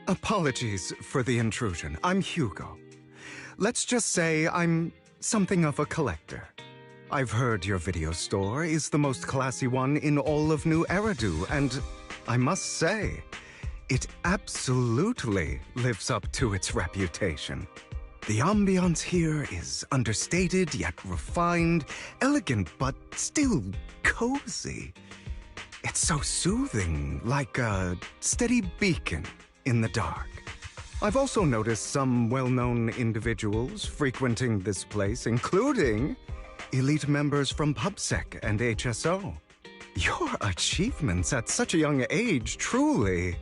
Apologies for the intrusion. I'm Hugo. Let's just say I'm something of a collector. I've heard your video store is the most classy one in all of New Eridu, and I must say, it absolutely lives up to its reputation. The ambiance here is understated yet refined, elegant but still cozy. It's so soothing, like a steady beacon in the dark. I've also noticed some well-known individuals frequenting this place, including elite members from PubSec and HSO. Your achievements at such a young age truly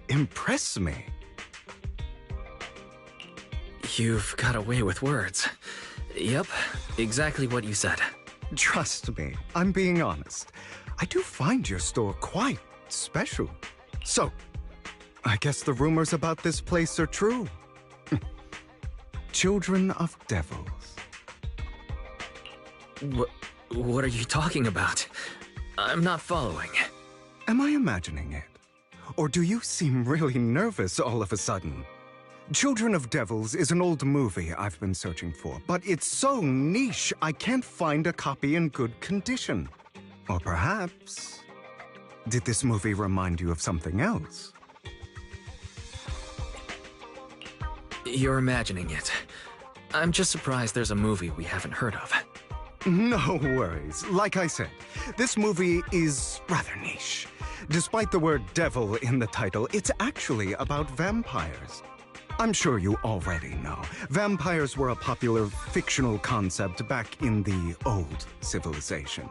impress me. You've got away with words. Yep, exactly what you said. Trust me, I'm being honest. I do find your store quite special. So, I guess the rumors about this place are true. Children of devils. What are you talking about? I'm not following. Am I imagining it? Or do you seem really nervous all of a sudden? Children of Devils is an old movie I've been searching for, but it's so niche I can't find a copy in good condition. Or perhaps, did this movie remind you of something else? You're imagining it. I'm just surprised there's a movie we haven't heard of. No worries. Like I said, this movie is rather niche. Despite the word devil in the title, it's actually about vampires. I'm sure you already know. Vampires were a popular fictional concept back in the old civilization.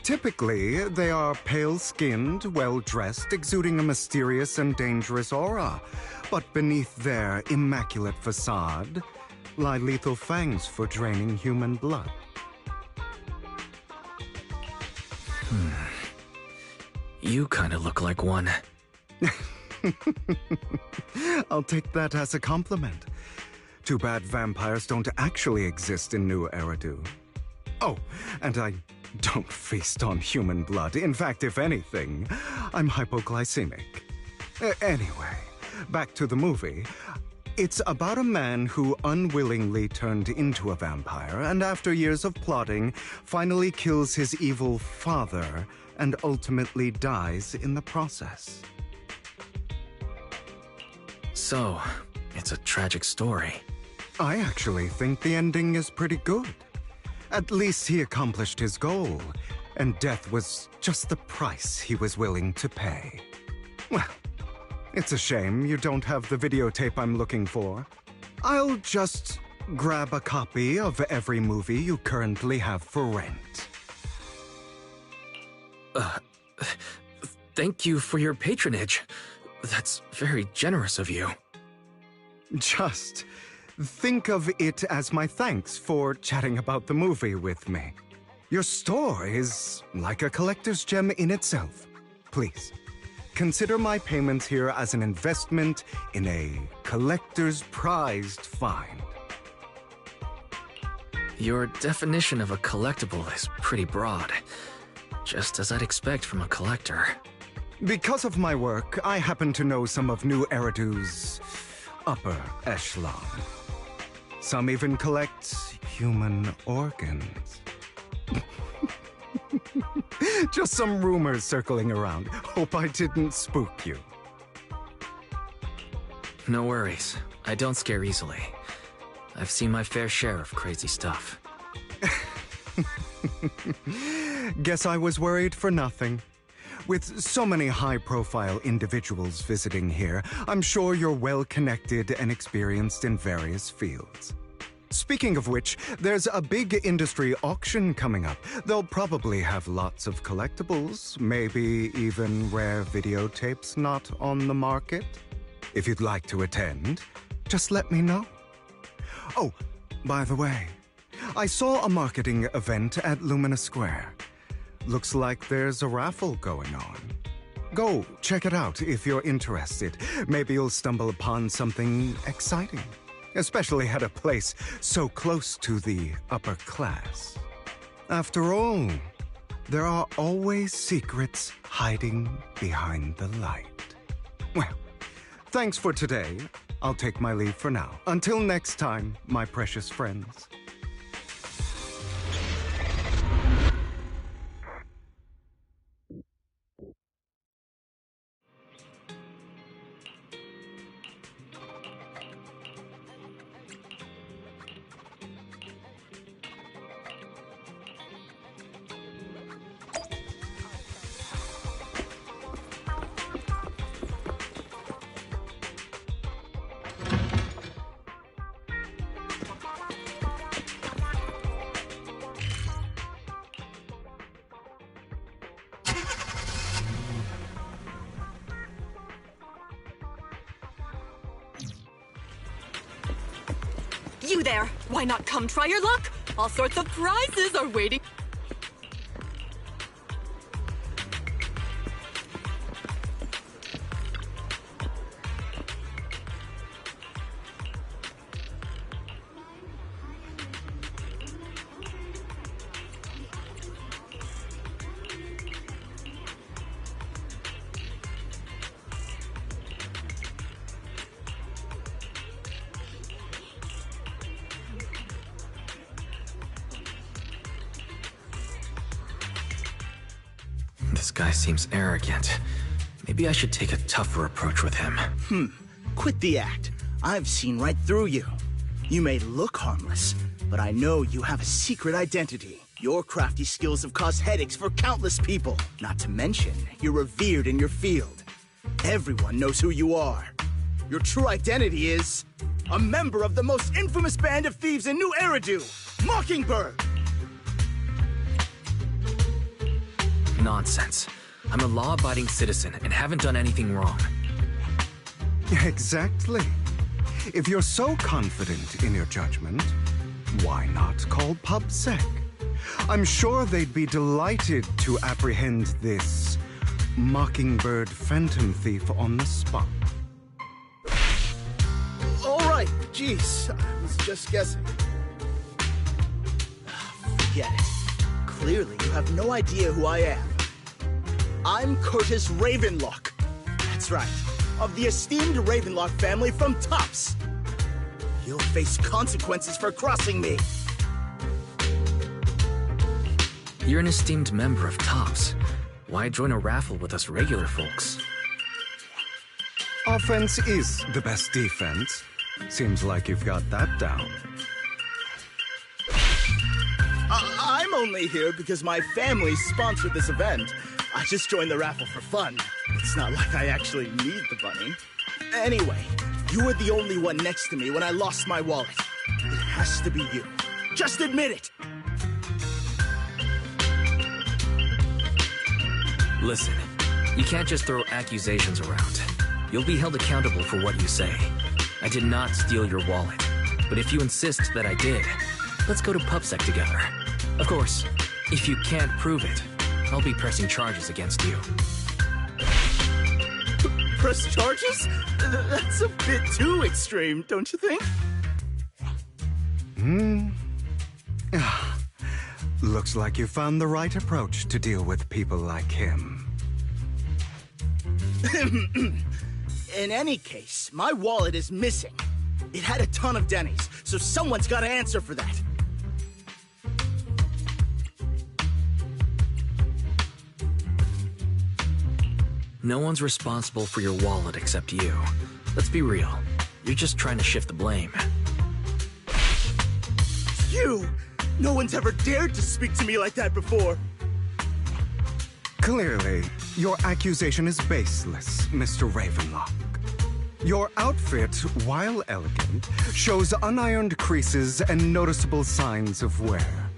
Typically, they are pale-skinned, well-dressed, exuding a mysterious and dangerous aura. But beneath their immaculate facade lie lethal fangs for draining human blood. You kinda look like one. I'll take that as a compliment. Too bad vampires don't actually exist in New Eridu. Oh, and I don't feast on human blood. In fact, if anything, I'm hypoglycemic. Anyway, back to the movie. It's about a man who unwillingly turned into a vampire and after years of plotting, finally kills his evil father and ultimately dies in the process. So, it's a tragic story. I actually think the ending is pretty good. At least he accomplished his goal, and death was just the price he was willing to pay. Well, it's a shame you don't have the videotape I'm looking for. I'll just grab a copy of every movie you currently have for rent. Thank you for your patronage. That's very generous of you. Just think of it as my thanks for chatting about the movie with me. Your store is like a collector's gem in itself. Please, consider my payments here as an investment in a collector's prized find. Your definition of a collectible is pretty broad, just as I'd expect from a collector. Because of my work, I happen to know some of New Eridu's upper echelon. Some even collect human organs. Just some rumors circling around. Hope I didn't spook you. No worries. I don't scare easily. I've seen my fair share of crazy stuff. Guess I was worried for nothing. With so many high-profile individuals visiting here, I'm sure you're well-connected and experienced in various fields. Speaking of which, there's a big industry auction coming up. They'll probably have lots of collectibles, maybe even rare videotapes not on the market. If you'd like to attend, just let me know. Oh, by the way, I saw a marketing event at Lumina Square. Looks like there's a raffle going on. Go check it out if you're interested. Maybe you'll stumble upon something exciting, especially at a place so close to the upper class. After all, there are always secrets hiding behind the light. Well, Thanks for today. I'll take my leave for now. Until next time, my precious friends. You there! Why not come try your luck? All sorts of prizes are waiting. This guy seems arrogant. Maybe I should take a tougher approach with him. Quit the act. I've seen right through you. You may look harmless, but I know you have a secret identity. Your crafty skills have caused headaches for countless people. Not to mention, you're revered in your field. Everyone knows who you are. Your true identity is a member of the most infamous band of thieves in New Eridu, Mockingbird! Nonsense. I'm a law-abiding citizen and haven't done anything wrong. Exactly. If you're so confident in your judgment, why not call PubSec? I'm sure they'd be delighted to apprehend this Mockingbird phantom thief on the spot. All right, jeez, I was just guessing. Forget it. Clearly, you have no idea who I am. I'm Curtis Ravenlock. That's right, of the esteemed Ravenlock family from Tops. You'll face consequences for crossing me. You're an esteemed member of Tops. Why join a raffle with us regular folks? Offense is the best defense. Seems like you've got that down. I'm only here because my family sponsored this event. I just joined the raffle for fun. It's not like I actually need the money. Anyway, you were the only one next to me when I lost my wallet. It has to be you. Just admit it. Listen, you can't just throw accusations around. You'll be held accountable for what you say. I did not steal your wallet, but if you insist that I did, let's go to PubSec together. Of course, if you can't prove it, I'll be pressing charges against you. Press charges? That's a bit too extreme, don't you think? Looks like you found the right approach to deal with people like him. In any case, my wallet is missing. It had a ton of Denny's, so someone's got to answer for that. No one's responsible for your wallet except you. Let's be real. You're just trying to shift the blame. You! No one's ever dared to speak to me like that before. Clearly, your accusation is baseless, Mr. Ravenlock. Your outfit, while elegant, shows unironed creases and noticeable signs of wear.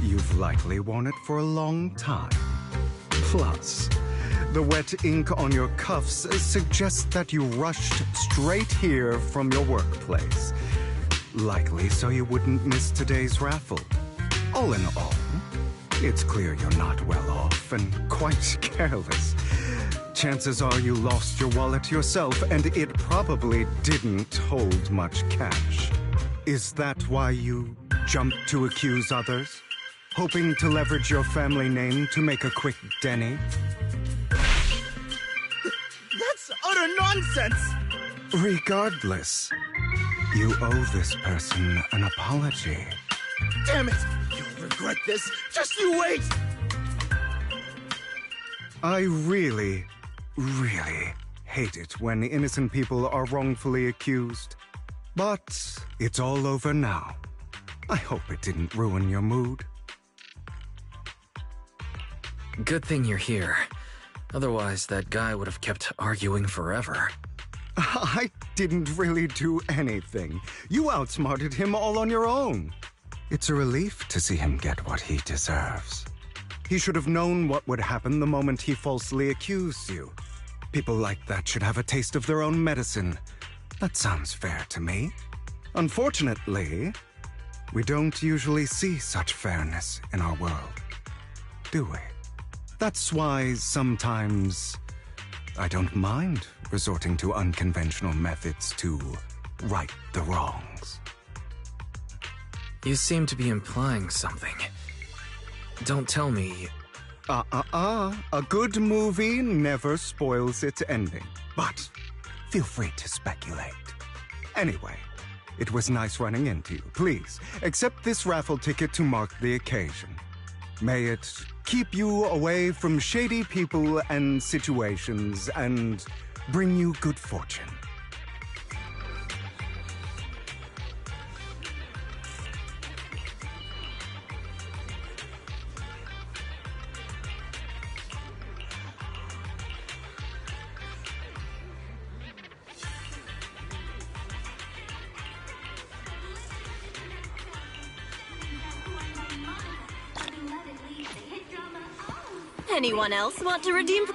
You've likely worn it for a long time. Plus, the wet ink on your cuffs suggests that you rushed straight here from your workplace. Likely so you wouldn't miss today's raffle. All in all, it's clear you're not well off and quite careless. Chances are you lost your wallet yourself, and it probably didn't hold much cash. Is that why you jumped to accuse others? Hoping to leverage your family name to make a quick Denny? That's utter nonsense! Regardless, you owe this person an apology. Damn it! You'll regret this. Just you wait! I really, really hate it when innocent people are wrongfully accused. But it's all over now. I hope it didn't ruin your mood. Good thing you're here. Otherwise, that guy would have kept arguing forever. I didn't really do anything. You outsmarted him all on your own. It's a relief to see him get what he deserves. He should have known what would happen the moment he falsely accused you. People like that should have a taste of their own medicine. That sounds fair to me. Unfortunately, we don't usually see such fairness in our world, do we? That's why sometimes I don't mind resorting to unconventional methods to right the wrongs. You seem to be implying something. Don't tell me... A good movie never spoils its ending. But feel free to speculate. Anyway, it was nice running into you. Please, accept this raffle ticket to mark the occasion. May it keep you away from shady people and situations and bring you good fortune. Anyone else want to redeem?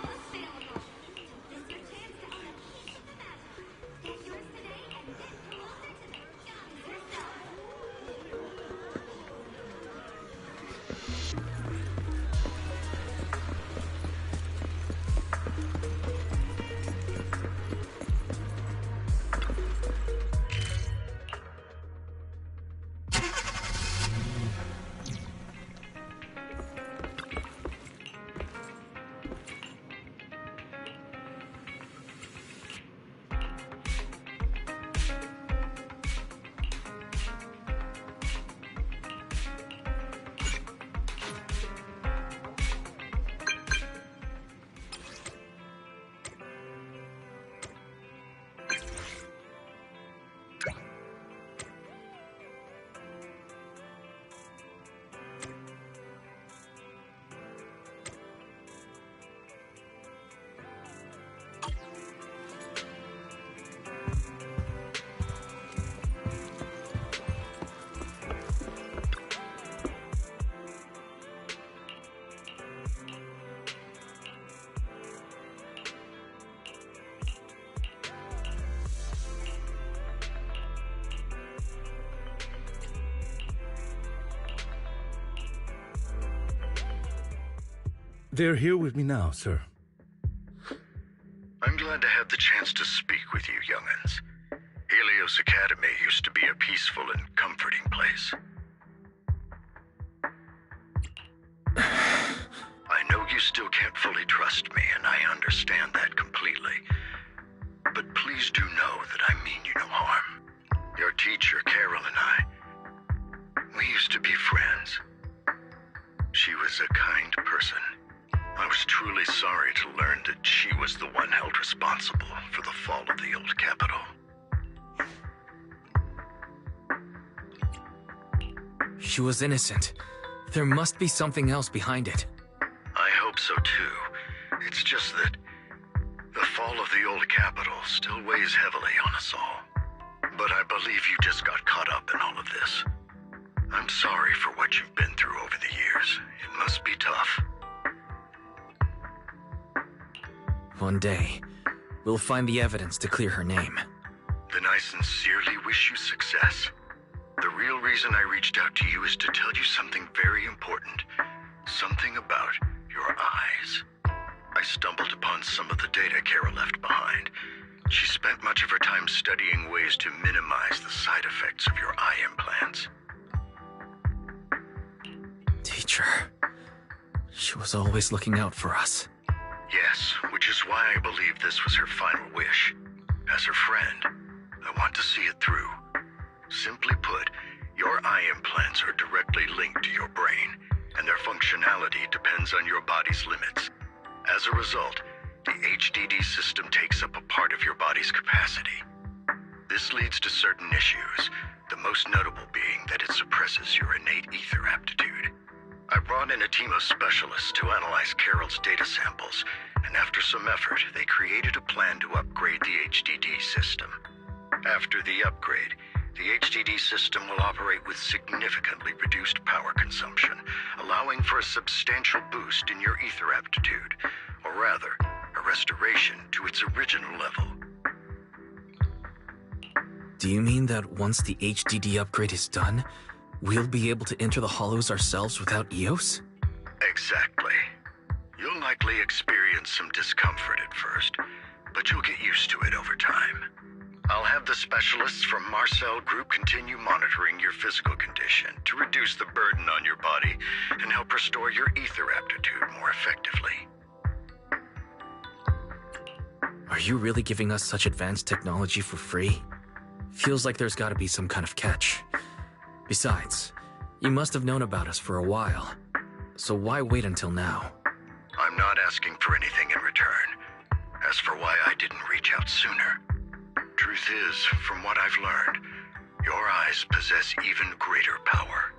They're here with me now, sir. I'm glad to have the chance to speak with you, young'uns. Helios Academy used to be a peaceful and comforting place. I know you still can't fully trust me, and I understand that completely. But please do know that I mean you no harm. Your teacher, Carol, and we used to be friends. She was a kind person. I was truly sorry to learn that she was the one held responsible for the fall of the old capital. She was innocent. There must be something else behind it. I hope so too. It's just that the fall of the old capital still weighs heavily on us all. But I believe you just got caught up in all of this. I'm sorry for what you've been through over the years. It must be tough. One day, we'll find the evidence to clear her name. Then I sincerely wish you success. The real reason I reached out to you is to tell you something very important. Something about your eyes. I stumbled upon some of the data Kara left behind. She spent much of her time studying ways to minimize the side effects of your eye implants. Teacher. She was always looking out for us. Yes, which is why I believe this was her final wish. As her friend, I want to see it through. Simply put, your eye implants are directly linked to your brain, and their functionality depends on your body's limits. As a result, the HDD system takes up a part of your body's capacity. This leads to certain issues, the most notable being that it suppresses your innate ether aptitude. I brought in a team of specialists to analyze Carol's data samples, and after some effort, they created a plan to upgrade the HDD system. After the upgrade, the HDD system will operate with significantly reduced power consumption, allowing for a substantial boost in your ether aptitude, or rather, a restoration to its original level. Do you mean that once the HDD upgrade is done, we'll be able to enter the hollows ourselves without EOS? Exactly. You'll likely experience some discomfort at first, but you'll get used to it over time. I'll have the specialists from Marcel Group continue monitoring your physical condition to reduce the burden on your body and help restore your ether aptitude more effectively. Are you really giving us such advanced technology for free? Feels like there's gotta be some kind of catch. Besides, you must have known about us for a while. So why wait until now? I'm not asking for anything in return. As for why I didn't reach out sooner, truth is, from what I've learned, your eyes possess even greater power.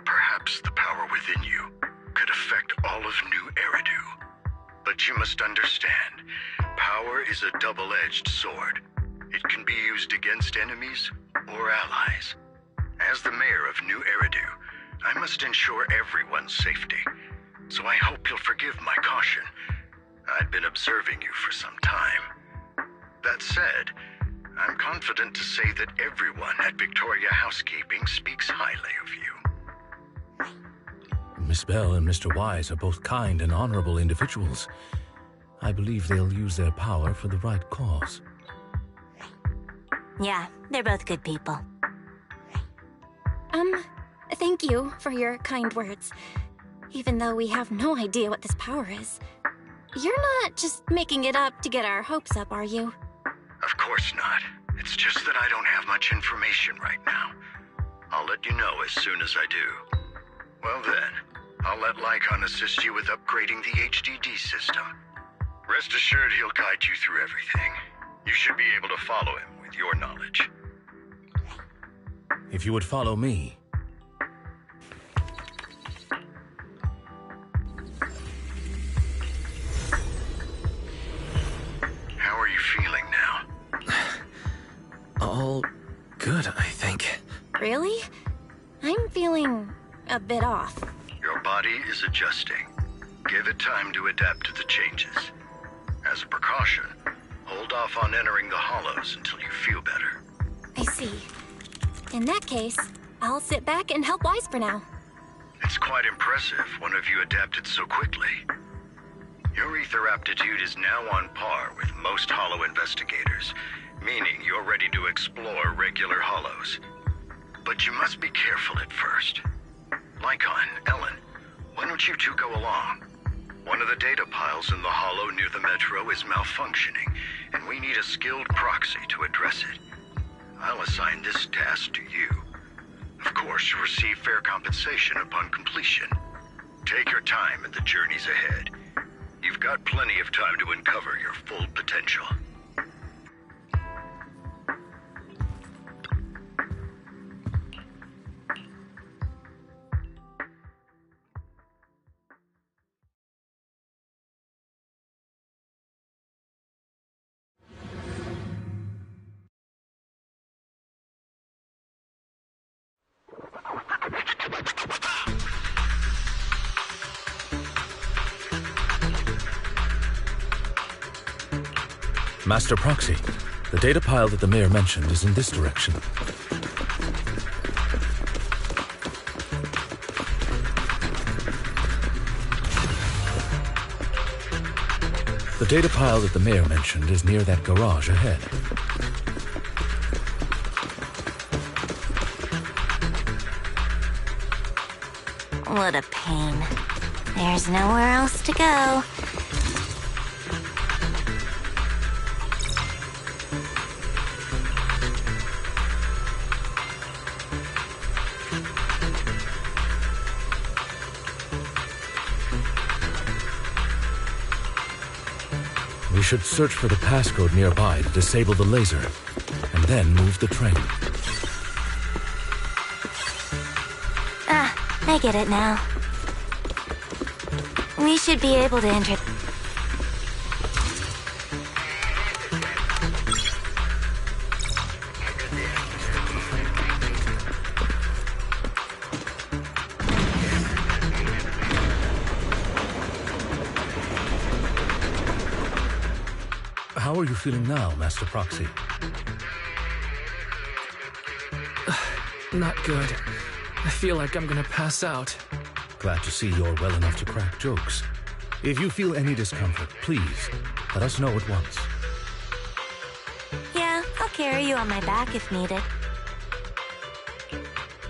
Perhaps the power within you could affect all of New Eridu. But you must understand, power is a double-edged sword. It can be used against enemies or allies. As the mayor of New Eridu, I must ensure everyone's safety. So I hope you'll forgive my caution. I'd been observing you for some time. That said, I'm confident to say that everyone at Victoria Housekeeping speaks highly of you. Miss Bell and Mr. Wise are both kind and honorable individuals. I believe they'll use their power for the right cause. Yeah, they're both good people. Thank you for your kind words. Even though we have no idea what this power is. You're not just making it up to get our hopes up, are you? Of course not. It's just that I don't have much information right now. I'll let you know as soon as I do. Well then, I'll let Lycon assist you with upgrading the HDD system. Rest assured he'll guide you through everything. You should be able to follow him with your knowledge. If you would follow me. How are you feeling now? All good, I think. Really? I'm feeling a bit off. Your body is adjusting. Give it time to adapt to the changes. As a precaution, hold off on entering the hollows until you feel better. I see. In that case, I'll sit back and help Wise for now. It's quite impressive one of you adapted so quickly. Your ether aptitude is now on par with most hollow investigators, meaning you're ready to explore regular hollows. But you must be careful at first. Lycon, Ellen, why don't you two go along? One of the data piles in the hollow near the metro is malfunctioning, and we need a skilled proxy to address it. I'll assign this task to you. Of course, you'll receive fair compensation upon completion. Take your time in the journeys ahead. You've got plenty of time to uncover your full potential. Master Proxy, the data pile that the mayor mentioned is in this direction. The data pile that the mayor mentioned is near that garage ahead. What a pain. There's nowhere else to go. We should search for the passcode nearby to disable the laser, and then move the train. Ah, I get it now. We should be able to enter... How are you feeling now, Master Proxy? Not good. I feel like I'm gonna pass out. Glad to see you're well enough to crack jokes. If you feel any discomfort, please let us know at once. Yeah, I'll carry you on my back if needed.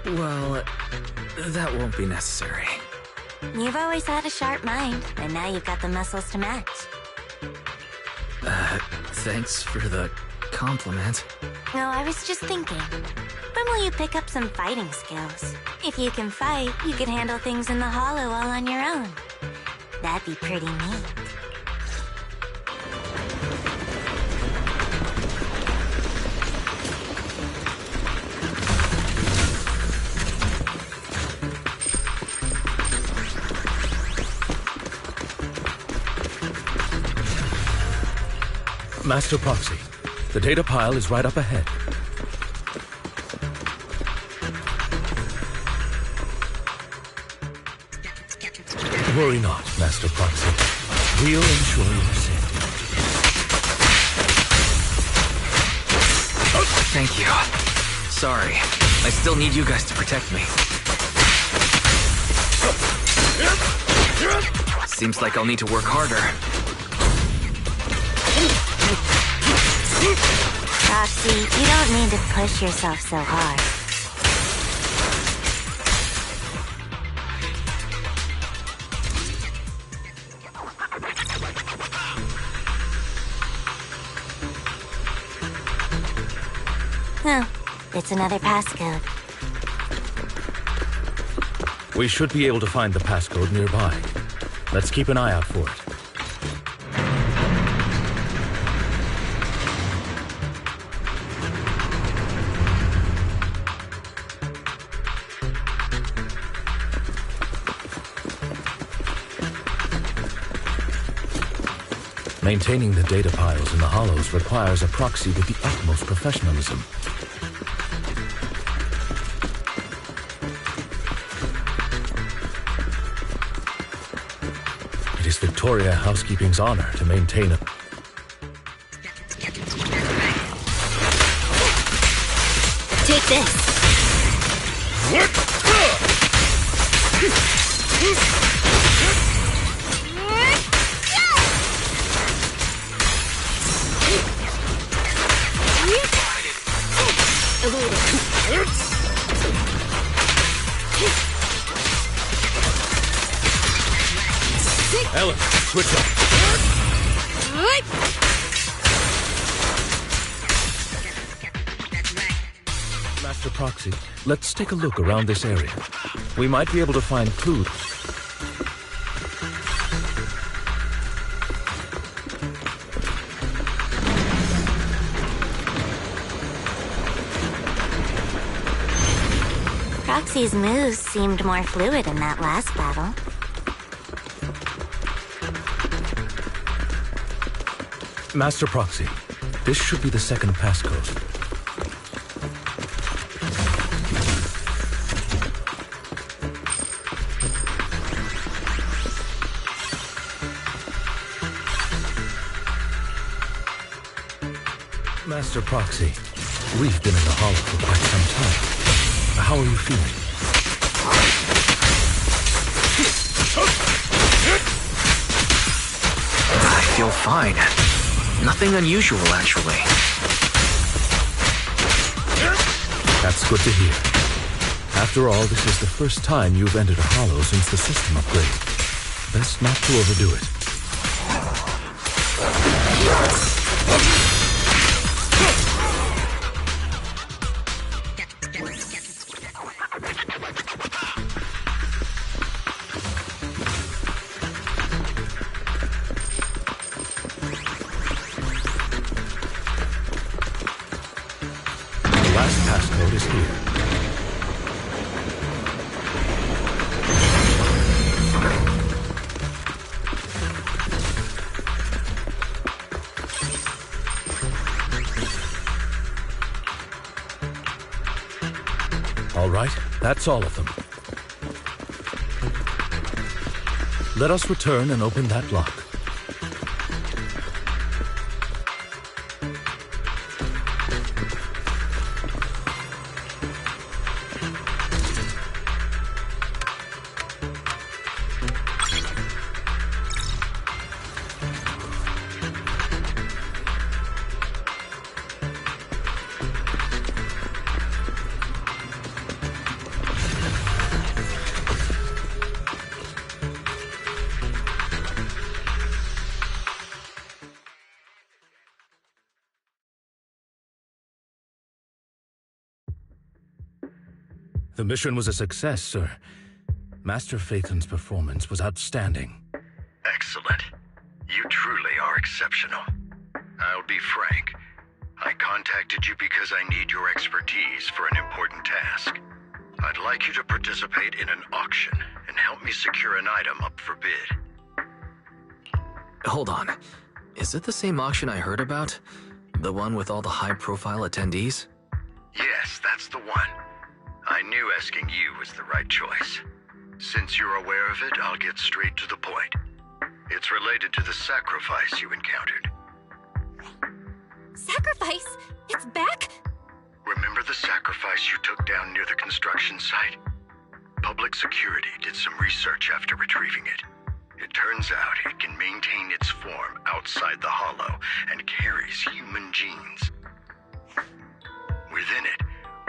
Well, that won't be necessary. You've always had a sharp mind, and now you've got the muscles to match. Thanks for the compliment. No, I was just thinking. When will you pick up some fighting skills? If you can fight, you can handle things in the hollow all on your own. That'd be pretty neat. Master Proxy, the data pile is right up ahead. Worry not, Master Proxy. We'll ensure your safety. Thank you. Sorry. I still need you guys to protect me. Seems like I'll need to work harder. Roxy, you don't need to push yourself so hard. Oh, it's another passcode. We should be able to find the passcode nearby. Let's keep an eye out for it. Maintaining the data piles in the hollows requires a proxy with the utmost professionalism. It is Victoria Housekeeping's honor to maintain a... Take this. Ellen, switch up. Master Proxy, let's take a look around this area. We might be able to find clues. Proxy's moves seemed more fluid in that last battle. Master Proxy, this should be the second passcode. Master Proxy, we've been in the hollow for quite some time. How are you feeling? I feel fine. Nothing unusual, actually. That's good to hear. After all, this is the first time you've entered a hollow since the system upgrade. Best not to overdo it. here. All right, that's all of them. Let us return and open that lock. The mission was a success, sir. Master Phaeton's performance was outstanding. Excellent. You truly are exceptional. I'll be frank. I contacted you because I need your expertise for an important task. I'd like you to participate in an auction and help me secure an item up for bid. Hold on. Is it the same auction I heard about? The one with all the high-profile attendees? Yes, that's the one. I knew asking you was the right choice. Since you're aware of it, I'll get straight to the point. It's related to the sacrifice you encountered. Sacrifice? It's back? Remember the sacrifice you took down near the construction site? Public security did some research after retrieving it. It turns out it can maintain its form outside the hollow and carries human genes. Within it,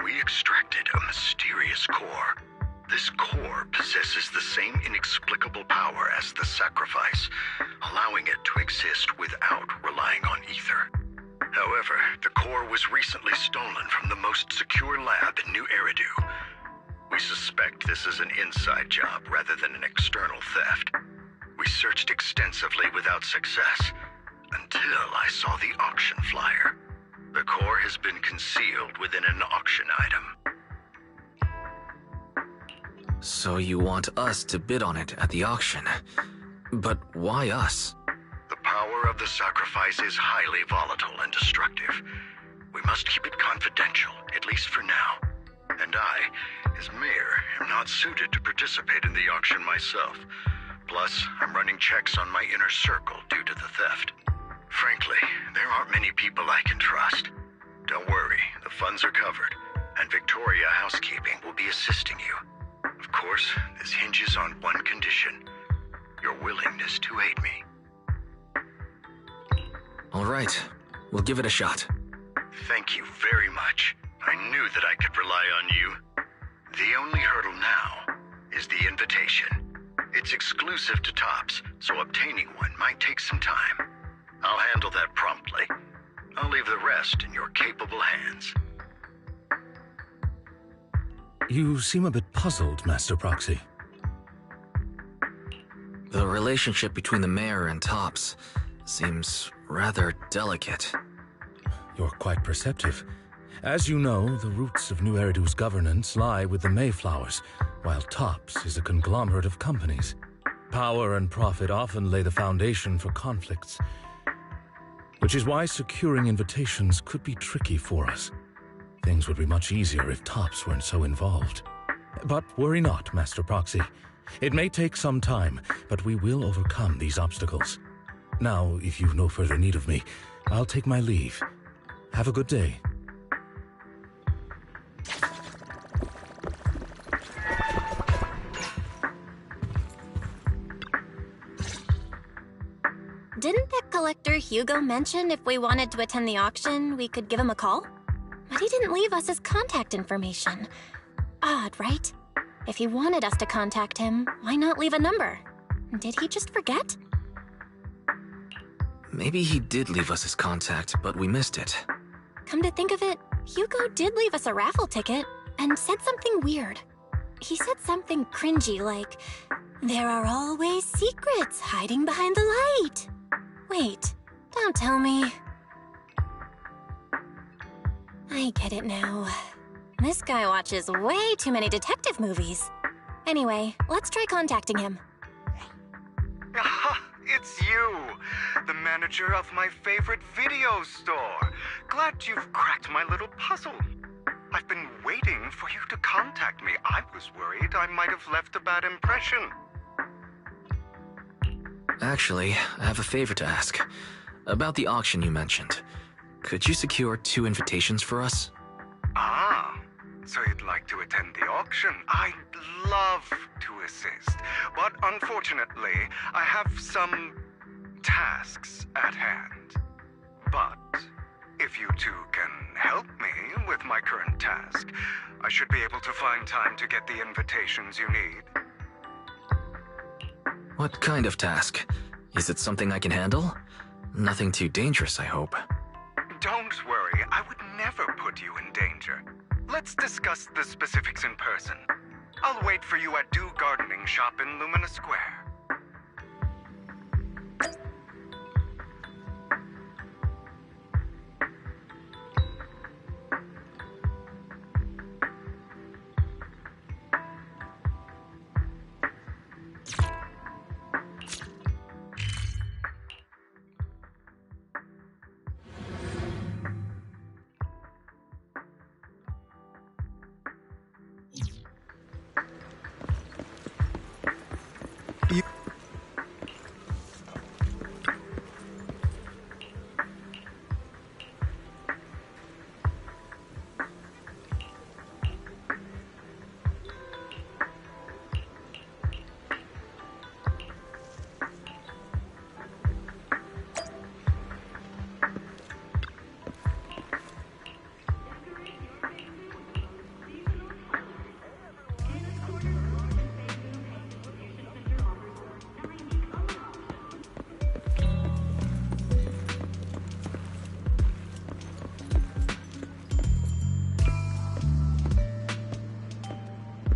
we extracted a mysterious core. This core possesses the same inexplicable power as the sacrifice, allowing it to exist without relying on ether. However, the core was recently stolen from the most secure lab in New Eridu. We suspect this is an inside job rather than an external theft. We searched extensively without success, until I saw the auction flyer. The core has been concealed within an auction item. So you want us to bid on it at the auction. But why us? The power of the sacrifice is highly volatile and destructive. We must keep it confidential, at least for now. And I, as mayor, am not suited to participate in the auction myself. Plus, I'm running checks on my inner circle due to the theft. Frankly, there aren't many people I can trust. Don't worry, the funds are covered, and Victoria Housekeeping will be assisting you. Of course, this hinges on one condition: your willingness to aid me. All right, we'll give it a shot. Thank you very much. I knew that I could rely on you. The only hurdle now is the invitation. It's exclusive to Tops, so obtaining one might take some time. I'll handle that promptly. I'll leave the rest in your capable hands. You seem a bit puzzled, Master Proxy. The relationship between the mayor and Tops seems rather delicate. You're quite perceptive. As you know, the roots of New Eridu's governance lie with the Mayflowers, while Tops is a conglomerate of companies. Power and profit often lay the foundation for conflicts, which is why securing invitations could be tricky for us. Things would be much easier if Tops weren't so involved. But worry not, Master Proxy. It may take some time, but we will overcome these obstacles. Now, if you've no further need of me, I'll take my leave. Have a good day. Didn't that collector Hugo mention if we wanted to attend the auction, we could give him a call? But he didn't leave us his contact information. Odd, right? If he wanted us to contact him, why not leave a number? Did he just forget? Maybe he did leave us his contact, but we missed it. Come to think of it, Hugo did leave us a raffle ticket and said something weird. He said something cringy like, "There are always secrets hiding behind the light." Wait, don't tell me. I get it now. This guy watches way too many detective movies. Anyway, let's try contacting him. Ah, it's you, the manager of my favorite video store. Glad you've cracked my little puzzle. I've been waiting for you to contact me. I was worried I might have left a bad impression. Actually, I have a favor to ask. About the auction you mentioned. Could you secure 2 invitations for us? Ah, so you'd like to attend the auction? I'd love to assist, but unfortunately, I have some tasks at hand. But if you two can help me with my current task, I should be able to find time to get the invitations you need. What kind of task? Is it something I can handle? Nothing too dangerous, I hope. Don't worry, I would never put you in danger. Let's discuss the specifics in person. I'll wait for you at Do Gardening Shop in Lumina Square.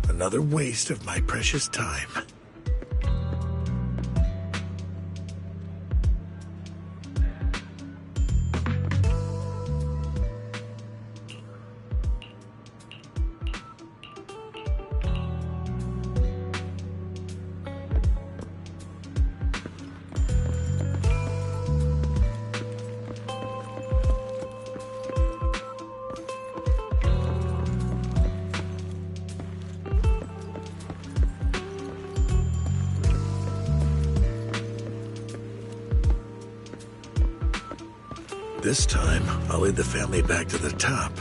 Another waste of my precious time. This time, I'll lead the family back to the top.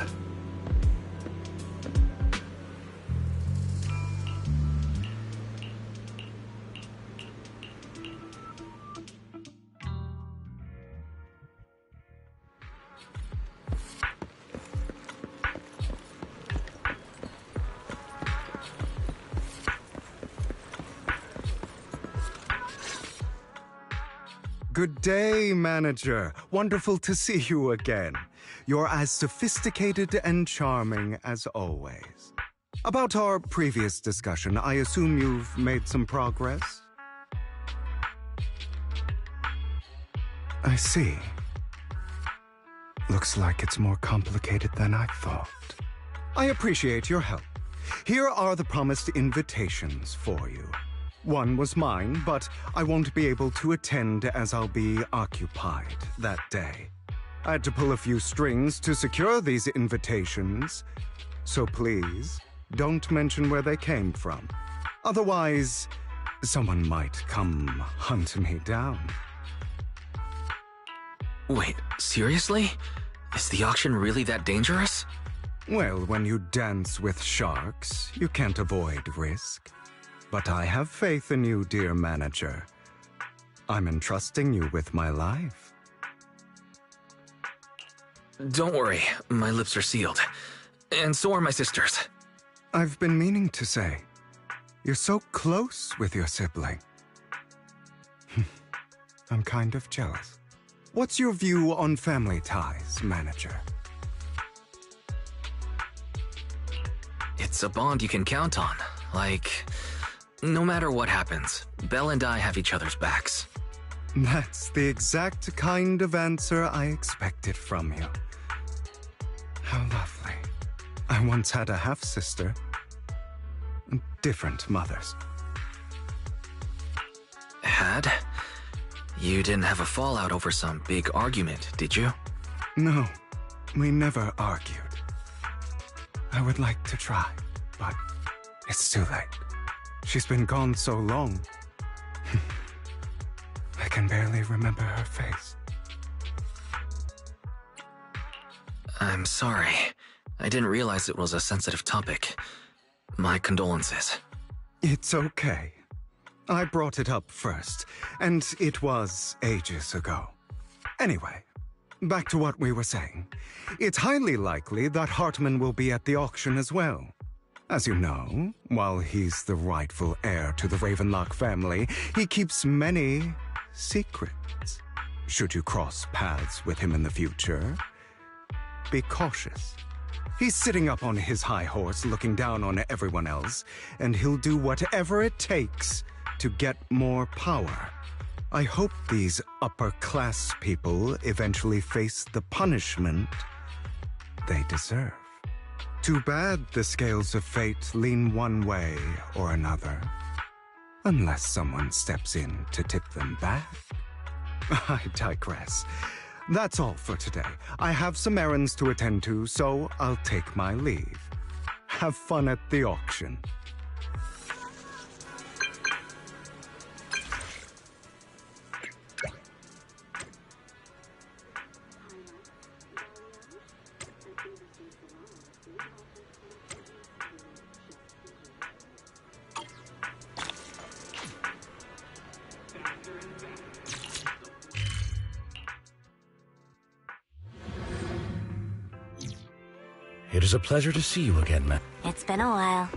Good day, manager. Wonderful to see you again. You're as sophisticated and charming as always. About our previous discussion, I assume you've made some progress? I see. Looks like it's more complicated than I thought. I appreciate your help. Here are the promised invitations for you. One was mine, but I won't be able to attend as I'll be occupied that day. I had to pull a few strings to secure these invitations, so please don't mention where they came from. Otherwise, someone might come hunt me down. Wait, seriously? Is the auction really that dangerous? Well, when you dance with sharks, you can't avoid risk. But I have faith in you, dear manager. I'm entrusting you with my life. Don't worry, my lips are sealed. And so are my sisters. I've been meaning to say, you're so close with your sibling. I'm kind of jealous. What's your view on family ties, manager? It's a bond you can count on. Like, no matter what happens, Belle and I have each other's backs. That's the exact kind of answer I expected from you. How lovely. I once had a half-sister. Different mothers. Had? You didn't have a fallout over some big argument, did you? No, we never argued. I would like to try, but it's too late. She's been gone so long. I can barely remember her face. I'm sorry. I didn't realize it was a sensitive topic. My condolences. It's okay. I brought it up first, and it was ages ago. Anyway, back to what we were saying. It's highly likely that Hartman will be at the auction as well. As you know, while he's the rightful heir to the Ravenlock family, he keeps many secrets. Should you cross paths with him in the future, be cautious. He's sitting up on his high horse looking down on everyone else, and he'll do whatever it takes to get more power. I hope these upper-class people eventually face the punishment they deserve. Too bad the scales of fate lean one way or another. Unless someone steps in to tip them back. I digress. That's all for today. I have some errands to attend to, so I'll take my leave. Have fun at the auction. It is a pleasure to see you again, ma'am. It's been a while.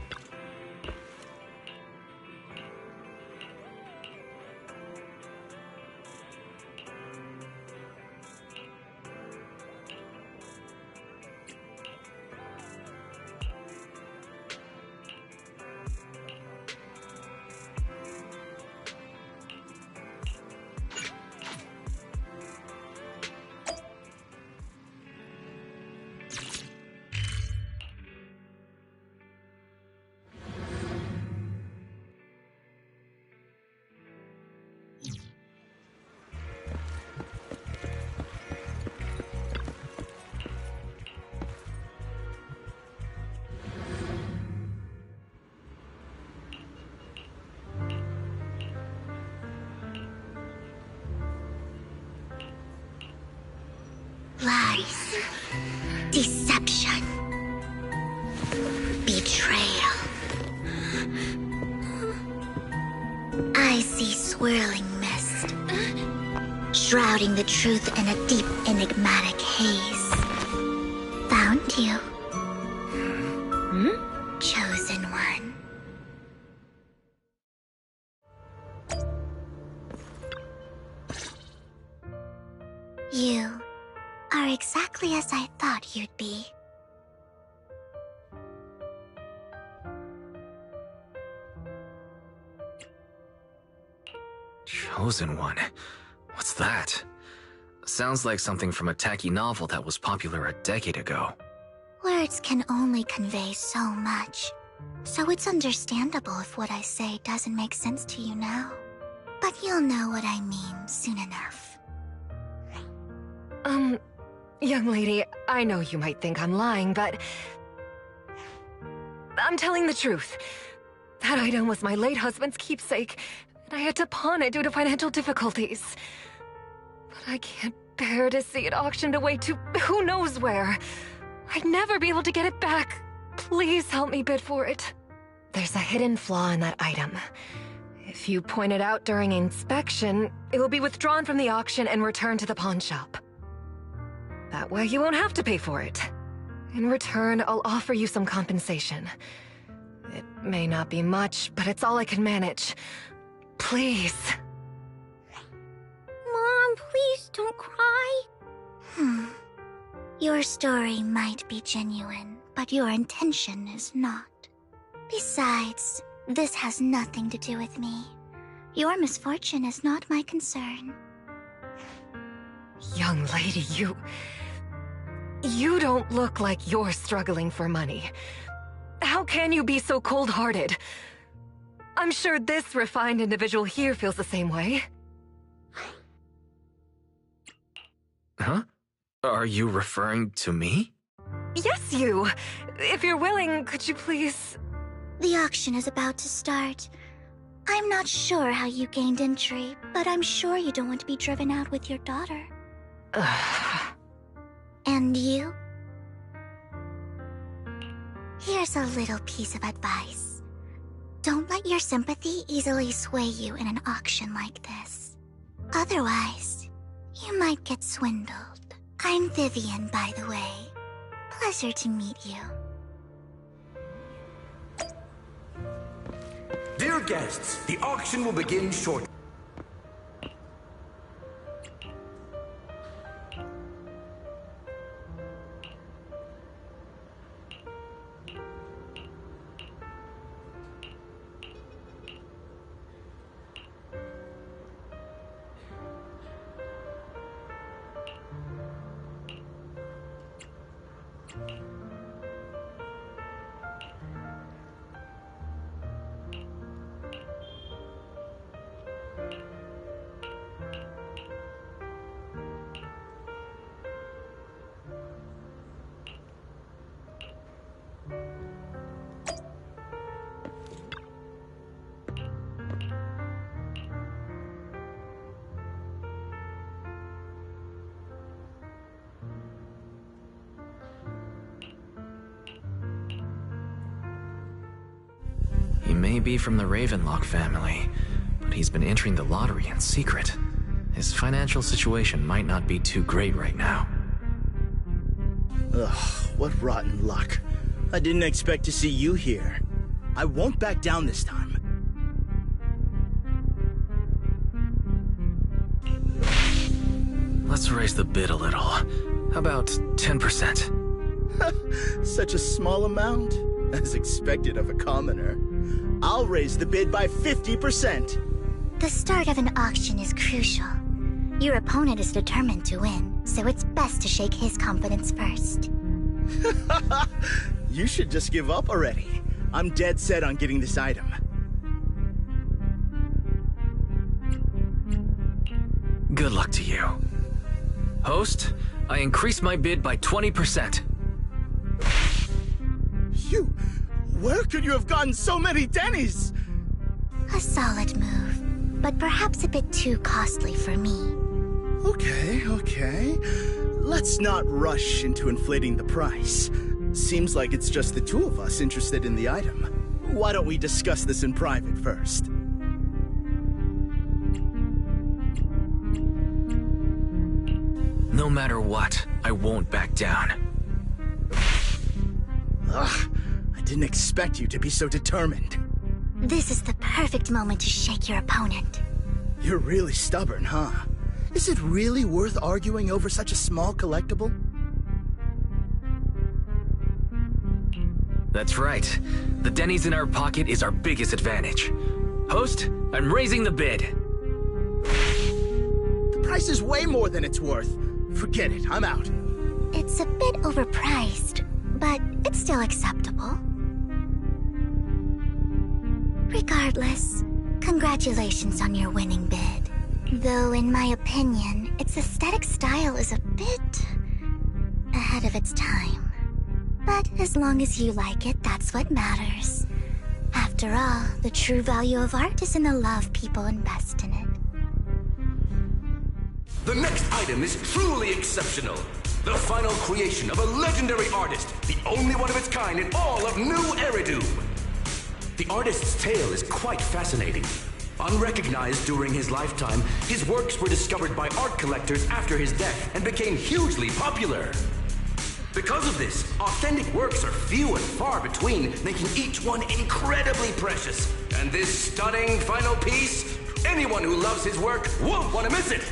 Lies. Deception. Betrayal. I see swirling mist, shrouding the truth in a deep, enigmatic haze. Found you. Chosen one. You are exactly as I thought you'd be. Chosen one? What's that? Sounds like something from a tacky novel that was popular a decade ago. Words can only convey so much, so it's understandable if what I say doesn't make sense to you now. But you'll know what I mean soon enough. Young lady, I know you might think I'm lying, but I'm telling the truth. That item was my late husband's keepsake, and I had to pawn it due to financial difficulties. But I can't bear to see it auctioned away to who knows where. I'd never be able to get it back. Please help me bid for it. There's a hidden flaw in that item. If you point it out during inspection, it will be withdrawn from the auction and returned to the pawn shop. That way you won't have to pay for it. In return, I'll offer you some compensation. It may not be much, but it's all I can manage. Please. Mom, please don't cry. Your story might be genuine, but your intention is not. Besides, this has nothing to do with me. Your misfortune is not my concern. Young lady, You don't look like you're struggling for money. How can you be so cold-hearted? I'm sure this refined individual here feels the same way. Huh? Are you referring to me? Yes, you. If you're willing, could you please... The auction is about to start. I'm not sure how you gained entry, but I'm sure you don't want to be driven out with your daughter. And you? Here's a little piece of advice. Don't let your sympathy easily sway you in an auction like this. Otherwise, you might get swindled. I'm Vivian, by the way. Pleasure to meet you. Dear guests, the auction will begin shortly. He may be from the Ravenlock family, but he's been entering the lottery in secret. His financial situation might not be too great right now. Ugh, what rotten luck. I didn't expect to see you here. I won't back down this time. Let's raise the bid a little. How about 10%? Such a small amount, as expected of a commoner. I'll raise the bid by 50%. The start of an auction is crucial. Your opponent is determined to win, so it's best to shake his confidence first. You should just give up already. I'm dead set on getting this item. Good luck to you. Host, I increase my bid by 20%. Where could you have gotten so many Denny's? A solid move, but perhaps a bit too costly for me. Okay. Let's not rush into inflating the price. Seems like it's just the two of us interested in the item. Why don't we discuss this in private first? No matter what, I won't back down. Ugh, I didn't expect you to be so determined. This is the perfect moment to shake your opponent. You're really stubborn, huh? Is it really worth arguing over such a small collectible? That's right. The Denny's in our pocket is our biggest advantage. Host, I'm raising the bid. The price is way more than it's worth. Forget it, I'm out. It's a bit overpriced, but it's still acceptable. Regardless, congratulations on your winning bid. Though in my opinion, its aesthetic style is a bit ahead of its time. But as long as you like it, that's what matters. After all, the true value of art is in the love people invest in it. The next item is truly exceptional. The final creation of a legendary artist, the only one of its kind in all of New Eridu. The artist's tale is quite fascinating. Unrecognized during his lifetime, his works were discovered by art collectors after his death and became hugely popular. Because of this, authentic works are few and far between, making each one incredibly precious. And this stunning final piece, anyone who loves his work won't want to miss it.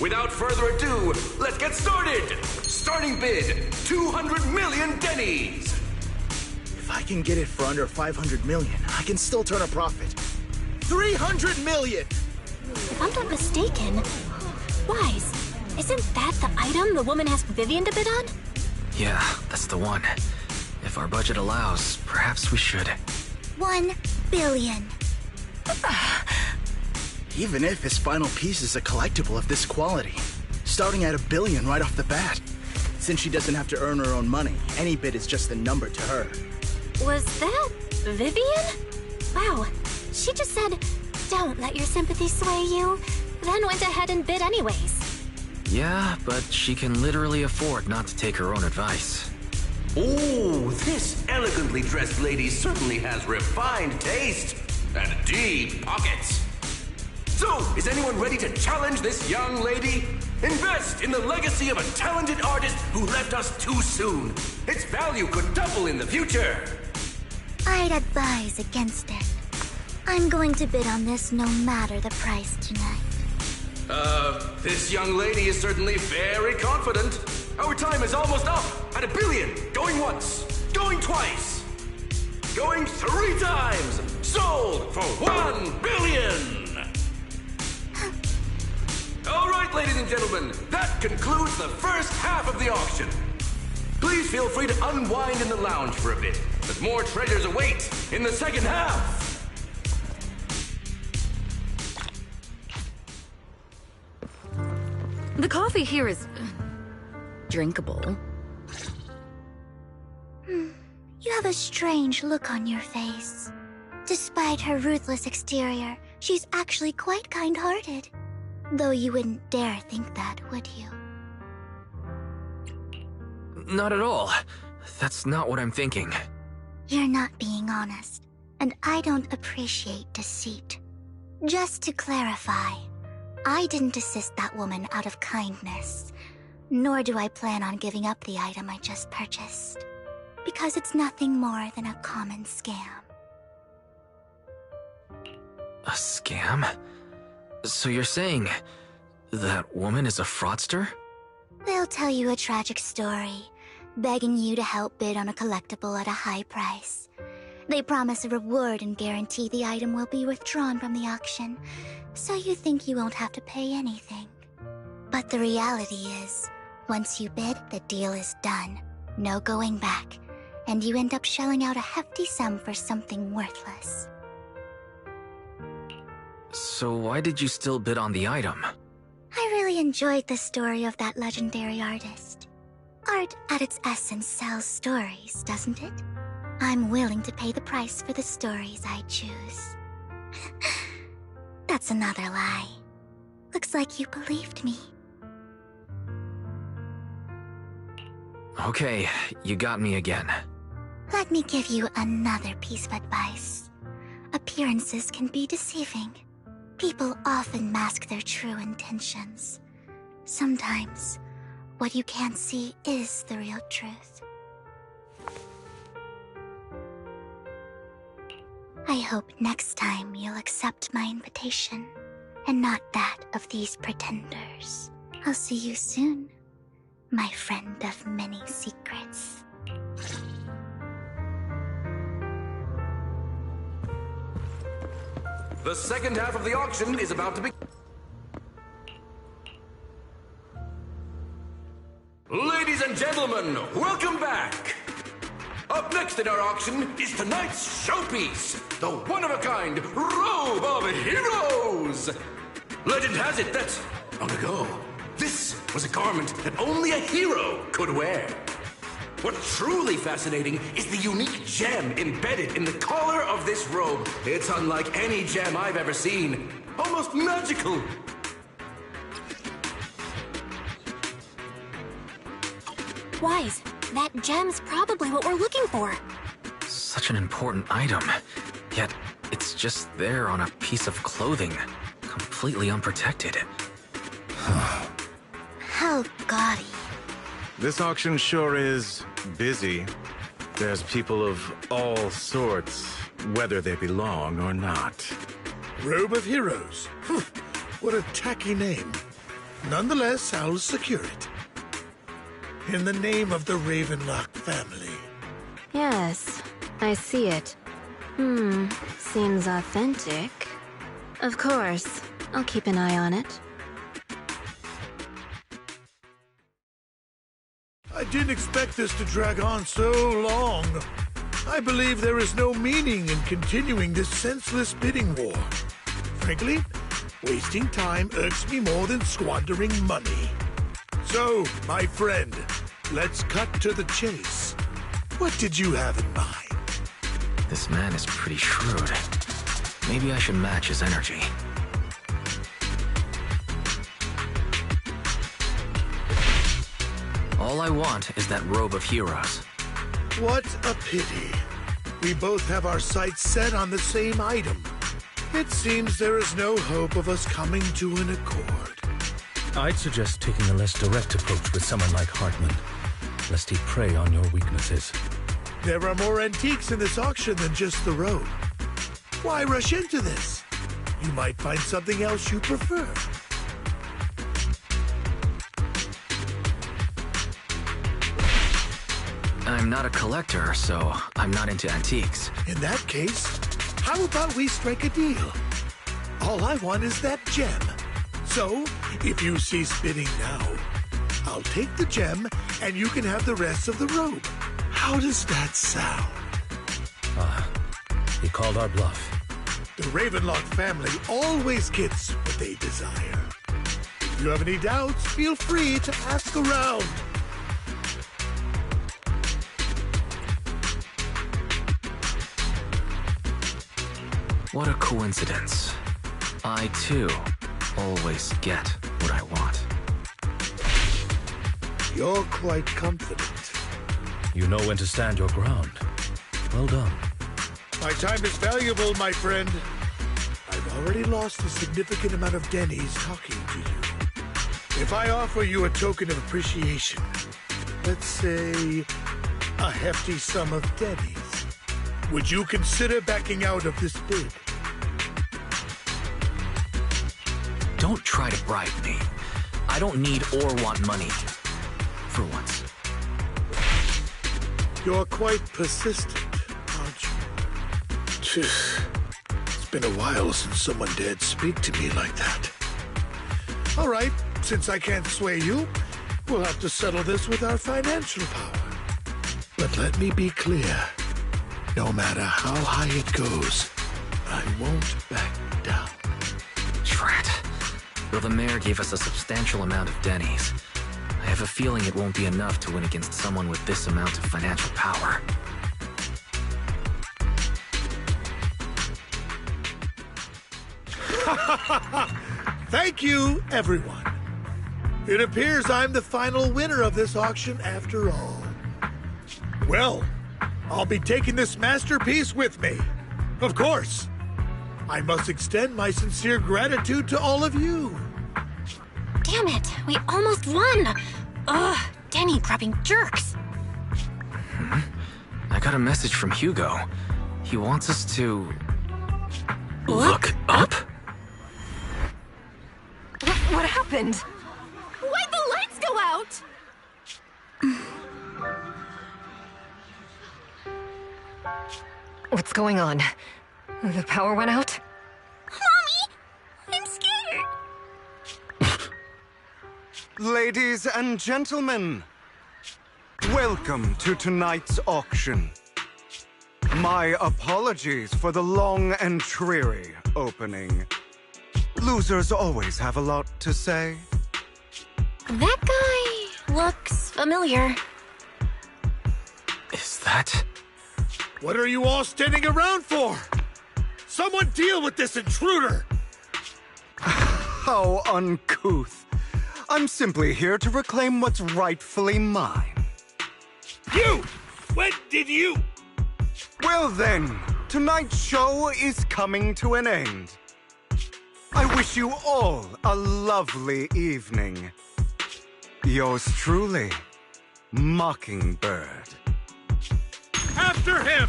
Without further ado, let's get started! Starting bid, 200 million Denny's! If I can get it for under 500 million, I can still turn a profit. 300 million! If I'm not mistaken, Wise, Isn't that the item the woman asked Vivian to bid on? Yeah, that's the one. If our budget allows, perhaps we should. 1 billion. Even if his final piece is a collectible of this quality, starting at $1 billion right off the bat. Since she doesn't have to earn her own money, any bid is just a number to her. Was that Vivian? Wow, she just said, "Don't let your sympathy sway you," then went ahead and bid anyways. Yeah, but she can literally afford not to take her own advice. Oh, this elegantly dressed lady certainly has refined taste and deep pockets. So, is anyone ready to challenge this young lady? Invest in the legacy of a talented artist who left us too soon. Its value could double in the future. I'd advise against it. I'm going to bid on this no matter the price tonight. This young lady is certainly very confident. Our time is almost up at $1 billion. Going once, going twice, going 3 times. Sold for $1 billion. All right, ladies and gentlemen, that concludes the first half of the auction. Please feel free to unwind in the lounge for a bit, as more treasures await in the second half. The coffee here is drinkable. You have a strange look on your face. Despite her ruthless exterior, she's actually quite kind-hearted. Though you wouldn't dare think that, would you? Not at all. That's not what I'm thinking. You're not being honest, and I don't appreciate deceit. Just to clarify, I didn't assist that woman out of kindness, nor do I plan on giving up the item I just purchased, because it's nothing more than a common scam. A scam? So you're saying that woman is a fraudster? They'll tell you a tragic story, begging you to help bid on a collectible at a high price. They promise a reward and guarantee the item will be withdrawn from the auction, so you think you won't have to pay anything. But the reality is, once you bid, the deal is done. No going back, and you end up shelling out a hefty sum for something worthless. So why did you still bid on the item? I really enjoyed the story of that legendary artist. Art, at its essence, sells stories, doesn't it? I'm willing to pay the price for the stories I choose. That's another lie. Looks like you believed me. Okay, you got me again. Let me give you another piece of advice. Appearances can be deceiving. People often mask their true intentions. Sometimes, what you can't see is the real truth. I hope next time you'll accept my invitation, and not that of these pretenders. I'll see you soon, my friend of many secrets. The second half of the auction is about to begin. Ladies and gentlemen, welcome back! Up next in our auction is tonight's showpiece, the one-of-a-kind Robe of Heroes! Legend has it that, long ago, this was a garment that only a hero could wear. What's truly fascinating is the unique gem embedded in the collar of this robe. It's unlike any gem I've ever seen. Almost magical. Wise, that gem's probably what we're looking for. Such an important item, yet it's just there on a piece of clothing, completely unprotected. How gaudy. This auction sure is busy. There's people of all sorts, whether they belong or not. Robe of Heroes. What a tacky name. Nonetheless, I'll secure it. In the name of the Ravenlock family. Yes, I see it. Seems authentic. Of course, I'll keep an eye on it. I didn't expect this to drag on so long. I believe there is no meaning in continuing this senseless bidding war. Frankly, wasting time irks me more than squandering money. So, my friend, let's cut to the chase. What did you have in mind? This man is pretty shrewd. Maybe I should match his energy. All I want is that robe of heroes. What a pity. We both have our sights set on the same item. It seems there is no hope of us coming to an accord. I'd suggest taking a less direct approach with someone like Hartman, lest he prey on your weaknesses. There are more antiques in this auction than just the robe. Why rush into this? You might find something else you prefer. I'm not a collector, so I'm not into antiques. In that case, how about we strike a deal? All I want is that gem. So, if you cease bidding now, I'll take the gem and you can have the rest of the robe. How does that sound? He called our bluff. The Ravenlock family always gets what they desire. If you have any doubts, feel free to ask around. What a coincidence. I, too, always get what I want. You're quite confident. You know when to stand your ground. Well done. My time is valuable, my friend. I've already lost a significant amount of Denny's talking to you. If I offer you a token of appreciation, let's say a hefty sum of Denny's, would you consider backing out of this bid? Don't try to bribe me. I don't need or want money. For once. You're quite persistent, aren't you? It's been a while since someone dared speak to me like that. All right, since I can't sway you, we'll have to settle this with our financial power. But let me be clear. No matter how high it goes, I won't back down. Drat. Though the mayor gave us a substantial amount of Denny's, I have a feeling it won't be enough to win against someone with this amount of financial power. Thank you, everyone. It appears I'm the final winner of this auction after all. Well, I'll be taking this masterpiece with me. Of course. I must extend my sincere gratitude to all of you. Damn it, we almost won! Ugh, Denny grabbing jerks. I got a message from Hugo. He wants us to... Look up? What happened? Why'd the lights go out? What's going on? The power went out? Mommy! I'm scared! Ladies and gentlemen, welcome to tonight's auction. My apologies for the long and dreary opening. Losers always have a lot to say. That guy looks familiar. Is that... What are you all standing around for? Someone deal with this intruder! How uncouth. I'm simply here to reclaim what's rightfully mine. You! When did you? Well then, tonight's show is coming to an end. I wish you all a lovely evening. Yours truly, Mockingbird. After him!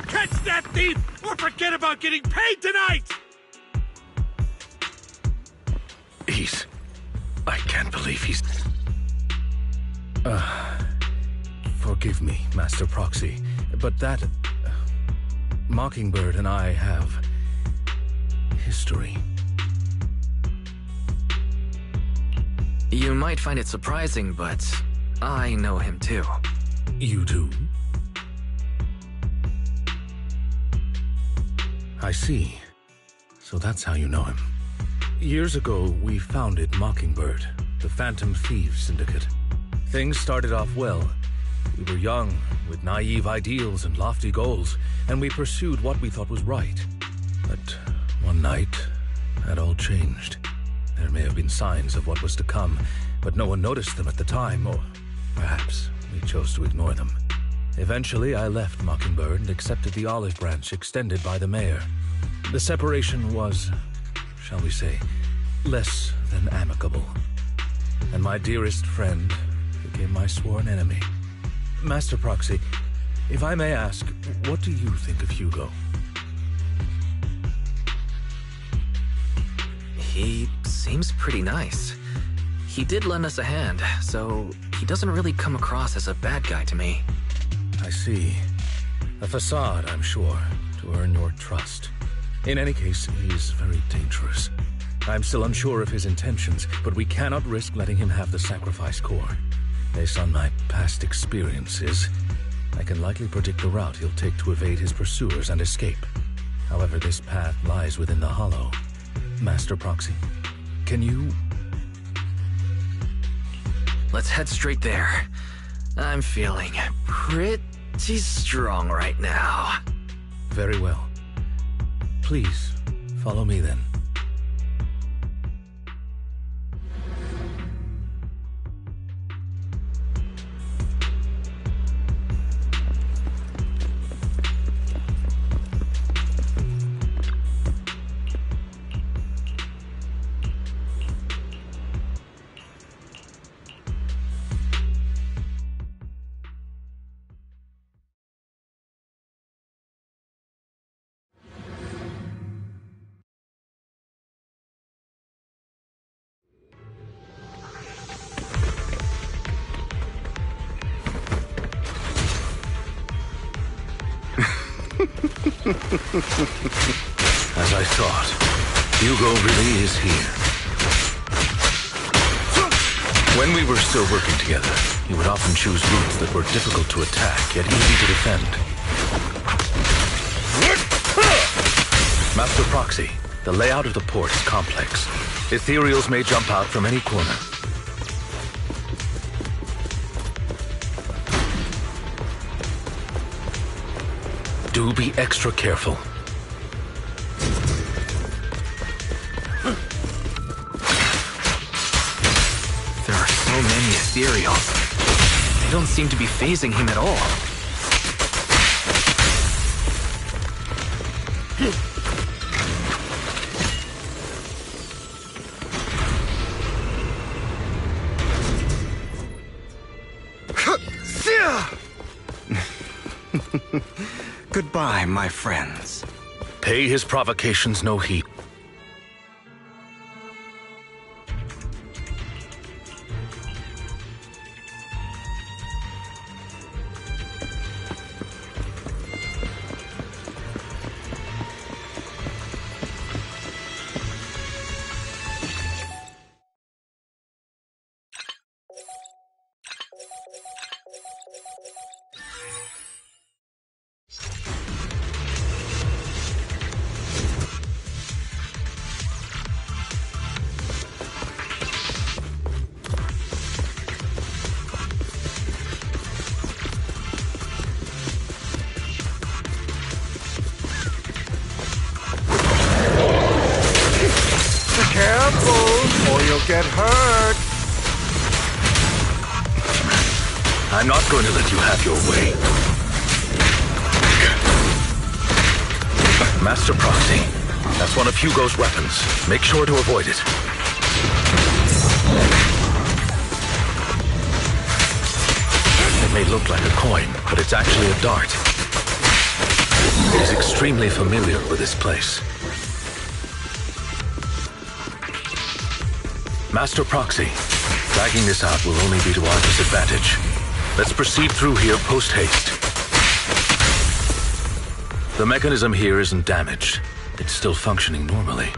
Catch that thief or forget about getting paid tonight! I can't believe he's... Forgive me, Master Proxy, but that... Mockingbird and I have... history. You might find it surprising, but I know him too. You do? I see. So that's how you know him. Years ago, we founded Mockingbird, the Phantom Thieves Syndicate. Things started off well. We were young, with naive ideals and lofty goals, and we pursued what we thought was right. But one night, that all changed. There may have been signs of what was to come, but no one noticed them at the time, or perhaps we chose to ignore them. Eventually, I left Mockingbird and accepted the olive branch extended by the mayor. The separation was, shall we say, less than amicable. And my dearest friend became my sworn enemy. Master Proxy, if I may ask, what do you think of Hugo? He seems pretty nice. He did lend us a hand, so he doesn't really come across as a bad guy to me. I see. A facade, I'm sure, to earn your trust. In any case, he's very dangerous. I'm still unsure of his intentions, but we cannot risk letting him have the sacrifice core. Based on my past experiences, I can likely predict the route he'll take to evade his pursuers and escape. However, this path lies within the Hollow. Master Proxy, can you... Let's head straight there. I'm feeling pretty strong right now. Very well. Please, follow me then. As I thought, Hugo really is here. When we were still working together, he would often choose routes that were difficult to attack, yet easy to defend. Master Proxy, the layout of the port is complex. Ethereals may jump out from any corner. Do be extra careful. There are so many ethereals. They don't seem to be phasing him at all. Goodbye, my friends. Pay his provocations no heed. Careful, or you'll get hurt. I'm not going to let you have your way. Master Proxy, that's one of Hugo's weapons. Make sure to avoid it. It may look like a coin, but it's actually a dart. He's extremely familiar with this place. Master Proxy, dragging this out will only be to our disadvantage. Let's proceed through here post-haste. The mechanism here isn't damaged. It's still functioning normally.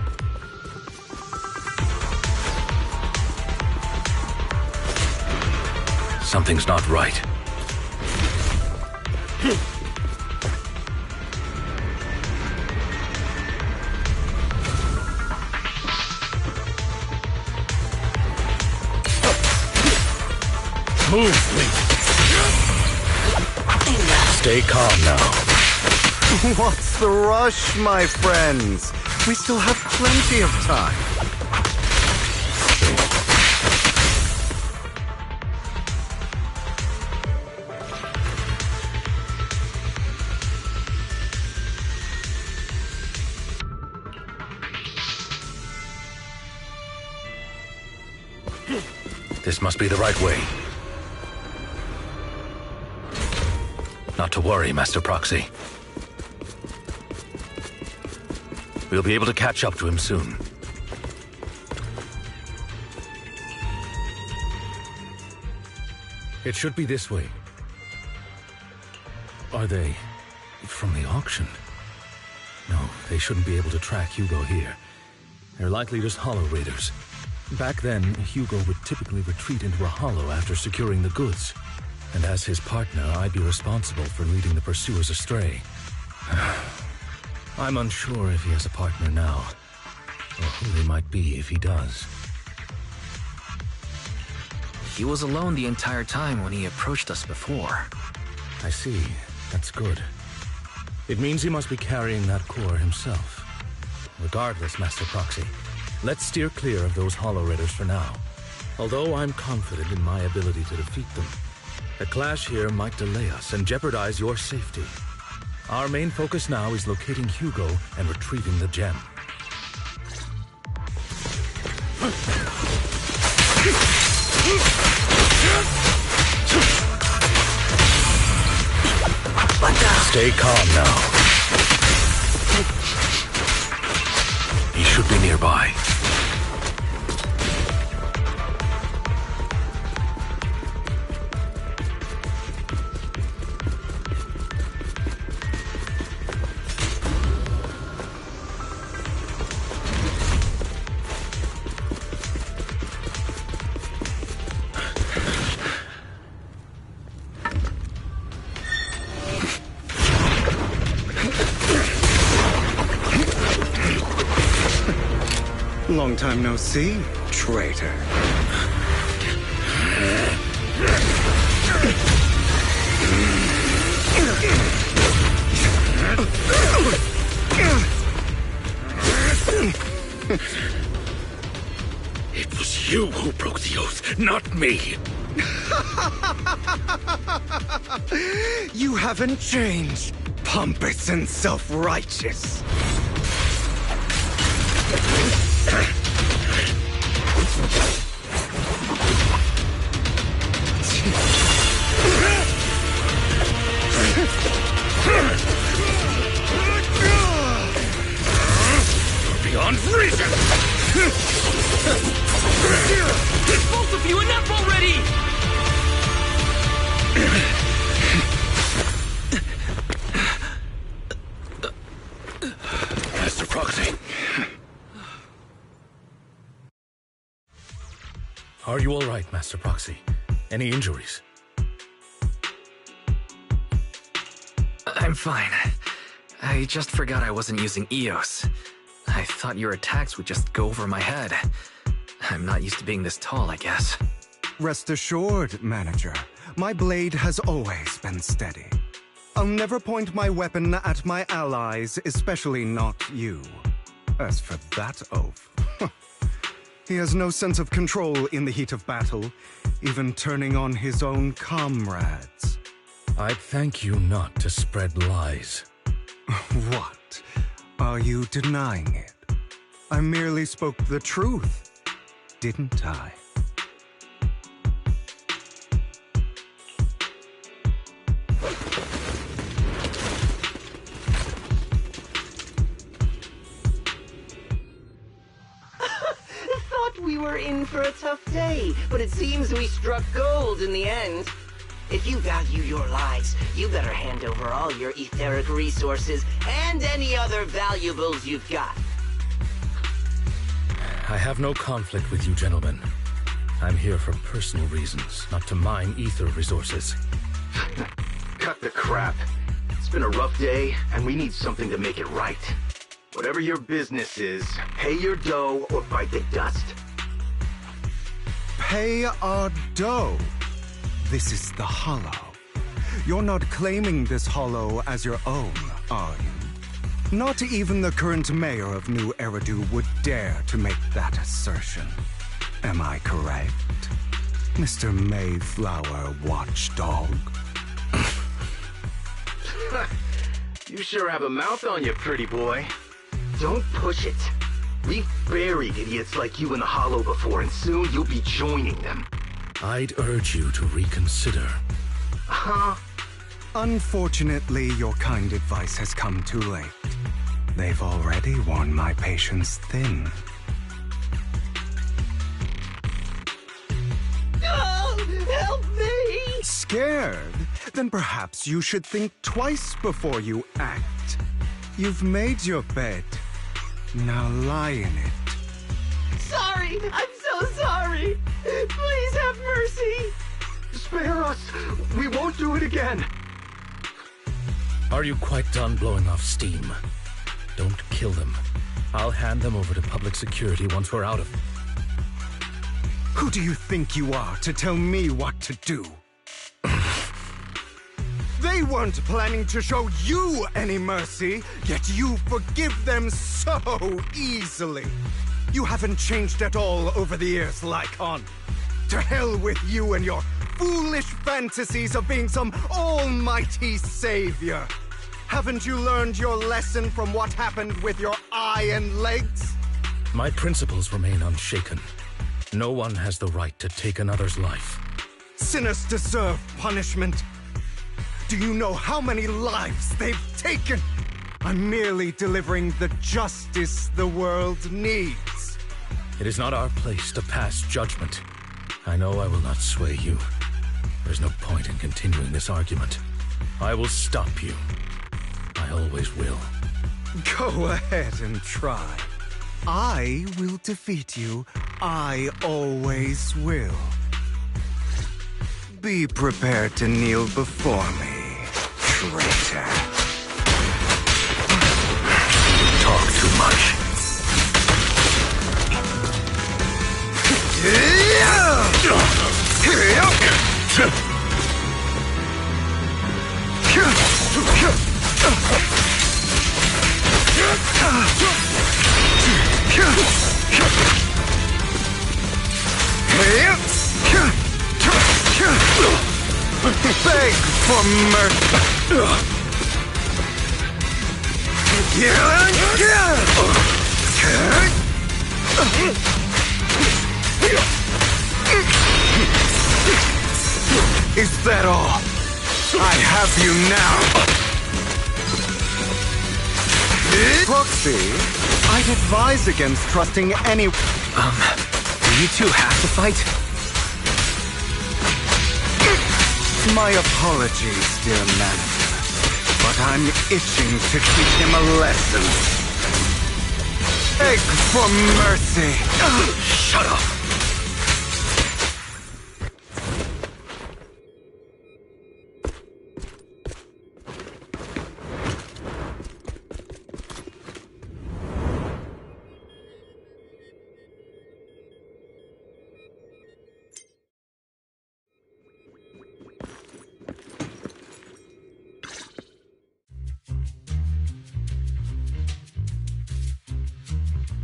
Something's not right. Move, please. Stay calm now. What's the rush, my friends? We still have plenty of time. This must be the right way. Not to worry, Master Proxy. We'll be able to catch up to him soon. It should be this way. Are they from the auction? No, they shouldn't be able to track Hugo here. They're likely just hollow raiders. Back then, Hugo would typically retreat into a hollow after securing the goods. And as his partner, I'd be responsible for leading the pursuers astray. I'm unsure if he has a partner now, or who they might be if he does. He was alone the entire time when he approached us before. I see. That's good. It means he must be carrying that core himself. Regardless, Master Proxy, let's steer clear of those hollow raiders for now. Although I'm confident in my ability to defeat them, a clash here might delay us and jeopardize your safety. Our main focus now is locating Hugo and retrieving the gem. Stay calm now. He should be nearby. Long time no see, traitor. It was you who broke the oath, not me. You haven't changed, pompous and self-righteous. Beyond reason! Both of you, enough already! Master Proxy. Are you all right, Master Proxy? Any injuries? I'm fine. I just forgot I wasn't using EOS. I thought your attacks would just go over my head. I'm not used to being this tall, I guess. Rest assured, Manager, my blade has always been steady. I'll never point my weapon at my allies, especially not you. As for that oaf, he has no sense of control in the heat of battle, even turning on his own comrades. I'd thank you not to spread lies. What? Are you denying it? I merely spoke the truth, didn't I? Thought we were in for a tough day, but it seems we struck gold in the end. If you value your lives, you better hand over all your etheric resources and any other valuables you've got. I have no conflict with you, gentlemen. I'm here for personal reasons, not to mine ether resources. Cut the crap. It's been a rough day, and we need something to make it right. Whatever your business is, pay your dough or bite the dust. Pay our dough? This is the Hollow. You're not claiming this Hollow as your own, are you? Not even the current mayor of New Eridu would dare to make that assertion. Am I correct, Mr. Mayflower Watchdog? You sure have a mouth on you, pretty boy. Don't push it. We've buried idiots like you in the Hollow before, and soon you'll be joining them. I'd urge you to reconsider. Huh? Unfortunately, your kind advice has come too late. They've already worn my patience thin. Oh, help me! Scared? Then perhaps you should think twice before you act. You've made your bed. Now lie in it. Sorry! I'm so sorry! Please have mercy! Spare us! We won't do it again! Are you quite done blowing off steam? Don't kill them. I'll hand them over to public security once we're out of... Who do you think you are to tell me what to do? They weren't planning to show you any mercy, yet you forgive them so easily. You haven't changed at all over the years, Lycon. To hell with you and your foolish fantasies of being some almighty savior. Haven't you learned your lesson from what happened with your eye and legs? My principles remain unshaken. No one has the right to take another's life. Sinners deserve punishment. Do you know how many lives they've taken? I'm merely delivering the justice the world needs. It is not our place to pass judgment. I know I will not sway you. There's no point in continuing this argument. I will stop you. I always will. Go ahead and try. I will defeat you. I always will. Be prepared to kneel before me, traitor. Talk too much. Beg for mercy. Is that all? I have you now. Proxy, I'd advise against trusting any... Do you two have to fight? My apologies, dear manager, but I'm itching to teach him a lesson. Beg for mercy. Shut up.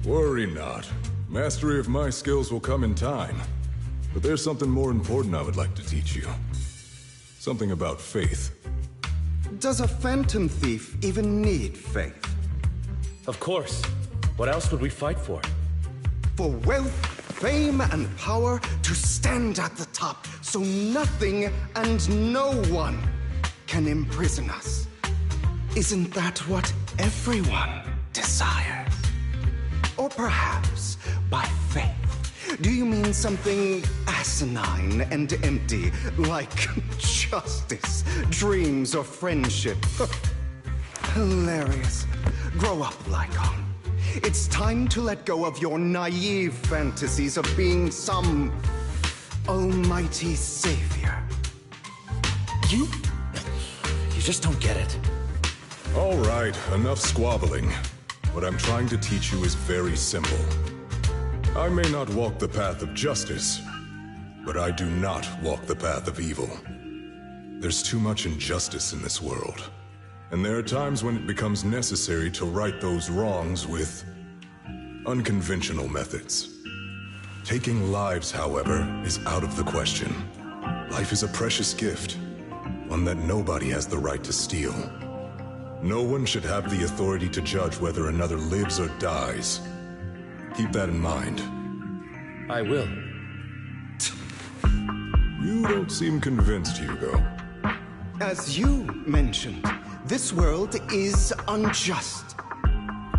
Worry not. Mastery of my skills will come in time. But there's something more important I would like to teach you. Something about faith. Does a phantom thief even need faith? Of course. What else would we fight for? For wealth, fame, and power to stand at the top so nothing and no one can imprison us. Isn't that what everyone desires? Or perhaps, by faith, do you mean something asinine and empty, like justice, dreams, or friendship? Hilarious. Grow up, Lycon. It's time to let go of your naive fantasies of being some almighty savior. You just don't get it. All right, enough squabbling. What I'm trying to teach you is very simple. I may not walk the path of justice, but I do not walk the path of evil. There's too much injustice in this world, and there are times when it becomes necessary to right those wrongs with unconventional methods. Taking lives, however, is out of the question. Life is a precious gift, one that nobody has the right to steal. No one should have the authority to judge whether another lives or dies. Keep that in mind. I will. You don't seem convinced, Hugo. As you mentioned, this world is unjust.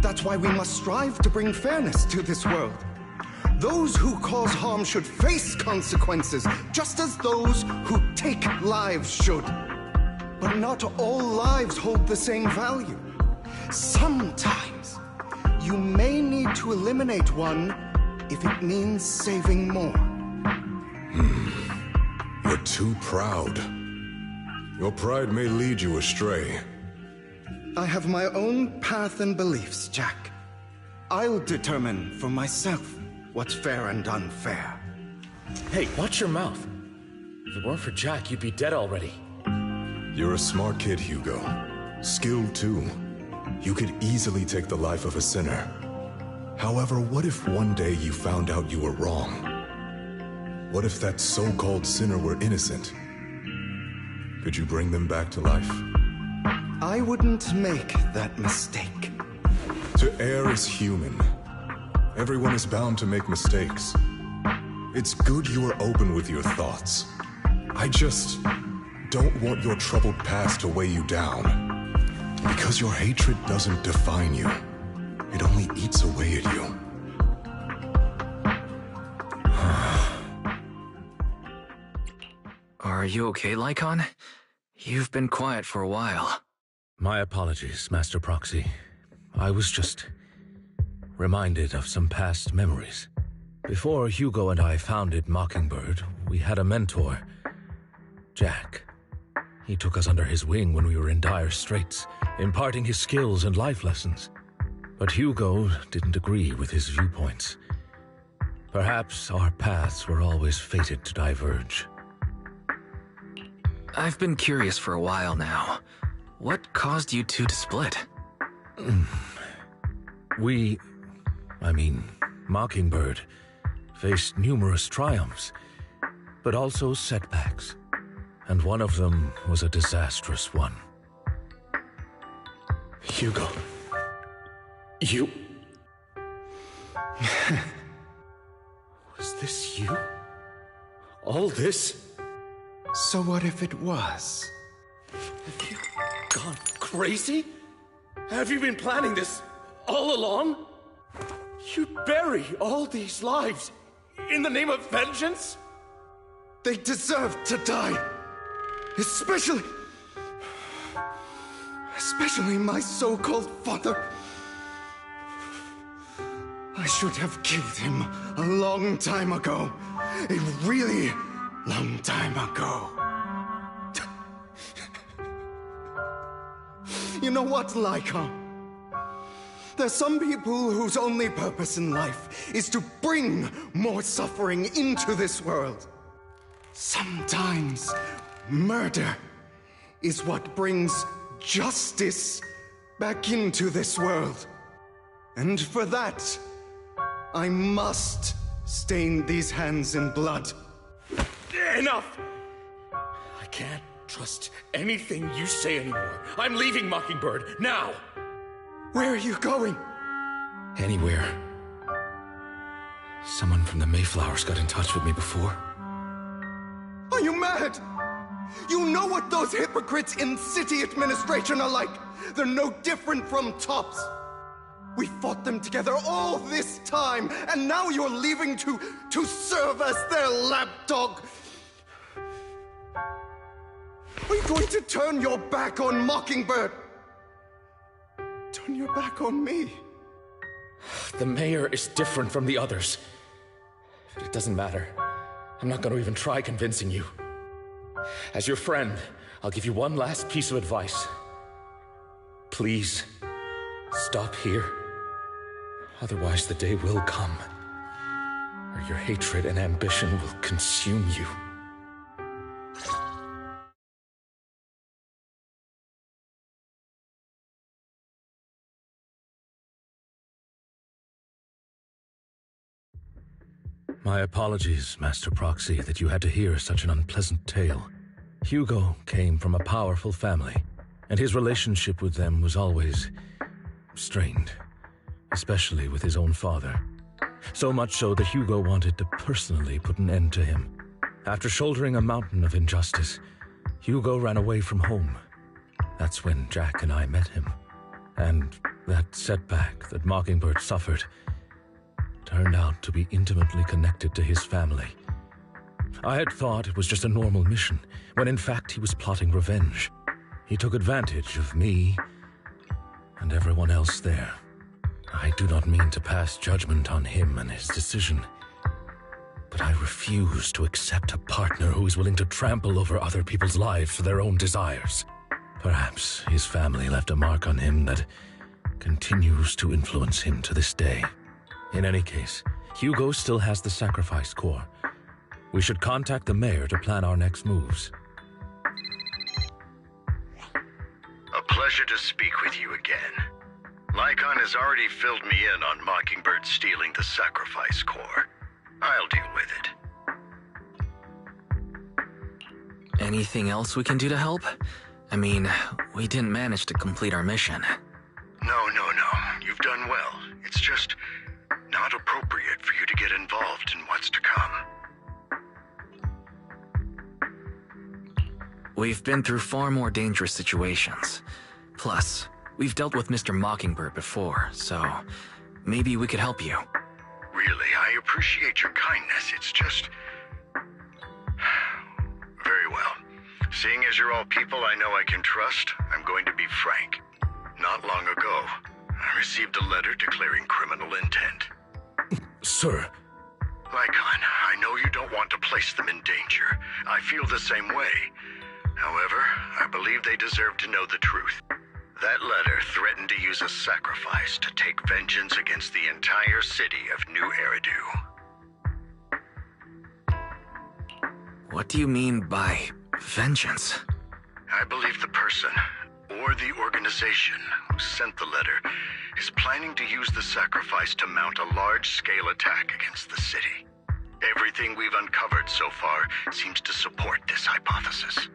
That's why we must strive to bring fairness to this world. Those who cause harm should face consequences, just as those who take lives should. But not all lives hold the same value. Sometimes, you may need to eliminate one if it means saving more. You're too proud. Your pride may lead you astray. I have my own path and beliefs, Jack. I'll determine for myself what's fair and unfair. Hey, watch your mouth. If it weren't for Jack, you'd be dead already. You're a smart kid, Hugo. Skilled too. You could easily take the life of a sinner. However, what if one day you found out you were wrong? What if that so-called sinner were innocent? Could you bring them back to life? I wouldn't make that mistake. To err is human. Everyone is bound to make mistakes. It's good you are open with your thoughts. I just don't want your troubled past to weigh you down. Because your hatred doesn't define you. It only eats away at you. Are you okay, Lycon? You've been quiet for a while. My apologies, Master Proxy. I was just reminded of some past memories. Before Hugo and I founded Mockingbird, we had a mentor, Jack. He took us under his wing when we were in dire straits, imparting his skills and life lessons. But Hugo didn't agree with his viewpoints. Perhaps our paths were always fated to diverge. I've been curious for a while now. What caused you two to split? Mockingbird, faced numerous triumphs, but also setbacks. And one of them was a disastrous one. Hugo. You... Was this you? All this? So what if it was? Have you gone crazy? Have you been planning this all along? You'd bury all these lives in the name of vengeance? They deserve to die. Especially my so-called father. I should have killed him a long time ago. A really long time ago. You know what, Lycon? There's some people whose only purpose in life is to bring more suffering into this world. Sometimes murder is what brings justice back into this world. And for that, I must stain these hands in blood. Enough! I can't trust anything you say anymore. I'm leaving Mockingbird, now! Where are you going? Anywhere. Someone from the Mayflowers got in touch with me before. Are you mad? You know what those hypocrites in city administration are like. They're no different from tops. We fought them together all this time, and now you're leaving to serve as their lapdog. Are you going to turn your back on Mockingbird? Turn your back on me. The mayor is different from the others. But it doesn't matter. I'm not going to even try convincing you. As your friend, I'll give you one last piece of advice. Please, stop here. Otherwise, the day will come where your hatred and ambition will consume you. My apologies, Master Proxy, that you had to hear such an unpleasant tale. Hugo came from a powerful family, and his relationship with them was always strained, especially with his own father. So much so that Hugo wanted to personally put an end to him. After shouldering a mountain of injustice, Hugo ran away from home. That's when Jack and I met him. And that setback that Mockingbird suffered turned out to be intimately connected to his family. I had thought it was just a normal mission, when in fact he was plotting revenge. He took advantage of me and everyone else there. I do not mean to pass judgment on him and his decision, but I refuse to accept a partner who is willing to trample over other people's lives for their own desires. Perhaps his family left a mark on him that continues to influence him to this day. In any case, Hugo still has the sacrifice core. We should contact the mayor to plan our next moves. A pleasure to speak with you again. Lycon has already filled me in on Mockingbird stealing the sacrifice core. I'll deal with it. Anything else we can do to help? I mean, we didn't manage to complete our mission. No. You've done well. It's just not appropriate for you to get involved in what's to come. We've been through far more dangerous situations. Plus, we've dealt with Mr. Mockingbird before, so maybe we could help you. Really, I appreciate your kindness. It's just... Very well. Seeing as you're all people I know I can trust, I'm going to be frank. Not long ago, I received a letter declaring criminal intent. Sir. Lycon, I know you don't want to place them in danger. I feel the same way. However, I believe they deserve to know the truth. That letter threatened to use a sacrifice to take vengeance against the entire city of New Eridu. What do you mean by vengeance? I believe the person, or the organization, who sent the letter is planning to use the sacrifice to mount a large-scale attack against the city. Everything we've uncovered so far seems to support this hypothesis.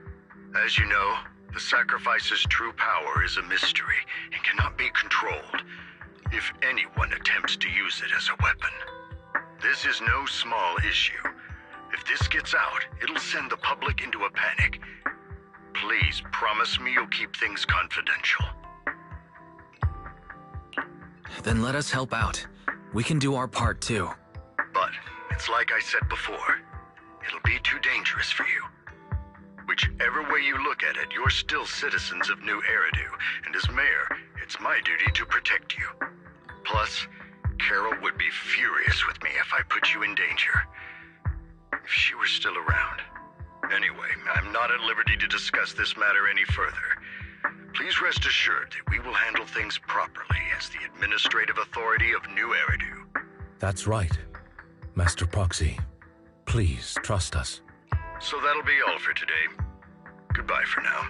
As you know, the sacrifice's true power is a mystery and cannot be controlled if anyone attempts to use it as a weapon. This is no small issue. If this gets out, it'll send the public into a panic. Please promise me you'll keep things confidential. Then let us help out. We can do our part too. But it's like I said before, it'll be too dangerous for you. Whichever way you look at it, you're still citizens of New Eridu, and as mayor, it's my duty to protect you. Plus, Carol would be furious with me if I put you in danger. If she were still around. Anyway, I'm not at liberty to discuss this matter any further. Please rest assured that we will handle things properly as the administrative authority of New Eridu. That's right. Master Proxy, please trust us. So that'll be all for today. Goodbye for now.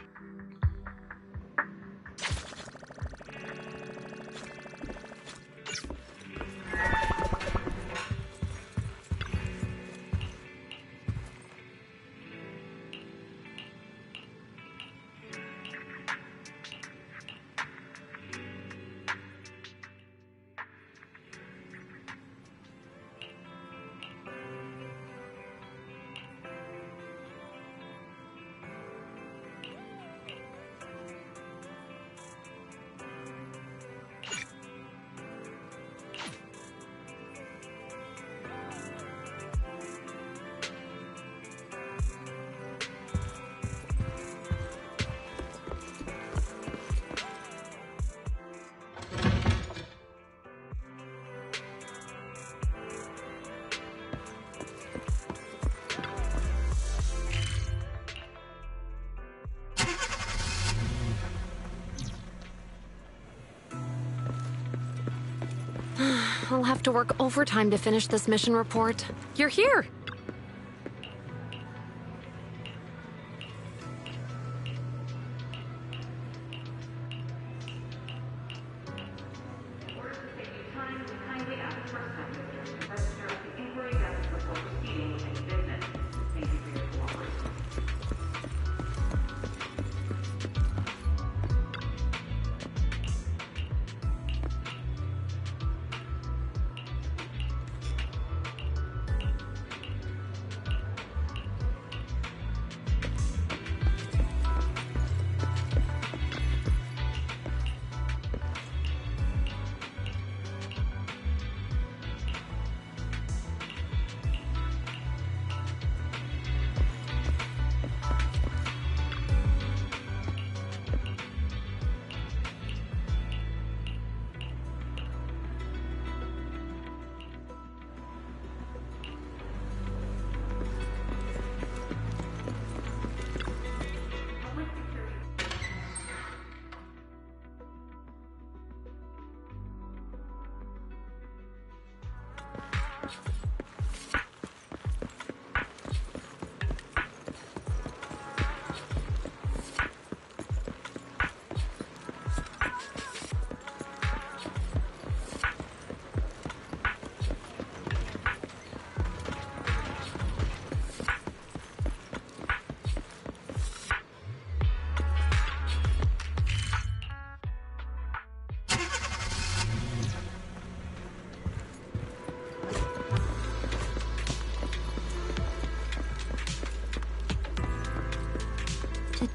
I'll have to work overtime to finish this mission report. You're here!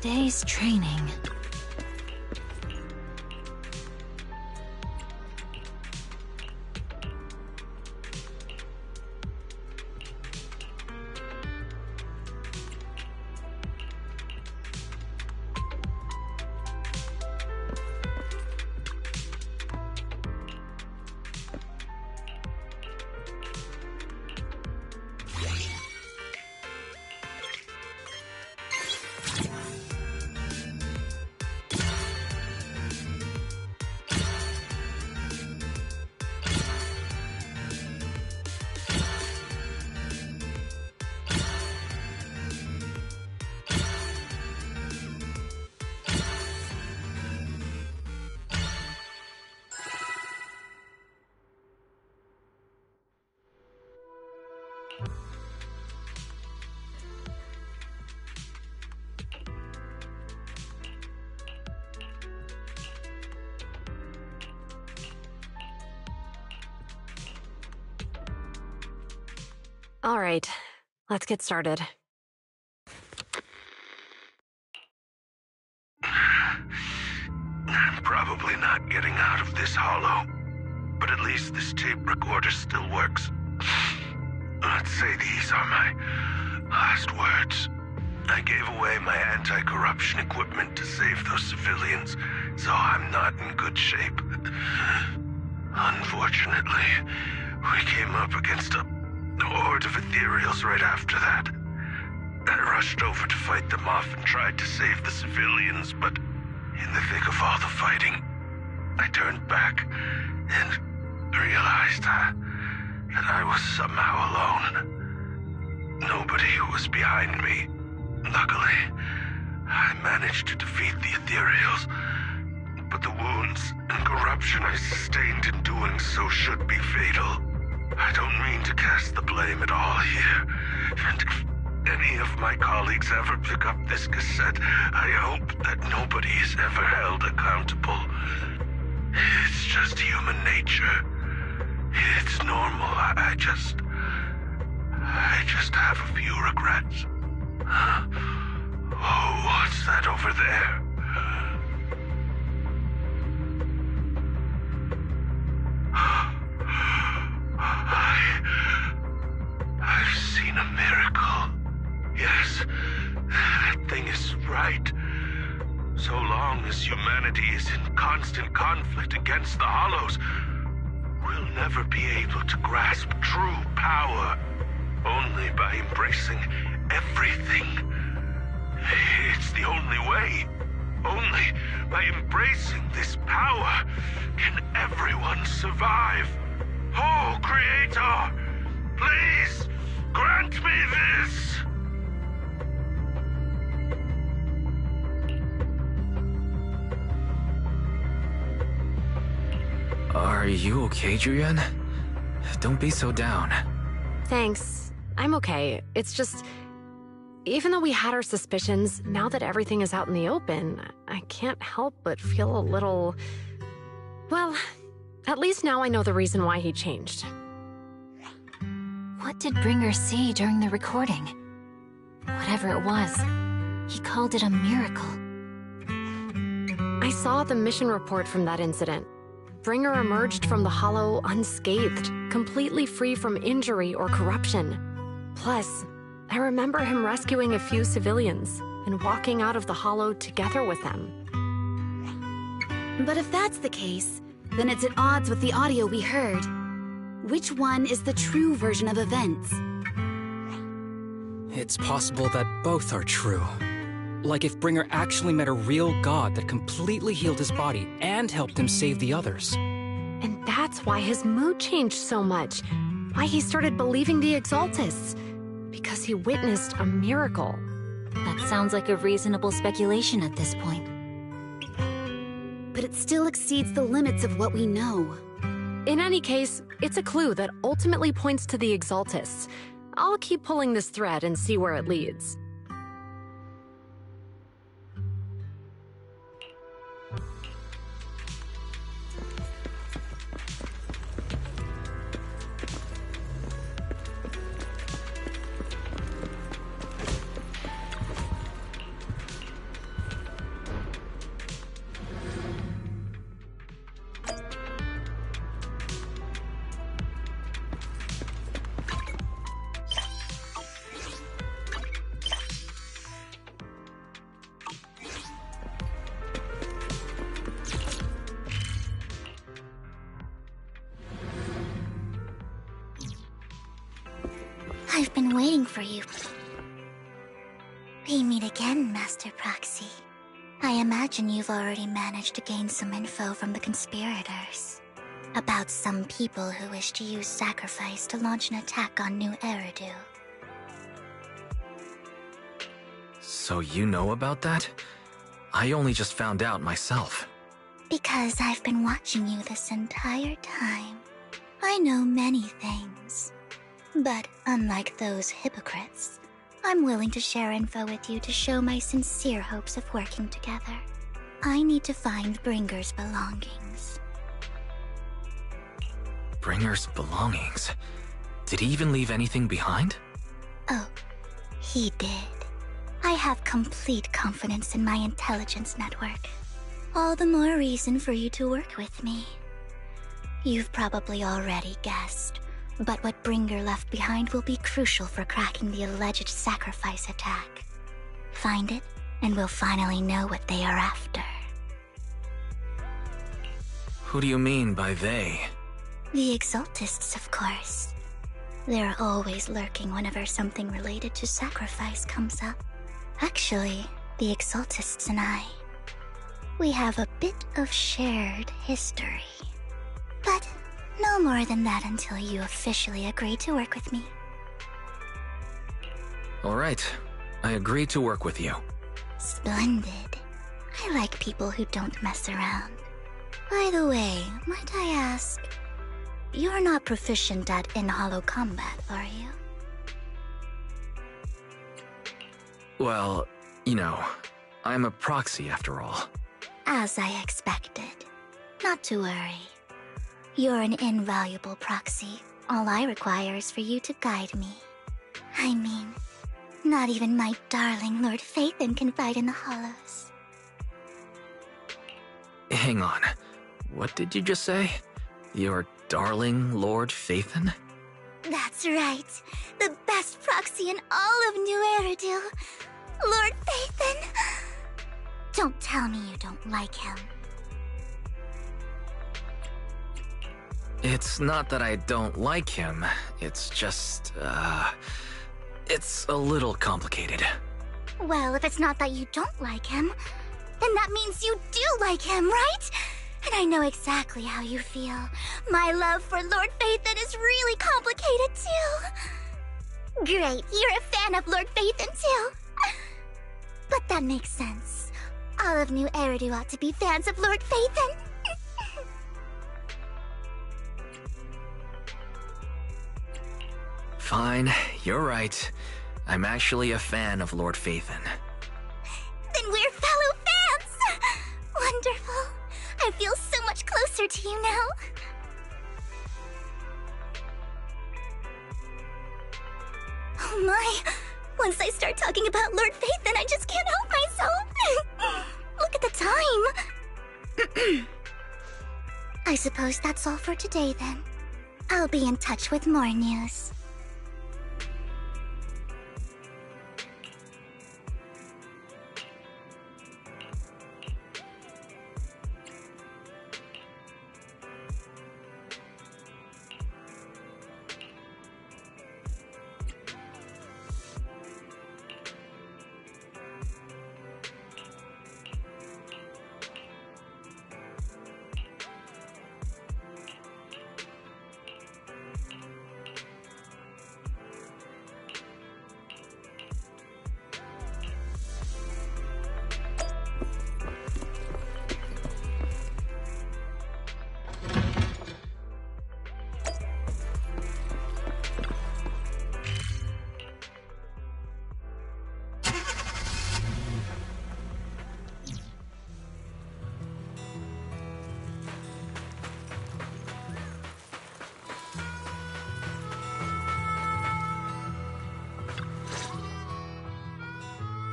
Today's training. All right, let's get started. I'm probably not getting out of this hollow, but at least this tape recorder still works. Let's say these are my last words. I gave away my anti-corruption equipment to save those civilians, so I'm not in good shape. Unfortunately, we came up against a horde of ethereals right after that. I rushed over to fight them off and tried to save the civilians, but in the thick of all the fighting, I turned back and realized that I was somehow alone. Nobody was behind me. Luckily, I managed to defeat the ethereals, but the wounds and corruption I sustained in doing so should be fatal. I don't mean to cast the blame at all here, and if any of my colleagues ever pick up this cassette, I hope that nobody is ever held accountable. It's just human nature. It's normal. I just have a few regrets. Oh, what's that over there? I've seen a miracle. Yes, that thing is right. So long as humanity is in constant conflict against the Hollows, we'll never be able to grasp true power. Only by embracing everything. It's the only way. Only by embracing this power can everyone survive. Oh, Creator! Please, grant me this! Are you okay, Julian? Don't be so down. Thanks. I'm okay. It's just... Even though we had our suspicions, now that everything is out in the open, I can't help but feel a little... Well, at least now I know the reason why he changed. What did Bringer see during the recording? Whatever it was, he called it a miracle. I saw the mission report from that incident. Bringer emerged from the Hollow unscathed, completely free from injury or corruption. Plus, I remember him rescuing a few civilians and walking out of the Hollow together with them. But if that's the case, then it's at odds with the audio we heard. Which one is the true version of events? It's possible that both are true. Like if Bringer actually met a real god that completely healed his body and helped him save the others. And that's why his mood changed so much. Why he started believing the Exaltists. Because he witnessed a miracle. That sounds like a reasonable speculation at this point. But it still exceeds the limits of what we know. In any case, it's a clue that ultimately points to the Exaltists. I'll keep pulling this thread and see where it leads. I've been waiting for you. We meet again, Master Proxy. I imagine you've already managed to gain some info from the conspirators. About some people who wish to use sacrifice to launch an attack on New Eridu. So you know about that? I only just found out myself. Because I've been watching you this entire time. I know many things. But unlike those hypocrites, I'm willing to share info with you to show my sincere hopes of working together. I need to find Bringer's belongings. Bringer's belongings? Did he even leave anything behind? Oh, he did. I have complete confidence in my intelligence network. All the more reason for you to work with me. You've probably already guessed. But what Bringer left behind will be crucial for cracking the alleged sacrifice attack. Find it, and we'll finally know what they are after. Who do you mean by they? The Exaltists, of course. They're always lurking whenever something related to sacrifice comes up. Actually, the Exaltists and I, we have a bit of shared history. But no more than that until you officially agree to work with me. All right. I agree to work with you. Splendid. I like people who don't mess around. By the way, might I ask, you're not proficient at in-hollow combat, are you? Well, you know, I'm a proxy after all. As I expected. Not to worry. You're an invaluable proxy. All I require is for you to guide me. I mean, not even my darling Lord Phaethon can fight in the Hollows. Hang on. What did you just say? Your darling Lord Phaethon? That's right. The best proxy in all of New Eridu. Lord Phaethon. Don't tell me you don't like him. It's not that I don't like him. It's just, it's a little complicated. Well, if it's not that you don't like him, then that means you do like him, right? and I know exactly how you feel. My love for Lord Phaethon is really complicated, too. Great, you're a fan of Lord Phaethon, too. But that makes sense. All of New Eridu ought to be fans of Lord Phaethon. Fine, you're right. I'm actually a fan of Lord Phaethon. Then we're fellow fans! Wonderful. I feel so much closer to you now. Oh my. Once I start talking about Lord Phaethon, I just can't help myself. Look at the time. I suppose that's all for today, then. I'll be in touch with more news.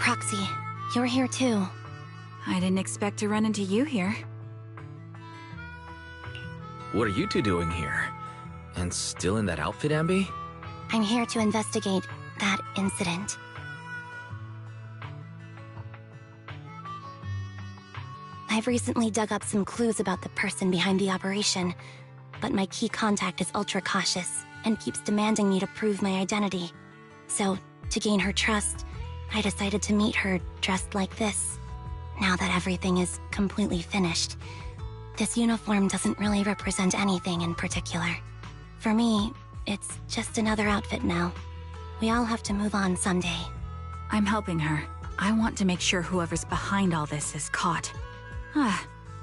Proxy, you're here too. I didn't expect to run into you here. What are you two doing here? And still in that outfit, Ambi? I'm here to investigate that incident. I've recently dug up some clues about the person behind the operation, but my key contact is ultra cautious and keeps demanding me to prove my identity. So, to gain her trust, I decided to meet her dressed like this. Now that everything is completely finished, this uniform doesn't really represent anything in particular. For me, it's just another outfit now. We all have to move on someday. I'm helping her. I want to make sure whoever's behind all this is caught.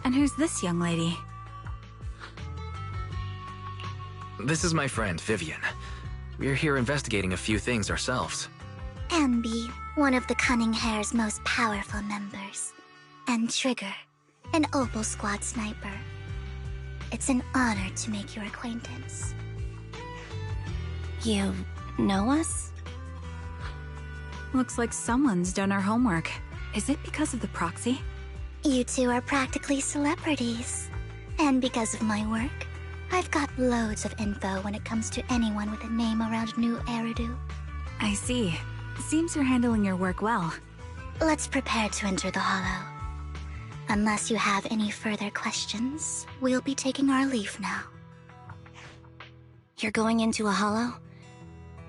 And who's this young lady? This is my friend, Vivian. We're here investigating a few things ourselves. Ambi, one of the Cunning Hair's most powerful members. And Trigger, an Opal Squad sniper. It's an honor to make your acquaintance. You know us? Looks like someone's done our homework. Is it because of the proxy? You two are practically celebrities. And because of my work, I've got loads of info when it comes to anyone with a name around New Eridu. I see. Seems you're handling your work well. Let's prepare to enter the Hollow. Unless you have any further questions, we'll be taking our leave now. You're going into a Hollow?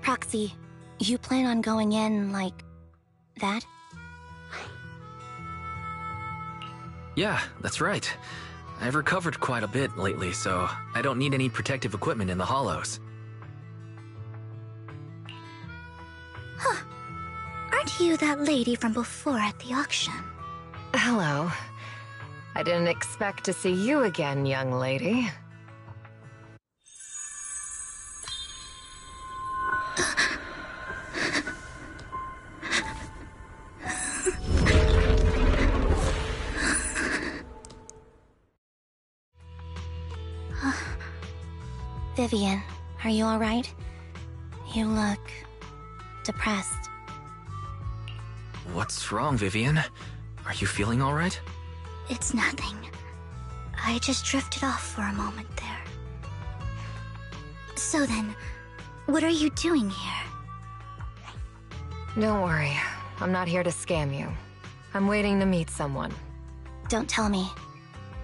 Proxy, you plan on going in like that? Yeah, that's right. I've recovered quite a bit lately, so I don't need any protective equipment in the Hollows. Huh. Aren't you that lady from before at the auction? Hello. I didn't expect to see you again, young lady. Vivian, are you alright? You look depressed. What's wrong, Vivian? Are you feeling all right? It's nothing. I just drifted off for a moment there. So then, what are you doing here? Don't worry. I'm not here to scam you. I'm waiting to meet someone. Don't tell me.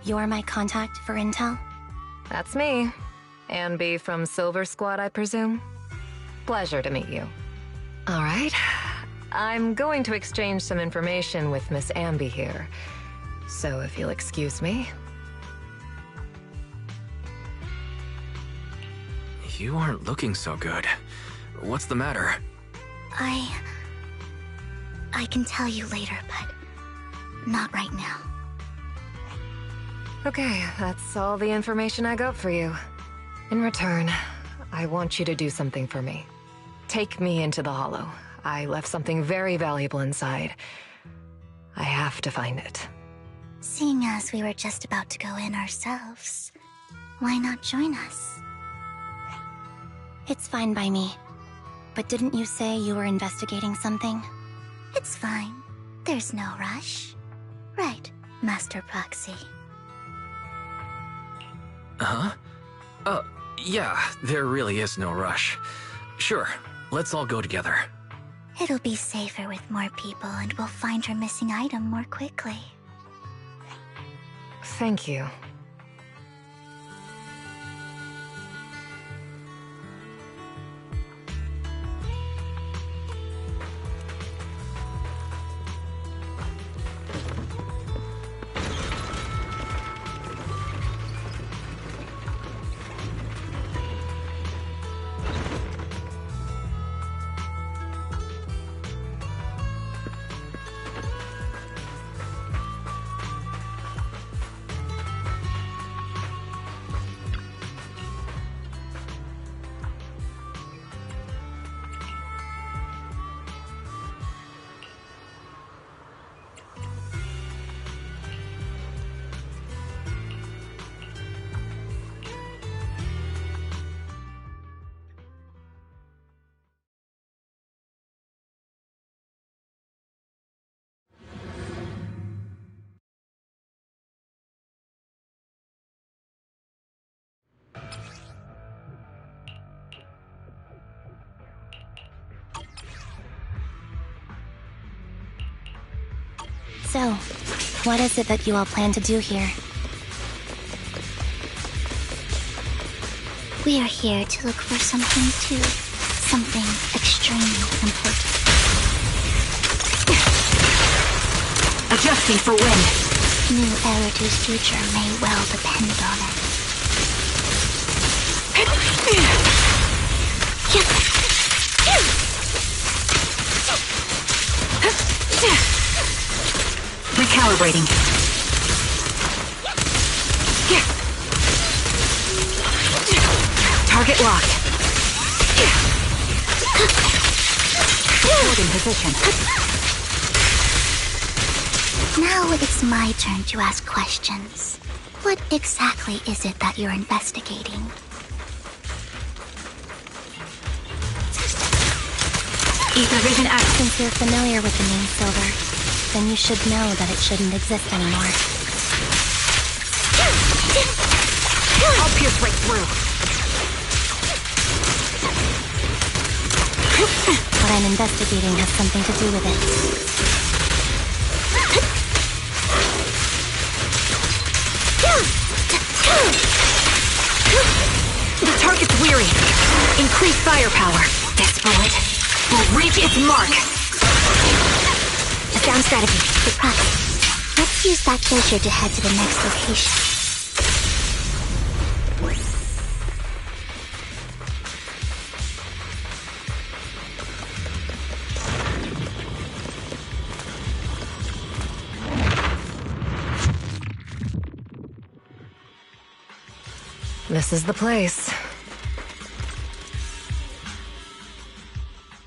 You're my contact for intel? That's me. Ambi from Silver Squad, I presume? Pleasure to meet you. All right. I'm going to exchange some information with Miss Ambi here. So if you'll excuse me. You aren't looking so good. What's the matter? I can tell you later, but not right now. Okay, that's all the information I got for you. In return, I want you to do something for me. Take me into the Hollow. I left something very valuable inside. I have to find it. Seeing as we were just about to go in ourselves, why not join us? It's fine by me. But didn't you say you were investigating something? It's fine. There's no rush. Right, Master Proxy. Huh? Yeah, there really is no rush. Sure, let's all go together. It'll be safer with more people, and we'll find her missing item more quickly. Thank you. So, what is it that you all plan to do here? We are here to look for something too. Something extremely important. Adjusting for wind. New Eridu's future may well depend on it. Recalibrating. Target locked. Hold in position. Now it's my turn to ask questions. What exactly is it that you're investigating? Ether vision acts. Since you're familiar with the name Silver, then you should know that it shouldn't exist anymore. I'll pierce right through. What I'm investigating has something to do with it. The target's weary. Increase firepower. This bullet will reach its mark. A sound strategy. The Proxy. Let's use that filter to head to the next location. This is the place.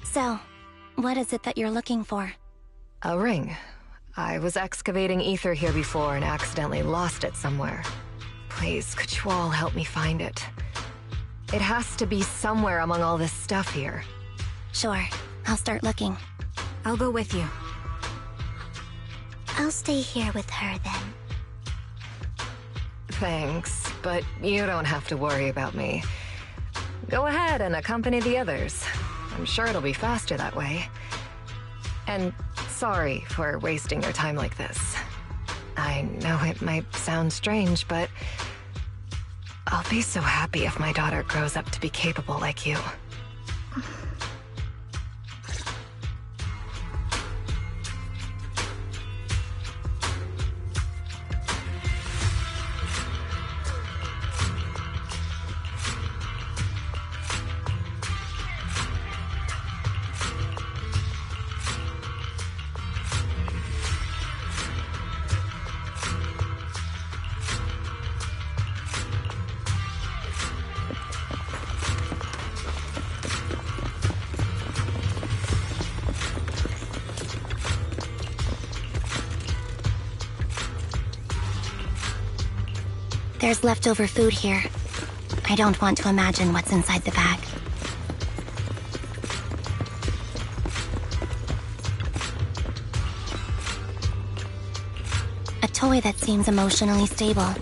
So, what is it that you're looking for? A ring. I was excavating ether here before and accidentally lost it somewhere. Please, could you all help me find it? It has to be somewhere among all this stuff here. Sure, I'll start looking. I'll go with you. I'll stay here with her then. Thanks, but you don't have to worry about me. Go ahead and accompany the others. I'm sure it'll be faster that way. And sorry for wasting your time like this. I know it might sound strange, but I'll be so happy if my daughter grows up to be capable like you. There's leftover food here. I don't want to imagine what's inside the bag. A toy that seems emotionally stable.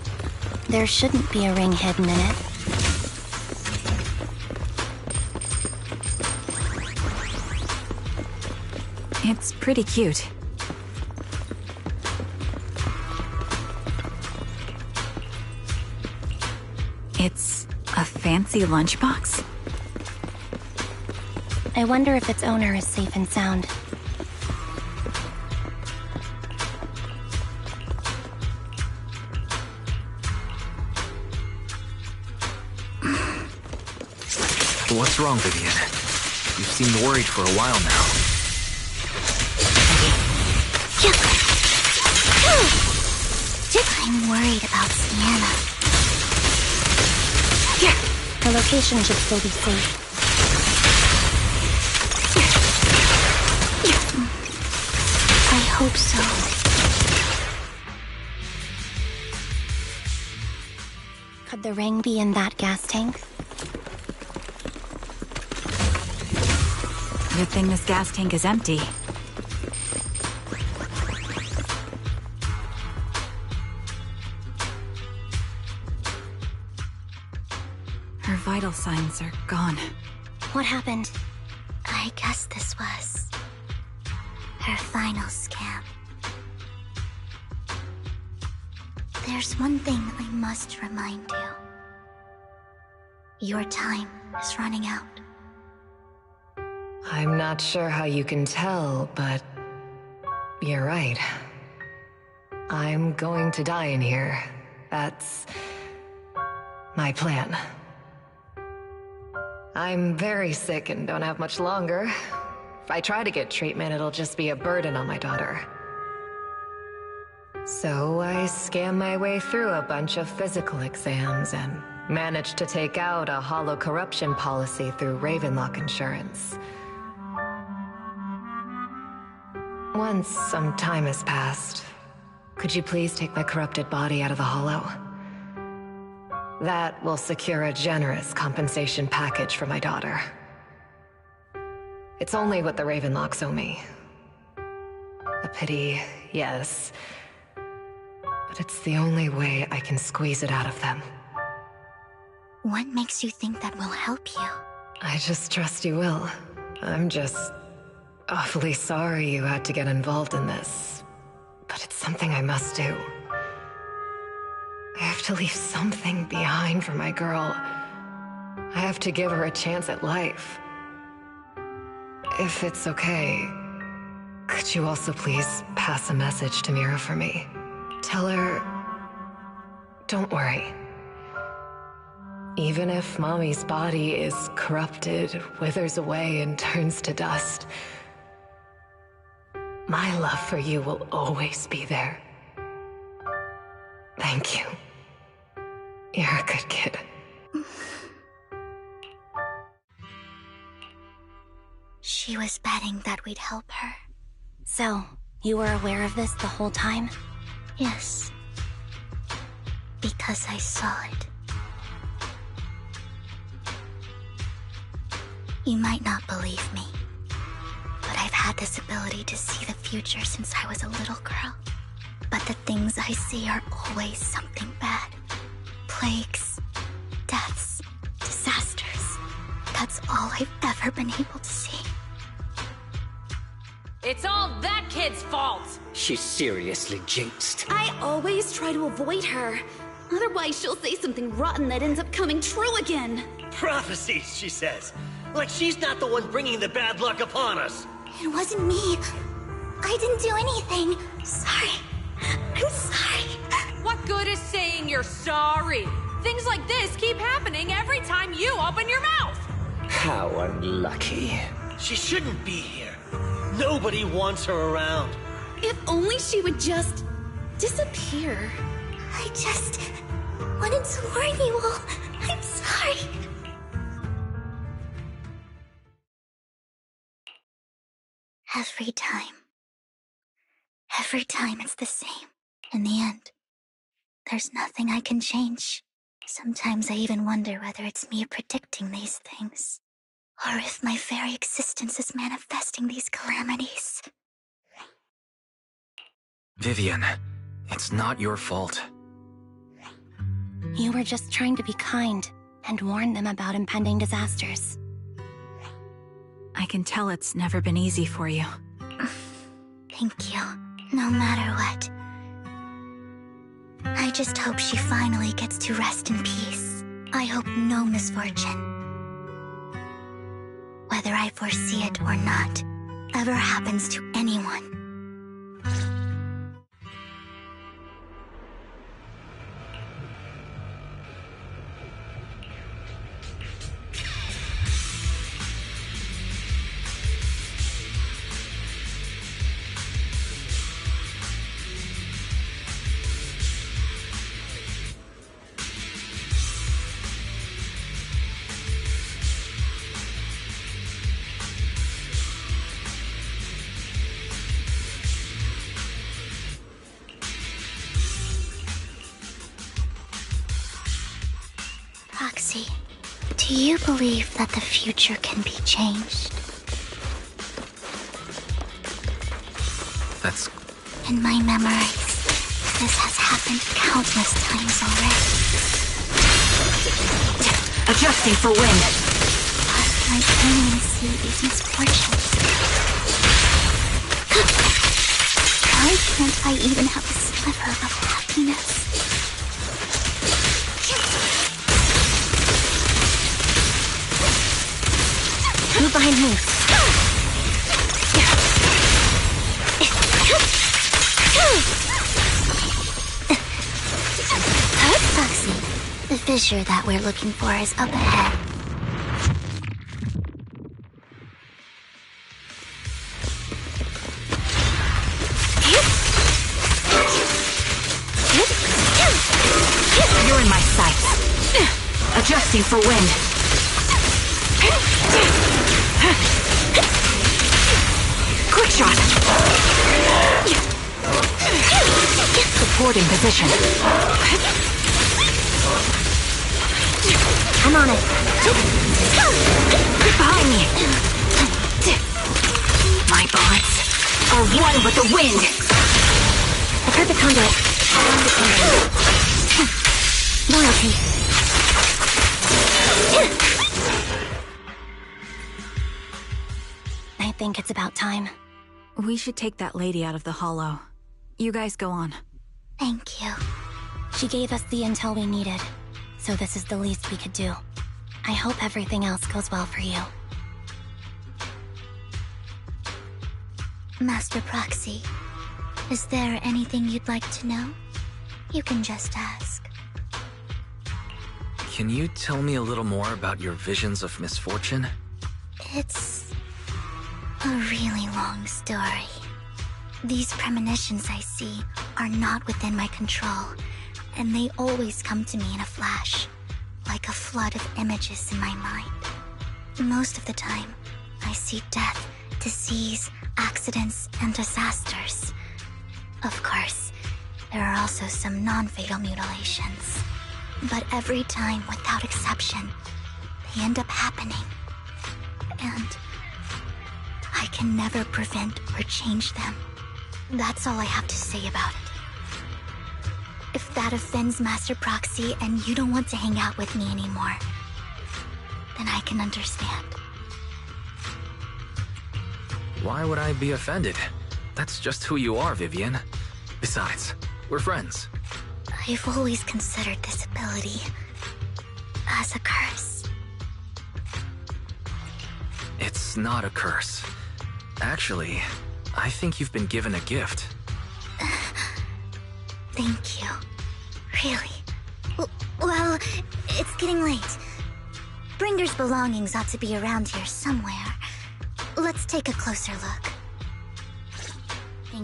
There shouldn't be a ring hidden in it. It's pretty cute. It's a fancy lunchbox? I wonder if its owner is safe and sound. What's wrong, Vivian? You seem worried for a while now. I'm worried about Sienna. The location should still be safe. I hope so. Could the ring be in that gas tank? Good thing this gas tank is empty. Her vital signs are gone. What happened? I guess this was her final scam. There's one thing I must remind you. Your time is running out. I'm not sure how you can tell, but you're right. I'm going to die in here. That's my plan. I'm very sick and don't have much longer. If I try to get treatment, it'll just be a burden on my daughter. So I scam my way through a bunch of physical exams and managed to take out a hollow corruption policy through Ravenlock Insurance. Once some time has passed, could you please take my corrupted body out of the hollow? That will secure a generous compensation package for my daughter. It's only what the Ravenlocks owe me. A pity, yes. But it's the only way I can squeeze it out of them. What makes you think that will help you? I just trust you will. I'm just awfully sorry you had to get involved in this. But it's something I must do. I have to leave something behind for my girl. I have to give her a chance at life. If it's okay, could you also please pass a message to Mira for me? Tell her, don't worry. Even if Mommy's body is corrupted, withers away, and turns to dust, my love for you will always be there. Thank you. You're a good kid. She was betting that we'd help her. So, you were aware of this the whole time? Yes. Because I saw it. You might not believe me, but I've had this ability to see the future since I was a little girl. But the things I see are always something bad. Plagues, deaths, disasters. That's all I've ever been able to see. It's all that kid's fault! She's seriously jinxed. I always try to avoid her. Otherwise, she'll say something rotten that ends up coming true again. Prophecies, she says. Like she's not the one bringing the bad luck upon us. It wasn't me. I didn't do anything. Sorry. I'm sorry. What good is saying you're sorry? Things like this keep happening every time you open your mouth. How unlucky. She shouldn't be here. Nobody wants her around. If only she would just disappear. I just wanted to warn you all. I'm sorry. Every time it's the same. In the end, There's nothing I can change. Sometimes I even wonder whether it's me predicting these things, or if my very existence is manifesting these calamities. Vivian, it's not your fault. You were just trying to be kind and warn them about impending disasters. I can tell it's never been easy for you. Thank you, no matter what. I just hope she finally gets to rest in peace. I hope no misfortune, whether I foresee it or not, ever happens to anyone. Proxy, do you believe that the future can be changed? That's... In my memories, this has happened countless times already. Adjusting for wind. But I can't even see these misfortunes. Why can't I even have a sliver of happiness? Move behind me. Foxy, the fissure that we're looking for is up ahead. You're in my sights. Adjusting for wind. Quick shot. Supporting position. I'm on it. Behind me. My bullets are one with the wind. I've heard the conduit. Loyalty. I think it's about time. We should take that lady out of the hollow. You guys go on. Thank you. She gave us the intel we needed, so this is the least we could do. I hope everything else goes well for you. Master Proxy, is there anything you'd like to know? You can just ask. Can you tell me a little more about your visions of misfortune? It's a really long story. These premonitions I see are not within my control, and they always come to me in a flash, like a flood of images in my mind. Most of the time, I see death, disease, accidents, and disasters. Of course, there are also some non-fatal mutilations. But every time, without exception, they end up happening. And I can never prevent or change them. That's all I have to say about it. If that offends Master Proxy and you don't want to hang out with me anymore, then I can understand. Why would I be offended? That's just who you are, Vivian. Besides, we're friends. I've always considered this ability as a curse. It's not a curse. Actually, I think you've been given a gift. Thank you. Really? Well, it's getting late. Bringer's belongings ought to be around here somewhere. Let's take a closer look.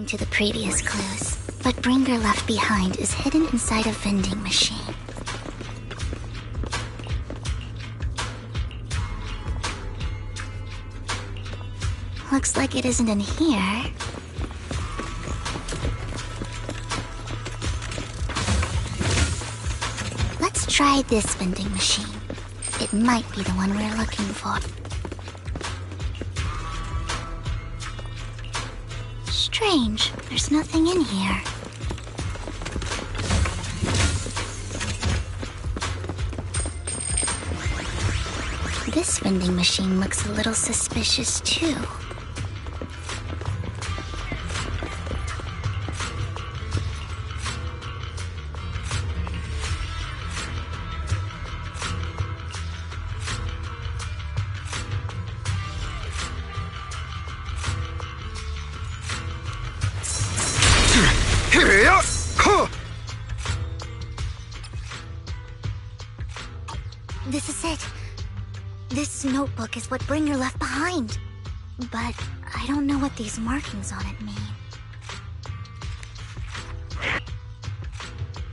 To the previous clues, what Bringer left behind is hidden inside a vending machine. Looks like it isn't in here. Try this vending machine. It might be the one we're looking for. Strange, there's nothing in here. This vending machine looks a little suspicious too. This is it. This notebook is what Bringer left behind. But I don't know what these markings on it mean.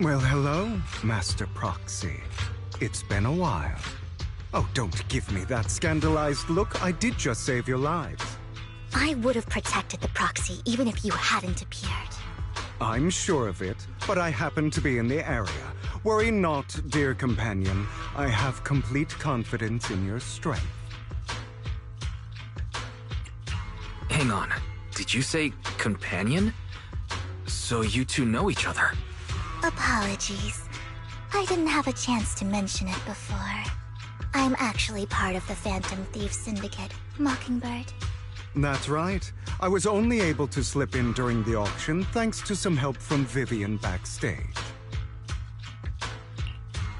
Well, hello, Master Proxy. It's been a while. Oh, don't give me that scandalized look. I did just save your lives. I would have protected the proxy even if you hadn't appeared. I'm sure of it, but I happen to be in the area. Worry not, dear companion. I have complete confidence in your strength. Hang on. Did you say companion? So you two know each other? Apologies. I didn't have a chance to mention it before. I'm actually part of the Phantom Thief Syndicate, Mockingbird. That's right. I was only able to slip in during the auction thanks to some help from Vivian backstage.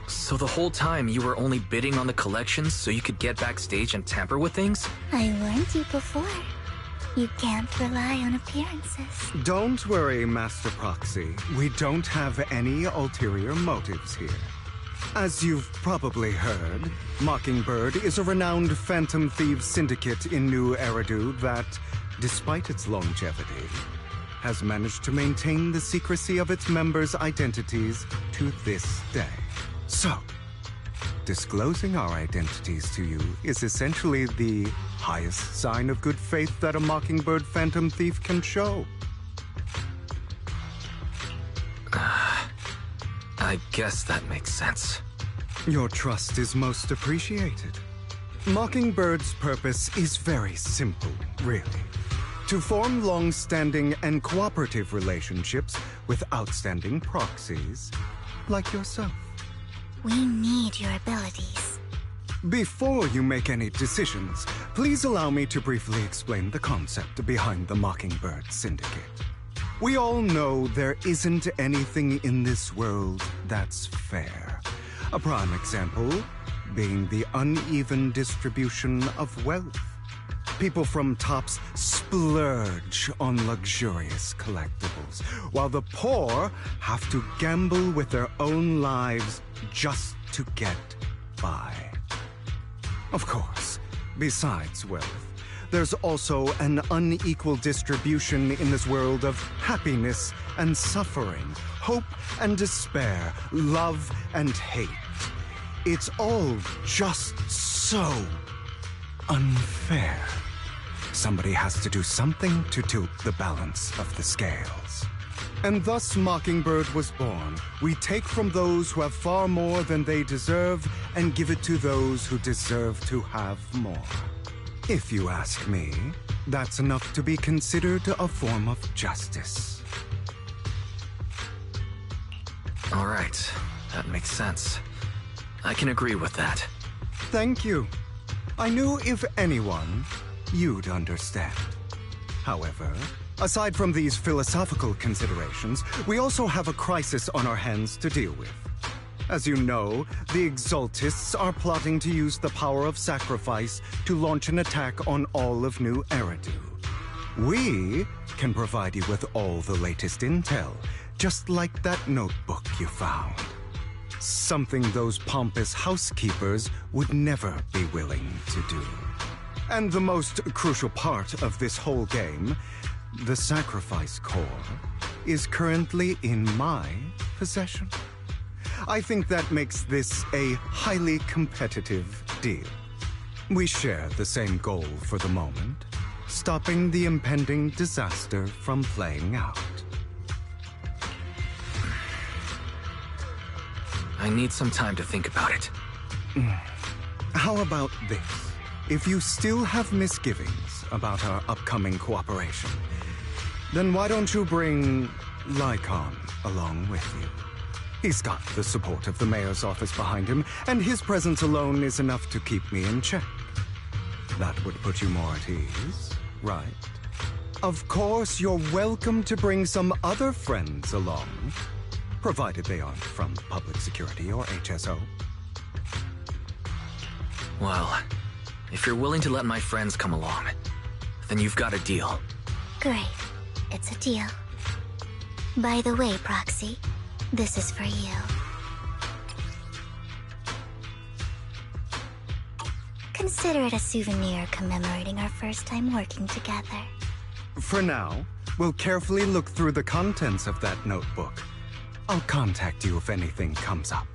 So the whole time you were only bidding on the collections so you could get backstage and tamper with things? I warned you before. You can't rely on appearances. Don't worry, Master Proxy. We don't have any ulterior motives here. As you've probably heard, Mockingbird is a renowned Phantom Thieves syndicate in New Eridu that, despite its longevity, has managed to maintain the secrecy of its members' identities to this day. So, disclosing our identities to you is essentially the highest sign of good faith that a Mockingbird Phantom Thief can show. I guess that makes sense. Your trust is most appreciated. Mockingbird's purpose is very simple, really. To form long-standing and cooperative relationships with outstanding proxies like yourself. We need your abilities. Before you make any decisions, please allow me to briefly explain the concept behind the Mockingbird Syndicate. We all know there isn't anything in this world that's fair. A prime example being the uneven distribution of wealth. People from tops splurge on luxurious collectibles, while the poor have to gamble with their own lives just to get by. Of course, besides wealth, there's also an unequal distribution in this world of happiness and suffering, hope and despair, love and hate. It's all just so unfair. Somebody has to do something to tilt the balance of the scales. And thus Mockingbird was born. We take from those who have far more than they deserve and give it to those who deserve to have more. If you ask me, that's enough to be considered a form of justice. All right, that makes sense. I can agree with that. Thank you. I knew if anyone, you'd understand. However, aside from these philosophical considerations, we also have a crisis on our hands to deal with. As you know, the Exaltists are plotting to use the power of sacrifice to launch an attack on all of New Eridu. We can provide you with all the latest intel, just like that notebook you found. Something those pompous housekeepers would never be willing to do. And the most crucial part of this whole game, the sacrifice core, is currently in my possession. I think that makes this a highly competitive deal. We share the same goal for the moment, stopping the impending disaster from playing out. I need some time to think about it. How about this? If you still have misgivings about our upcoming cooperation, then why don't you bring Lycon along with you? He's got the support of the mayor's office behind him, and his presence alone is enough to keep me in check. That would put you more at ease, right? Of course, you're welcome to bring some other friends along, provided they aren't from public security or HSO. Well, if you're willing to let my friends come along, then you've got a deal. Great. It's a deal. By the way, Proxy, this is for you. Consider it a souvenir commemorating our first time working together. For now, we'll carefully look through the contents of that notebook. I'll contact you if anything comes up.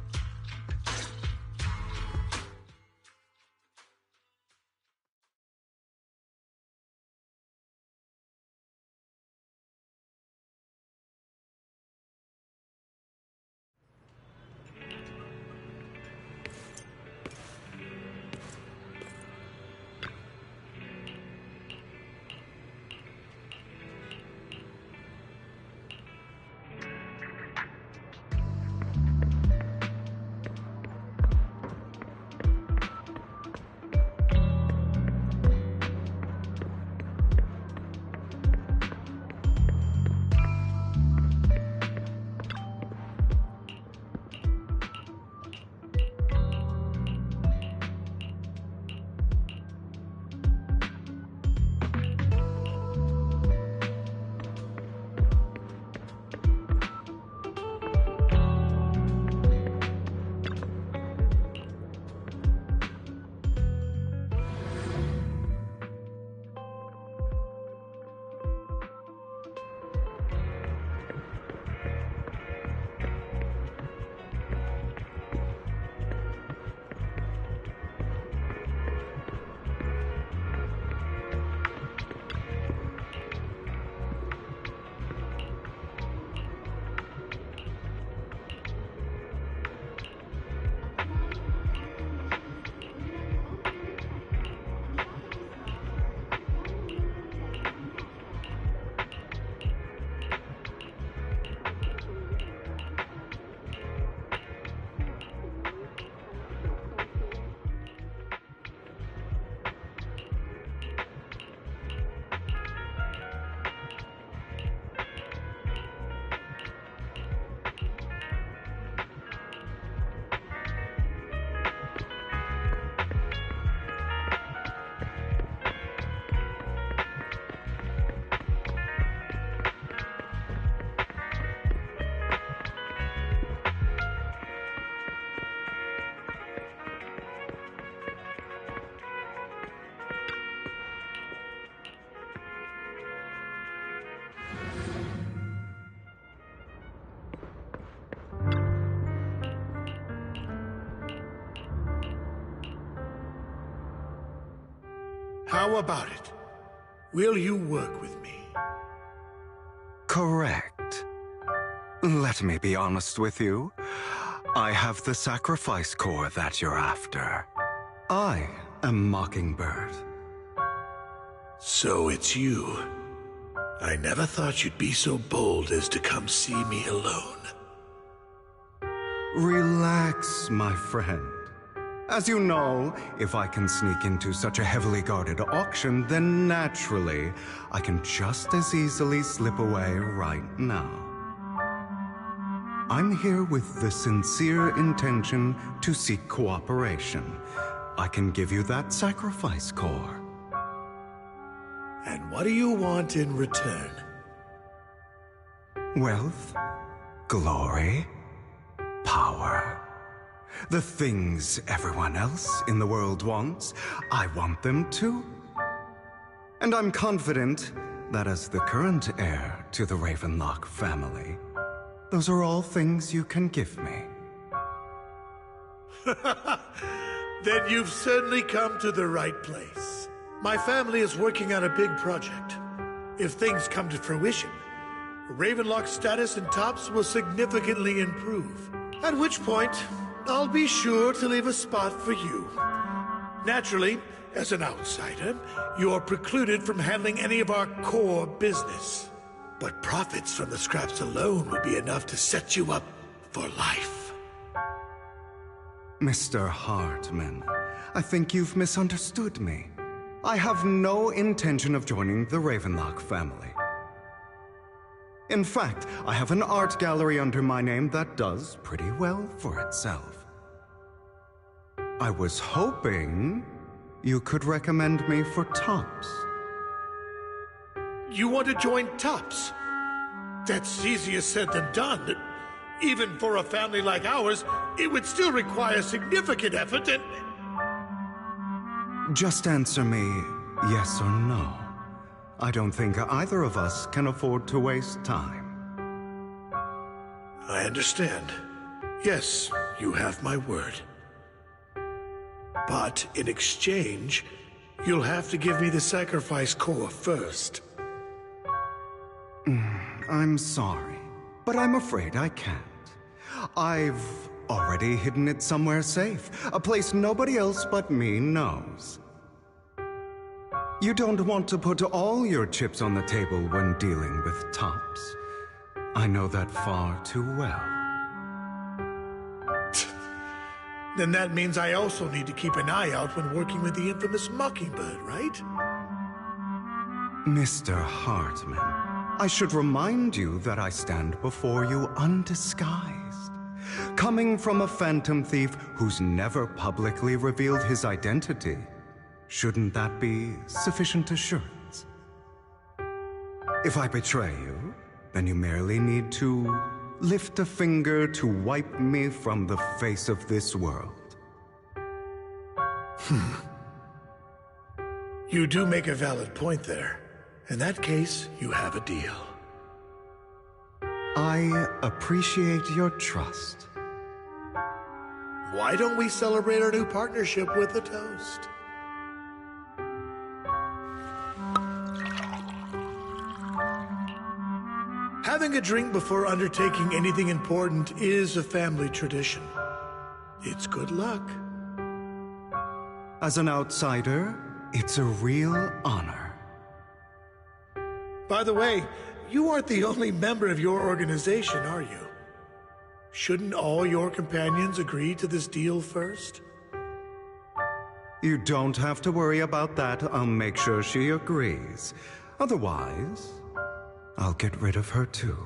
How about it? Will you work with me? Correct. Let me be honest with you. I have the sacrifice core that you're after. I am Mockingbird. So it's you. I never thought you'd be so bold as to come see me alone. Relax, my friend. As you know, if I can sneak into such a heavily guarded auction, then naturally, I can just as easily slip away right now. I'm here with the sincere intention to seek cooperation. I can give you that sacrifice core. And what do you want in return? Wealth, glory, power. The things everyone else in the world wants, I want them too. And I'm confident that as the current heir to the Ravenlock family, those are all things you can give me. Then you've certainly come to the right place. My family is working on a big project. If things come to fruition, Ravenlock's status in Tops will significantly improve. At which point, I'll be sure to leave a spot for you. Naturally, as an outsider, you're precluded from handling any of our core business. But profits from the scraps alone would be enough to set you up for life. Mr. Hartman, I think you've misunderstood me. I have no intention of joining the Ravenlock family. In fact, I have an art gallery under my name that does pretty well for itself. I was hoping you could recommend me for Tops. You want to join Tops? That's easier said than done. Even for a family like ours, it would still require significant effort and... Just answer me yes or no. I don't think either of us can afford to waste time. I understand. Yes, you have my word. But in exchange, you'll have to give me the sacrifice core first. I'm sorry, but I'm afraid I can't. I've already hidden it somewhere safe, a place nobody else but me knows. You don't want to put all your chips on the table when dealing with Tops. I know that far too well. Then that means I also need to keep an eye out when working with the infamous Mockingbird, right? Mr. Hartman, I should remind you that I stand before you undisguised. Coming from a phantom thief who's never publicly revealed his identity, shouldn't that be sufficient assurance? If I betray you, then you merely need to lift a finger to wipe me from the face of this world. You do make a valid point there. In that case, you have a deal. I appreciate your trust. Why don't we celebrate our new partnership with a toast? Having a drink before undertaking anything important is a family tradition. It's good luck. As an outsider, it's a real honor. By the way, you aren't the only member of your organization, are you? Shouldn't all your companions agree to this deal first? You don't have to worry about that. I'll make sure she agrees. Otherwise, I'll get rid of her too.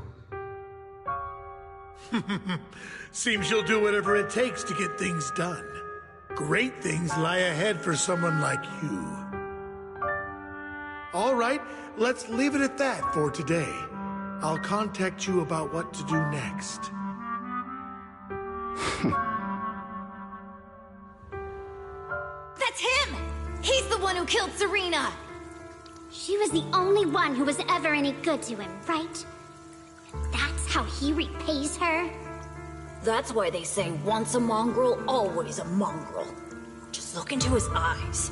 Seems you'll do whatever it takes to get things done. Great things lie ahead for someone like you. All right, let's leave it at that for today. I'll contact you about what to do next. That's him! He's the one who killed Serena! She was the only one who was ever any good to him, right? And that's how he repays her? That's why they say once a mongrel, always a mongrel. Just look into his eyes.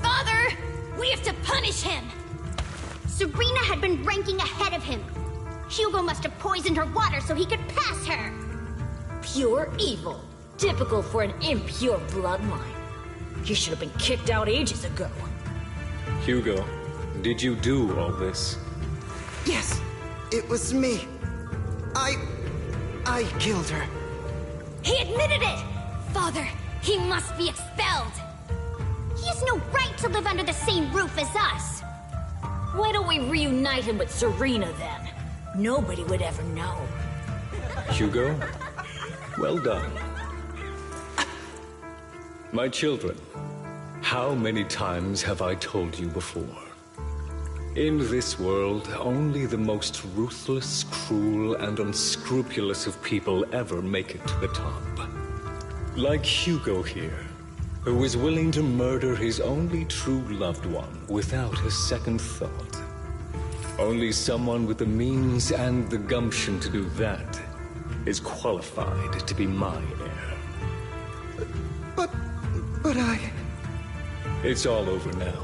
Father! We have to punish him! Serena had been ranking ahead of him. Hugo must have poisoned her water so he could pass her. Pure evil. Typical for an impure bloodline. He should have been kicked out ages ago. Hugo, did you do all this? Yes, it was me. I killed her. He admitted it! Father, he must be expelled. He has no right to live under the same roof as us. Why don't we reunite him with Serena then? Nobody would ever know. Hugo, well done. My children, how many times have I told you before? In this world, only the most ruthless, cruel, and unscrupulous of people ever make it to the top. Like Hugo here, who was willing to murder his only true loved one without a second thought. Only someone with the means and the gumption to do that is qualified to be my heir. But I... It's all over now,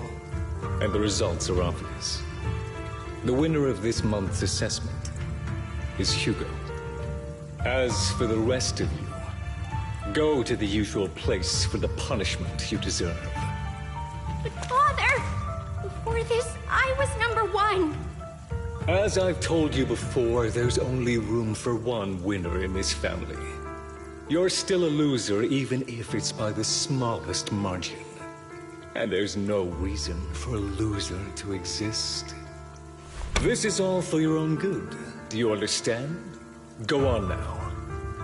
and the results are obvious. The winner of this month's assessment is Hugo. As for the rest of you, go to the usual place for the punishment you deserve. But Father, before this, I was #1. As I've told you before, there's only room for one winner in this family. You're still a loser, even if it's by the smallest margin. And there's no reason for a loser to exist. This is all for your own good. Do you understand? Go on now.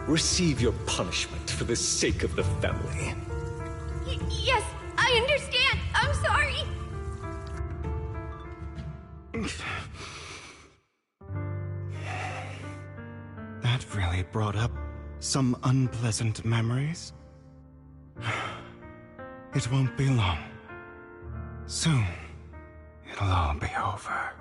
Receive your punishment for the sake of the family. Yes, I understand. I'm sorry. That really brought up some unpleasant memories. It won't be long. Soon, it'll all be over.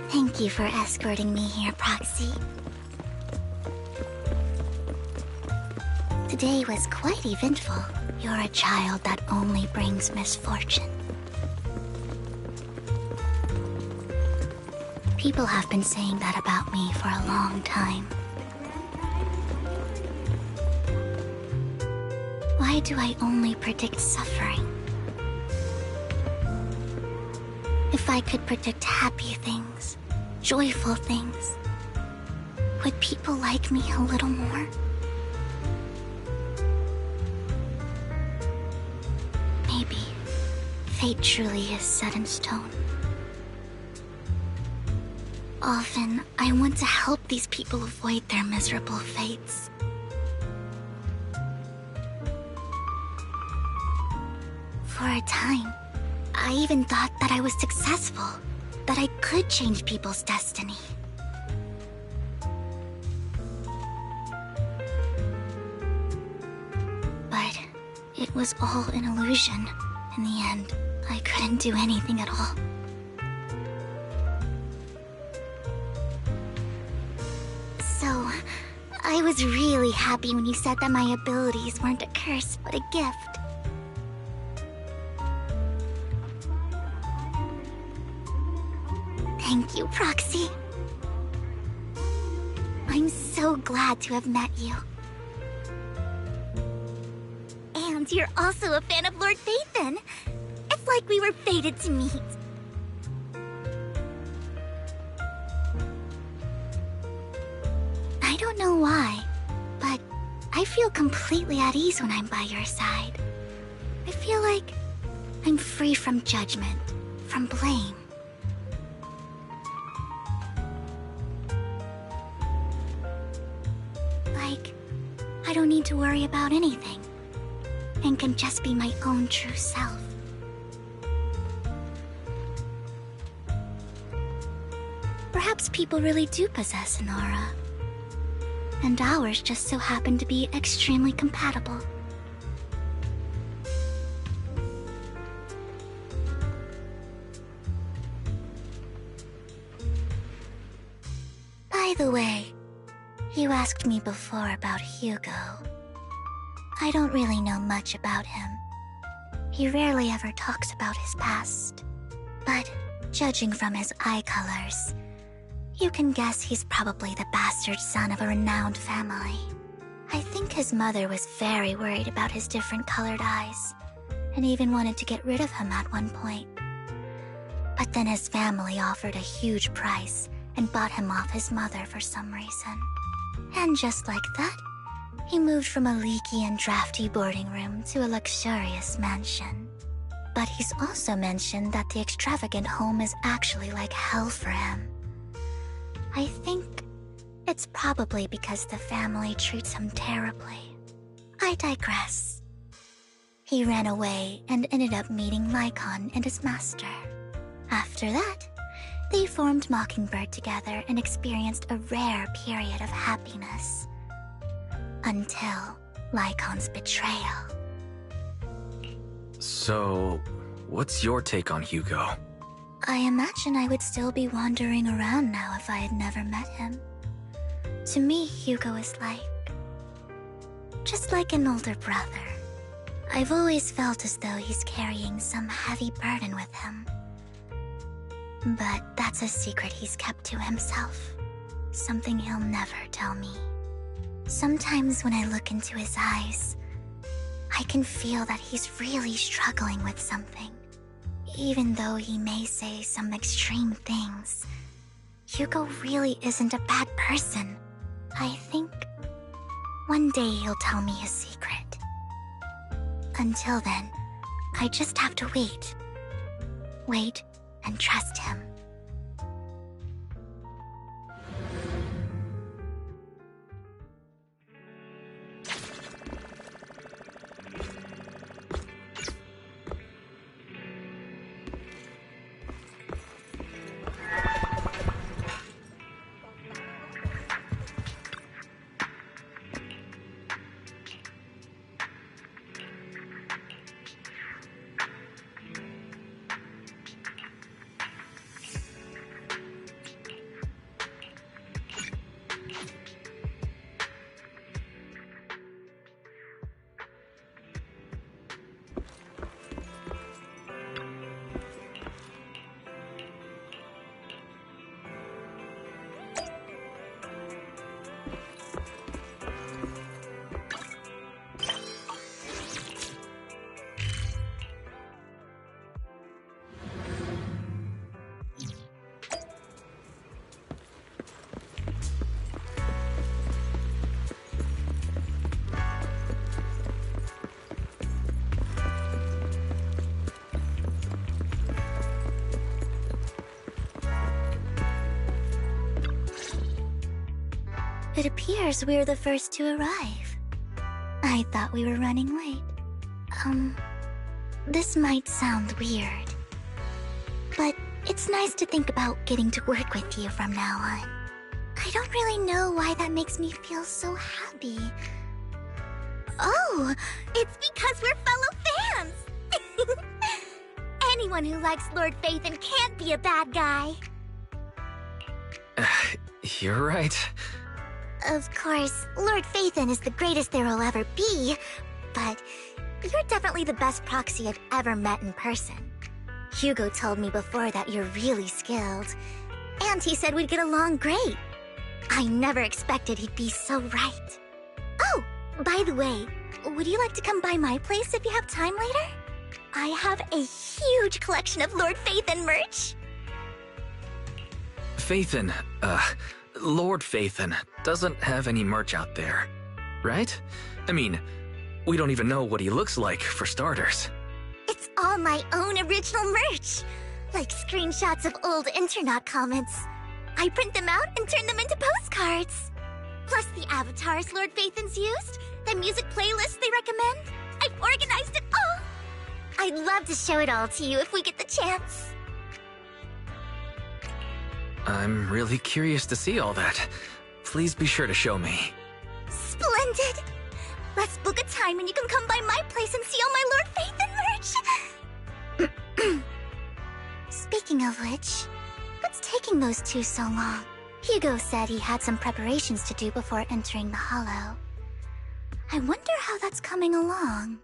Thank you for escorting me here, Proxy. Today was quite eventful. You're a child that only brings misfortune. People have been saying that about me for a long time. Why do I only predict suffering? If I could predict happy things, joyful things, would people like me a little more? Maybe fate truly is set in stone. Often, I want to help these people avoid their miserable fates. For a time, I even thought that I was successful, that I could change people's destiny. But it was all an illusion. In the end, I couldn't do anything at all. So, I was really happy when you said that my abilities weren't a curse, but a gift. Thank you, Proxy. I'm so glad to have met you. And you're also a fan of Lord Phaethon. It's like we were fated to meet. I don't know why, but I feel completely at ease when I'm by your side. I feel like I'm free from judgment, from blame. Like, I don't need to worry about anything, and can just be my own true self. Perhaps people really do possess an aura, and ours just so happen to be extremely compatible. By the way, you asked me before about Hugo. I don't really know much about him. He rarely ever talks about his past. But judging from his eye colors, you can guess he's probably the bastard son of a renowned family. I think his mother was very worried about his different colored eyes, and even wanted to get rid of him at one point. But then his family offered a huge price and bought him off his mother for some reason. And just like that, he moved from a leaky and drafty boarding room to a luxurious mansion. But he's also mentioned that the extravagant home is actually like hell for him. I think it's probably because the family treats him terribly. I digress. He ran away and ended up meeting Lycon and his master. After that, they formed Mockingbird together and experienced a rare period of happiness. Until Lycon's betrayal. So, what's your take on Hugo? I imagine I would still be wandering around now if I had never met him. To me, Hugo is just like an older brother. I've always felt as though he's carrying some heavy burden with him. But that's a secret he's kept to himself. Something he'll never tell me. Sometimes when I look into his eyes, I can feel that he's really struggling with something. Even though he may say some extreme things, Hugo really isn't a bad person. I think one day he'll tell me his secret. Until then, I just have to wait. Wait and trust him. It appears we're the first to arrive. I thought we were running late. This might sound weird, but it's nice to think about getting to work with you from now on. I don't really know why that makes me feel so happy. Oh, it's because we're fellow fans! Anyone who likes Lord Phaethon can't be a bad guy. You're right. Of course, Lord Phaethon is the greatest there will ever be, but you're definitely the best proxy I've ever met in person. Hugo told me before that you're really skilled, and he said we'd get along great. I never expected he'd be so right. Oh, by the way, would you like to come by my place if you have time later? I have a huge collection of Lord Phaethon merch. Phaethon, Lord Phaethon doesn't have any merch out there, right? I mean, we don't even know what he looks like, for starters. It's all my own original merch, like screenshots of old Internet comments. I print them out and turn them into postcards. Plus the avatars Lord Phaethon's used, the music playlists they recommend. I've organized it all. I'd love to show it all to you if we get the chance. I'm really curious to see all that. Please be sure to show me. Splendid! Let's book a time and you can come by my place and see all my Lord Phaethon merch! Speaking of which, what's taking those two so long? Hugo said he had some preparations to do before entering the Hollow. I wonder how that's coming along.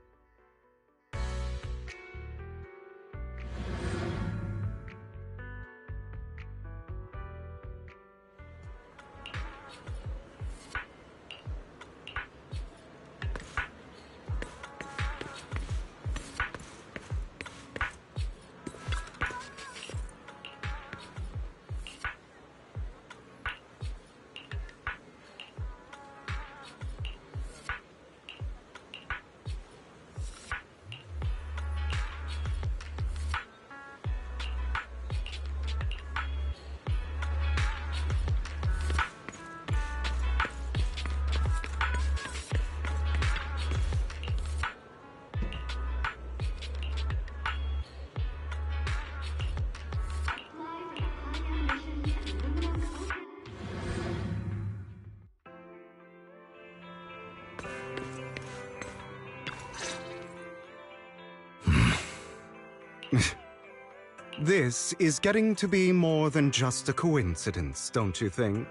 This is getting to be more than just a coincidence, don't you think?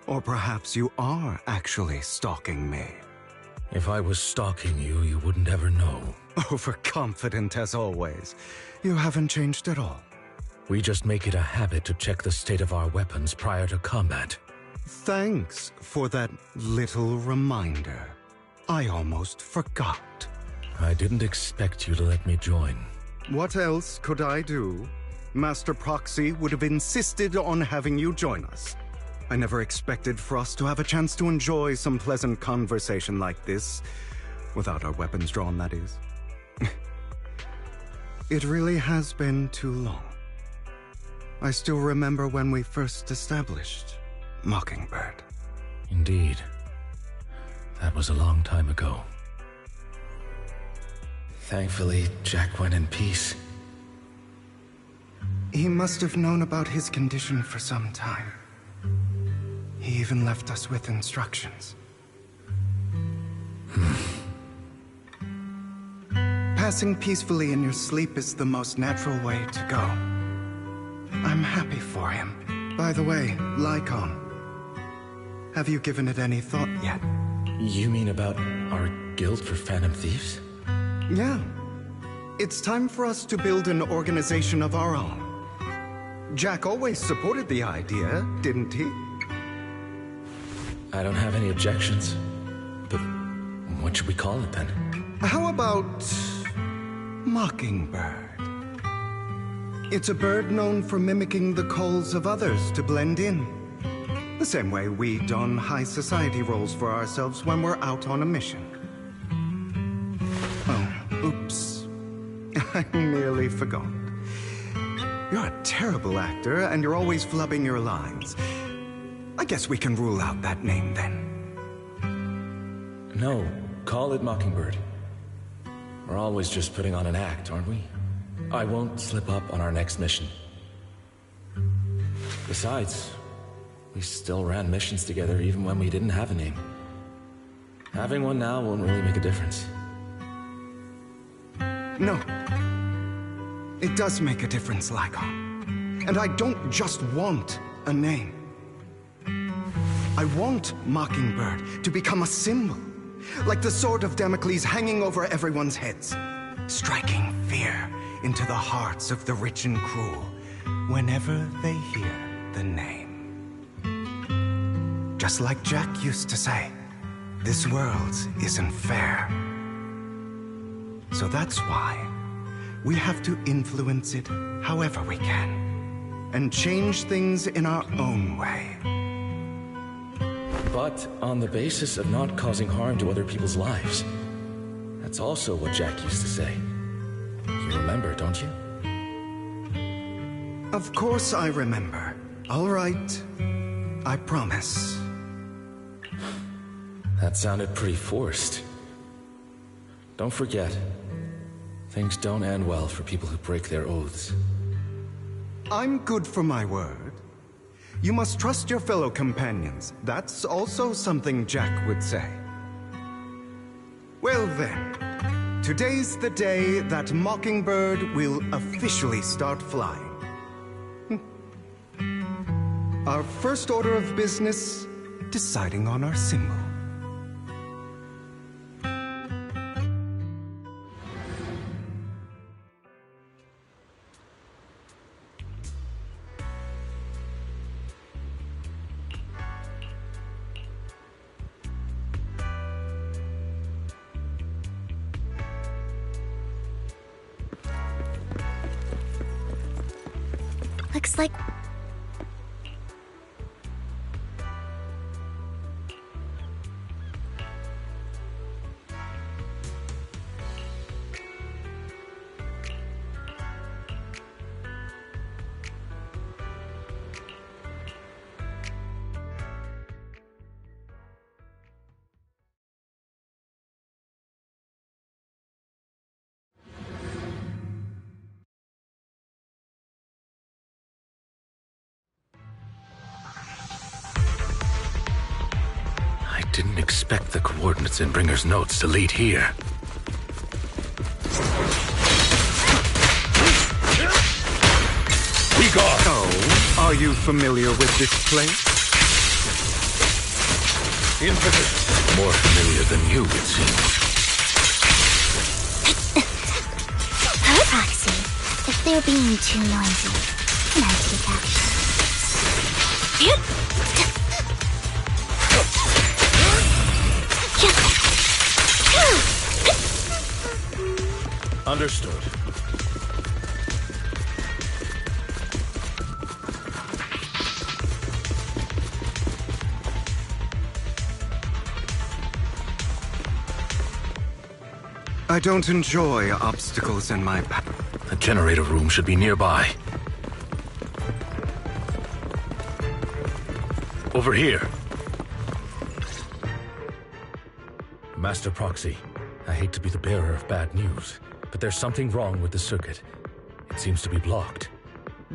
Or perhaps you are actually stalking me. If I was stalking you, you wouldn't ever know. Overconfident as always. You haven't changed at all. We just make it a habit to check the state of our weapons prior to combat. Thanks for that little reminder. I almost forgot. I didn't expect you to let me join. What else could I do? Master Proxy would have insisted on having you join us. I never expected for us to have a chance to enjoy some pleasant conversation like this. Without our weapons drawn, that is. It really has been too long. I still remember when we first established Mockingbird. Indeed. That was a long time ago. Thankfully, Jack went in peace. He must have known about his condition for some time. He even left us with instructions. Passing peacefully in your sleep is the most natural way to go. I'm happy for him. By the way, Lycon, have you given it any thought yet? You mean about our guild for Phantom Thieves? Yeah. It's time for us to build an organization of our own. Jack always supported the idea, didn't he? I don't have any objections. But what should we call it then? How about Mockingbird? It's a bird known for mimicking the calls of others to blend in. The same way we don high society roles for ourselves when we're out on a mission. Oh, oops. I nearly forgot. You're a terrible actor, and you're always flubbing your lines. I guess we can rule out that name, then. No, call it Mockingbird. We're always just putting on an act, aren't we? I won't slip up on our next mission. Besides, we still ran missions together even when we didn't have a name. Having one now won't really make a difference. No. It does make a difference, Lycon. And I don't just want a name. I want Mockingbird to become a symbol, like the sword of Damocles hanging over everyone's heads, striking fear into the hearts of the rich and cruel whenever they hear the name. Just like Jack used to say, this world isn't fair. So that's why we have to influence it however we can, and change things in our own way. But on the basis of not causing harm to other people's lives. That's also what Jack used to say. You remember, don't you? Of course I remember. All right. I promise. That sounded pretty forced. Don't forget, things don't end well for people who break their oaths. I'm good for my word. You must trust your fellow companions. That's also something Jack would say. Well then, today's the day that Mockingbird will officially start flying. Our first order of business, deciding on our symbol. Looks like... Didn't expect the coordinates in Bringer's notes to lead here. Are you familiar with this place? In position. More familiar than you, it seems. Her proxy. If they're being too noisy, can I take action? Understood. I don't enjoy obstacles in my path. The generator room should be nearby. Over here. Master Proxy, I hate to be the bearer of bad news, but there's something wrong with the circuit. It seems to be blocked.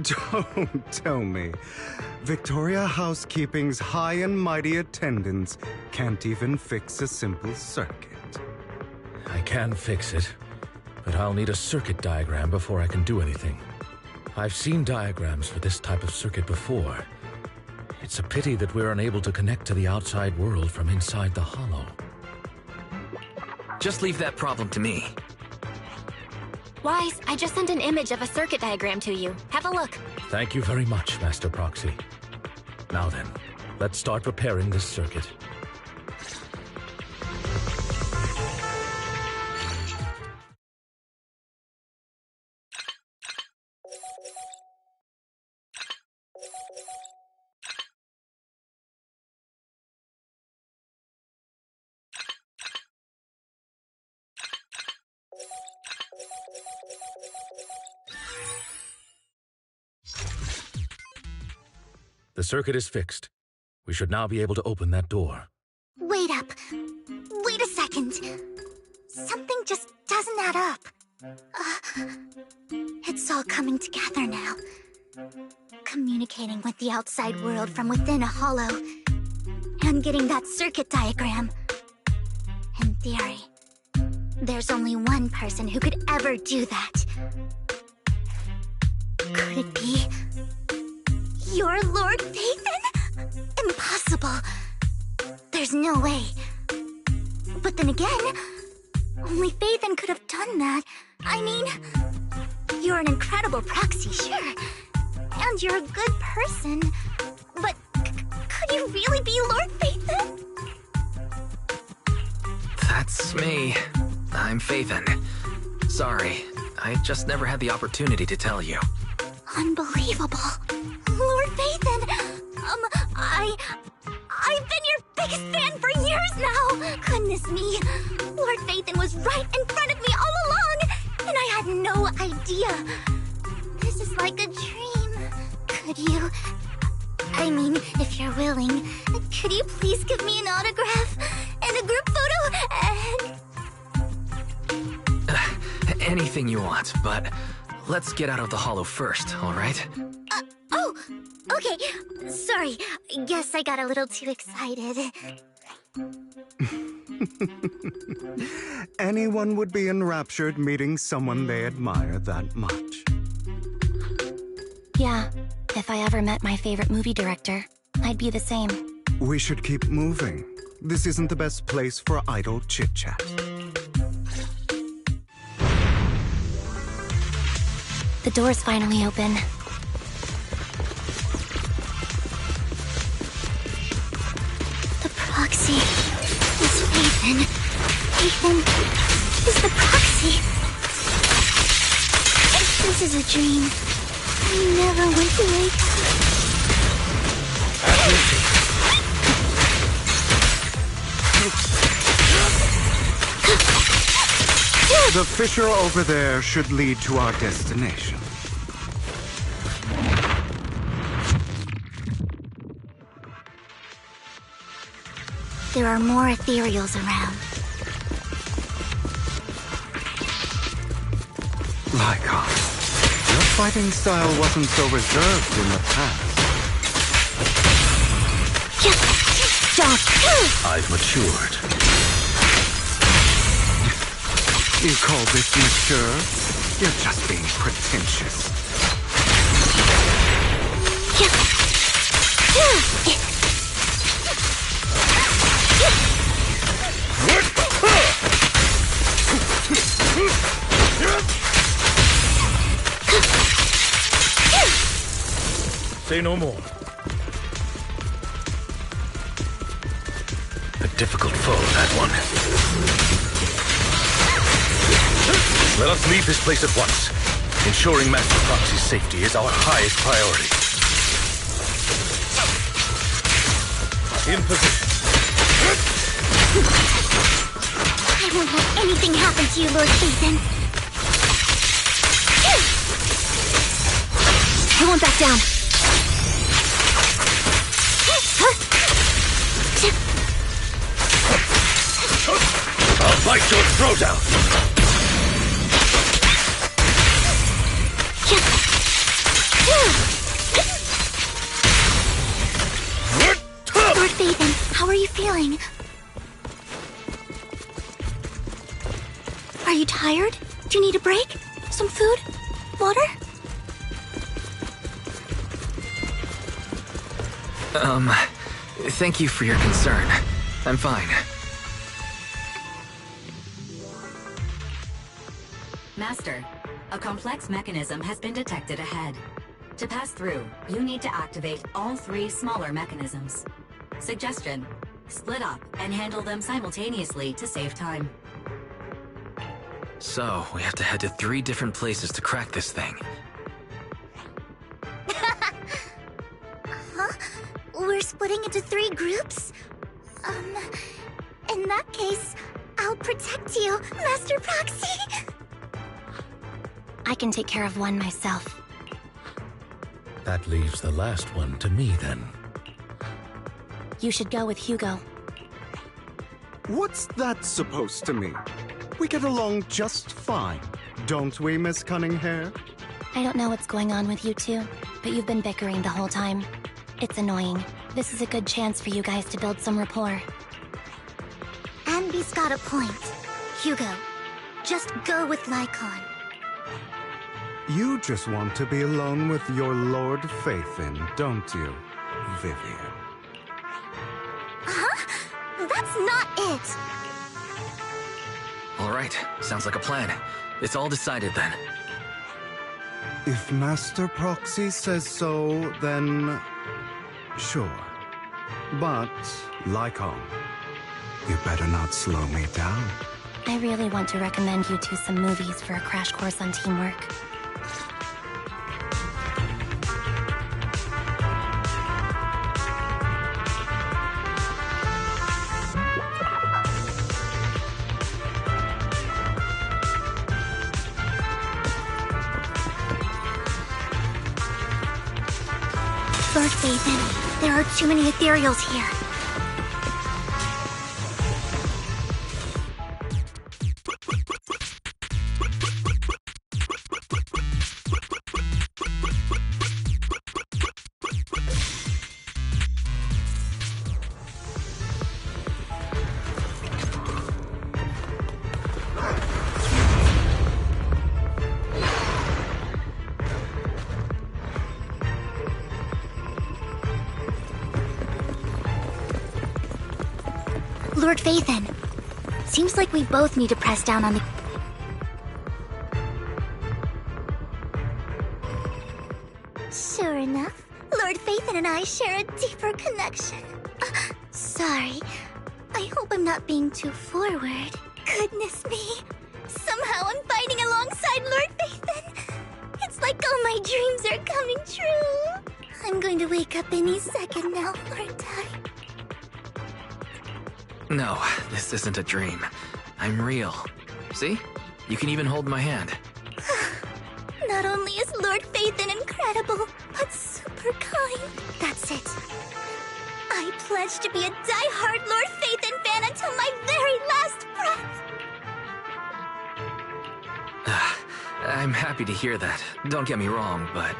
Don't tell me. Victoria Housekeeping's high and mighty attendants can't even fix a simple circuit. I can fix it, but I'll need a circuit diagram before I can do anything. I've seen diagrams for this type of circuit before. It's a pity that we're unable to connect to the outside world from inside the hollow. Just leave that problem to me. Wise, I just sent an image of a circuit diagram to you. Have a look. Thank you very much, Master Proxy. Now then, let's start repairing this circuit. The circuit is fixed. We should now be able to open that door. Wait up. Wait a second. Something just doesn't add up. It's all coming together now. Communicating with the outside world from within a hollow. And getting that circuit diagram. In theory, there's only one person who could ever do that. Could it be... your Lord Phaethon? Impossible. There's no way. But then again, only Phaethon could have done that. I mean, you're an incredible proxy, sure. And you're a good person. But could you really be Lord Phaethon? That's me. I'm Phaethon. Sorry, I just never had the opportunity to tell you. Unbelievable. Lord Phaethon! I've been your biggest fan for years now! Goodness me, Lord Phaethon was right in front of me all along, and I had no idea. This is like a dream. Could you... I mean, if you're willing, could you please give me an autograph and a group photo and... Anything you want, but let's get out of the hollow first, all right? Oh, okay. Sorry, guess I got a little too excited. Anyone would be enraptured meeting someone they admire that much. Yeah, if I ever met my favorite movie director, I'd be the same. We should keep moving. This isn't the best place for idle chit-chat. The door's finally open. The proxy is Phaethon. Phaethon is the proxy. If this is a dream, I never went to wake up. The fissure over there should lead to our destination. There are more ethereals around. Lyca, your fighting style wasn't so reserved in the past. I've matured. You call this mature? You're just being pretentious. Say no more. A difficult foe, that one. Let us leave this place at once. Ensuring Master Proxy's safety is our highest priority. In position. I won't let anything happen to you, Lord Phaethon. I won't back down. I'll bite your throat out! Lord Phaethon, how are you feeling? Are you tired? Do you need a break? Some food? Water? Thank you for your concern. I'm fine. Master, a complex mechanism has been detected ahead. To pass through, you need to activate all 3 smaller mechanisms. Suggestion: split up and handle them simultaneously to save time. So, we have to head to 3 different places to crack this thing. Huh? We're splitting into 3 groups? In that case, I'll protect you, Master Proxy! I can take care of one myself. That leaves the last one to me, then. You should go with Hugo. What's that supposed to mean? We get along just fine, don't we, Miss Cunninghair? I don't know what's going on with you two, but you've been bickering the whole time. It's annoying. This is a good chance for you guys to build some rapport. Anby's got a point. Hugo, just go with Lycon. You just want to be alone with your Lord Phaethon, don't you, Vivian? Huh? That's not it! Alright, sounds like a plan. It's all decided then. If Master Proxy says so, then... sure. But, Lycon, you better not slow me down. I really want to recommend you two some movies for a crash course on teamwork. Lord Phaethon, there are too many ethereals here. Lord Phaethon, seems like we both need to press down on the... Sure enough, Lord Phaethon and I share a deeper connection. Sorry, I hope I'm not being too forward. Goodness me, somehow I'm fighting alongside Lord Phaethon. It's like all my dreams are coming true. I'm going to wake up any second now, aren't I? No, this isn't a dream. I'm real. See? You can even hold my hand. Not only is Lord Phaethon incredible, but super kind. That's it. I pledge to be a die-hard Lord Phaethon fan until my very last breath. I'm happy to hear that. Don't get me wrong, but...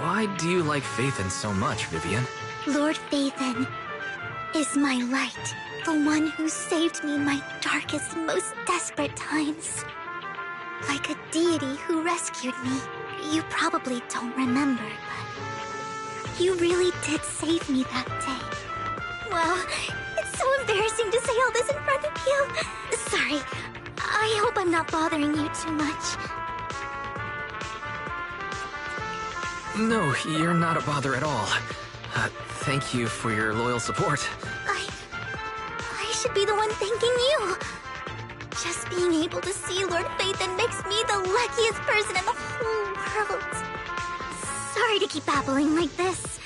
why do you like Phaethon so much, Vivian? Lord Phaethon is my light. The one who saved me in my darkest, most desperate times. Like a deity who rescued me. You probably don't remember, You really did save me that day. Wow, it's so embarrassing to say all this in front of you. Sorry. I hope I'm not bothering you too much. No, you're not a bother at all. Thank you for your loyal support. I should be the one thanking you. Just being able to see Lord Phaethon makes me the luckiest person in the whole world. Sorry to keep babbling like this.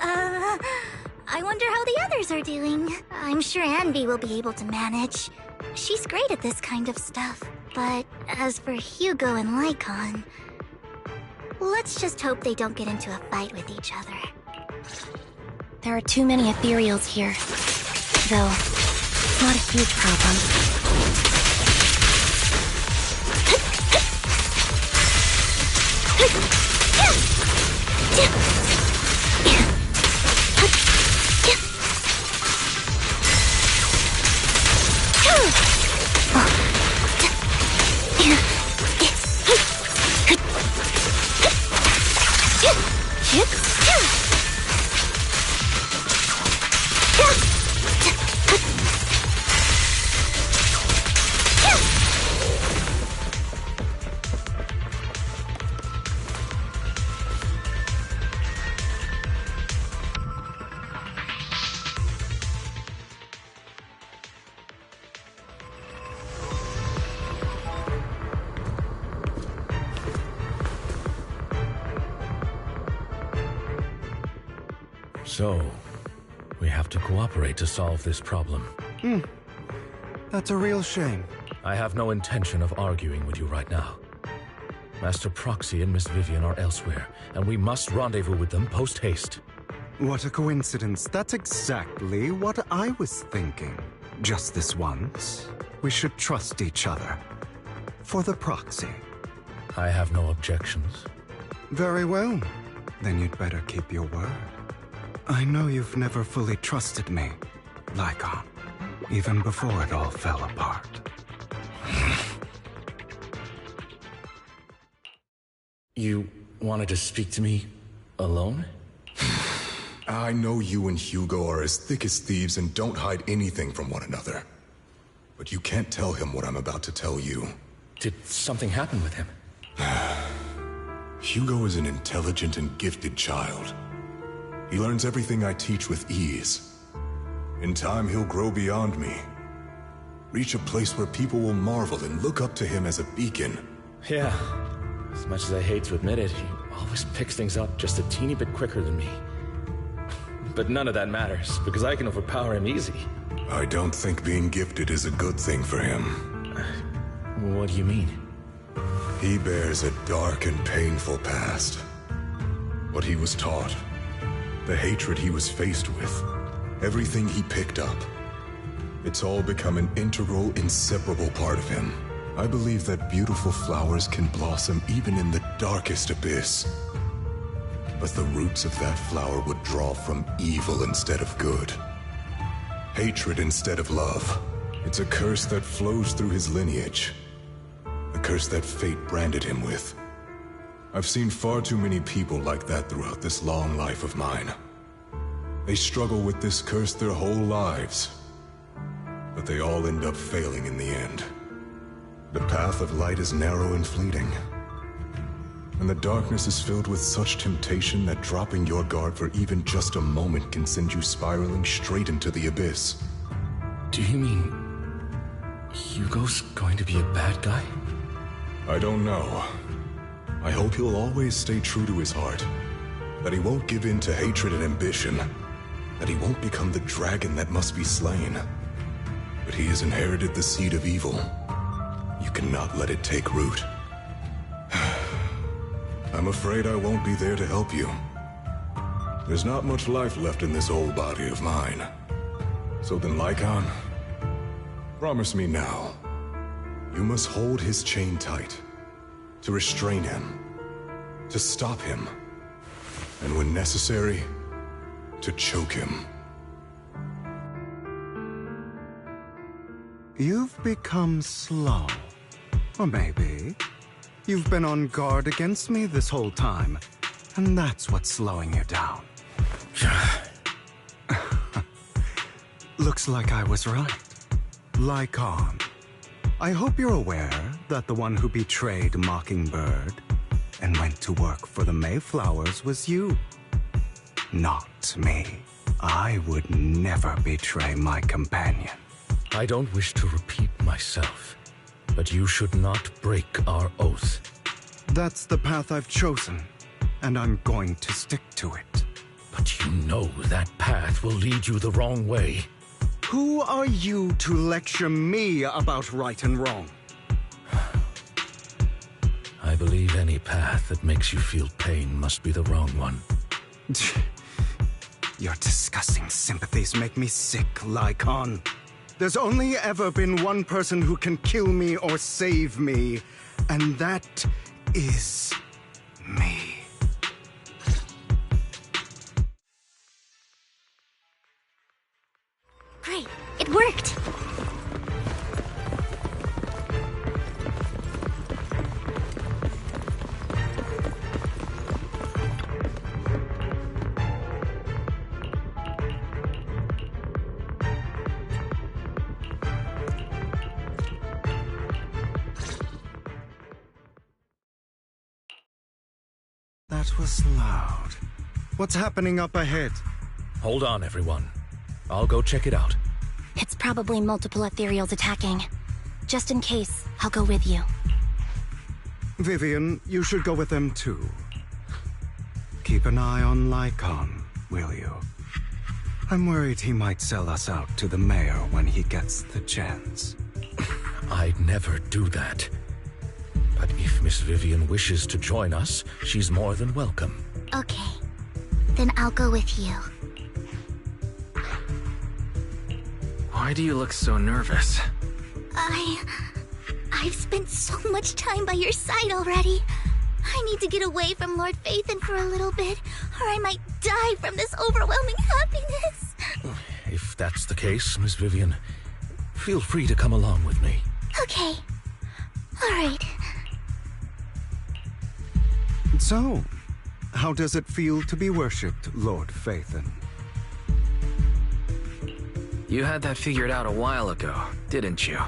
I wonder how the others are doing. I'm sure Anby will be able to manage. She's great at this kind of stuff. But as for Hugo and Lycon, let's just hope they don't get into a fight with each other. There are too many ethereals here. Though, it's not a huge problem. So, we have to cooperate to solve this problem. That's a real shame. I have no intention of arguing with you right now. Master Proxy and Miss Vivian are elsewhere, and we must rendezvous with them post-haste. What a coincidence. That's exactly what I was thinking. Just this once, we should trust each other. For the Proxy. I have no objections. Very well. Then you'd better keep your word. I know you've never fully trusted me, Lycon, even before it all fell apart. You wanted to speak to me alone? I know you and Hugo are as thick as thieves and don't hide anything from one another. But you can't tell him what I'm about to tell you. Did something happen with him? Hugo is an intelligent and gifted child. He learns everything I teach with ease. In time, he'll grow beyond me. Reach a place where people will marvel and look up to him as a beacon. Yeah. As much as I hate to admit it, he always picks things up just a teeny bit quicker than me. But none of that matters, because I can overpower him easy. I don't think being gifted is a good thing for him. What do you mean? He bears a dark and painful past. What he was taught, the hatred he was faced with, everything he picked up. It's all become an integral, inseparable part of him. I believe that beautiful flowers can blossom even in the darkest abyss. But the roots of that flower would draw from evil instead of good. Hatred instead of love. It's a curse that flows through his lineage. A curse that fate branded him with. I've seen far too many people like that throughout this long life of mine. They struggle with this curse their whole lives. But they all end up failing in the end. The path of light is narrow and fleeting. And the darkness is filled with such temptation that dropping your guard for even just a moment can send you spiraling straight into the abyss. Do you mean Hugo's going to be a bad guy? I don't know. I hope he'll always stay true to his heart. That he won't give in to hatred and ambition. That he won't become the dragon that must be slain. But he has inherited the seed of evil. You cannot let it take root. I'm afraid I won't be there to help you. There's not much life left in this old body of mine. So then, Lycon, promise me now. You must hold his chain tight. To restrain him. To stop him. And when necessary, to choke him. You've become slow. Or maybe you've been on guard against me this whole time, and that's what's slowing you down. Looks like I was right. Lycon. I hope you're aware that the one who betrayed Mockingbird and went to work for the Mayflowers was you. Not me. I would never betray my companion. I don't wish to repeat myself, but you should not break our oath. That's the path I've chosen, and I'm going to stick to it. But you know that path will lead you the wrong way. Who are you to lecture me about right and wrong? I believe any path that makes you feel pain must be the wrong one. Your disgusting sympathies make me sick, Lycon. There's only ever been one person who can kill me or save me, and that is me. Great, it worked! That was loud. What's happening up ahead? Hold on, everyone. I'll go check it out. It's probably multiple ethereals attacking. Just in case, I'll go with you. Vivian, you should go with them too. Keep an eye on Lycon, will you? I'm worried he might sell us out to the mayor when he gets the chance. I'd never do that. But if Miss Vivian wishes to join us, she's more than welcome. Okay. Then I'll go with you. Why do you look so nervous? I've spent so much time by your side already. I need to get away from Lord Phaethon for a little bit, or I might die from this overwhelming happiness. If that's the case, Miss Vivian, feel free to come along with me. Okay. All right. So, how does it feel to be worshipped, Lord Phaethon? You had that figured out a while ago, didn't you?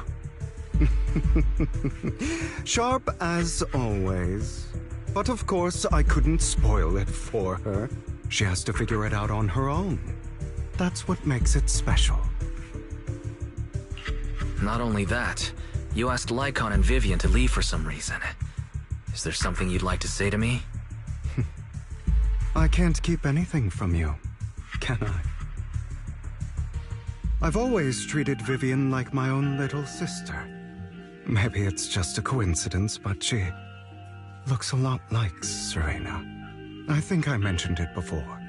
Sharp as always. But of course, I couldn't spoil it for her. She has to figure it out on her own. That's what makes it special. Not only that, you asked Lycon and Vivian to leave for some reason. Is there something you'd like to say to me? I can't keep anything from you, can I? I've always treated Vivian like my own little sister. Maybe it's just a coincidence, but she looks a lot like Serena. I think I mentioned it before.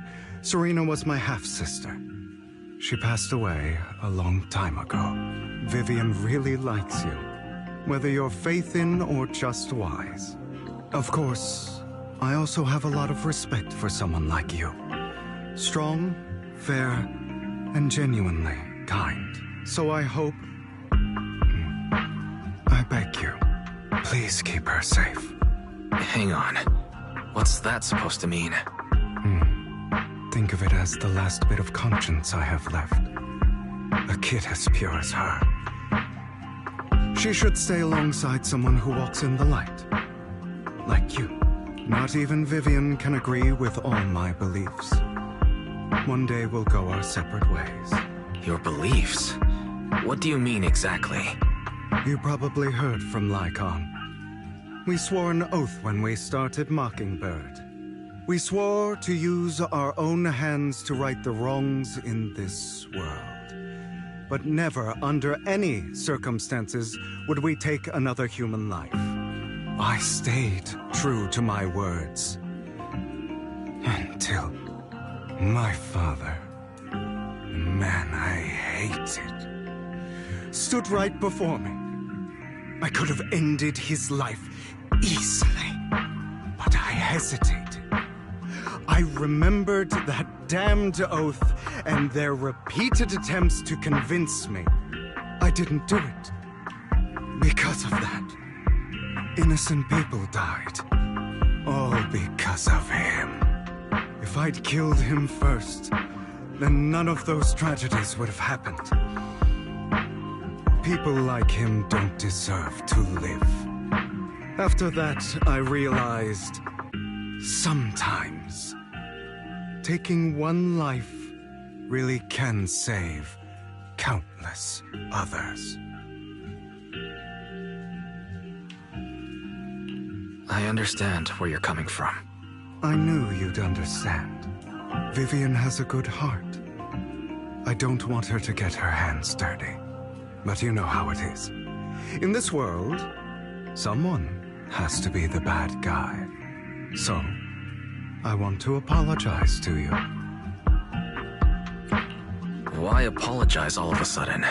Serena was my half-sister. She passed away a long time ago. Vivian really likes you, whether you're Phaethon or just wise. Of course, I also have a lot of respect for someone like you. Strong, fair, and genuinely kind. So I hope... I beg you, please keep her safe. Hang on. What's that supposed to mean? Think of it as the last bit of conscience I have left. A kid as pure as her. She should stay alongside someone who walks in the light. Like you. Not even Vivian can agree with all my beliefs. One day we'll go our separate ways. Your beliefs? What do you mean exactly? You probably heard from Lycon. We swore an oath when we started Mockingbird. We swore to use our own hands to right the wrongs in this world. But never, under any circumstances, would we take another human life. I stayed true to my words. Until my father, man I hated, stood right before me. I could have ended his life easily, but I hesitated. I remembered that damned oath and their repeated attempts to convince me I didn't do it. Because of that, innocent people died. All because of him. If I'd killed him first, then none of those tragedies would have happened. People like him don't deserve to live. After that, I realized sometimes taking one life really can save countless others. I understand where you're coming from. I knew you'd understand. Vivian has a good heart. I don't want her to get her hands dirty. But you know how it is. In this world, someone has to be the bad guy. So, I want to apologize to you. Why apologize all of a sudden?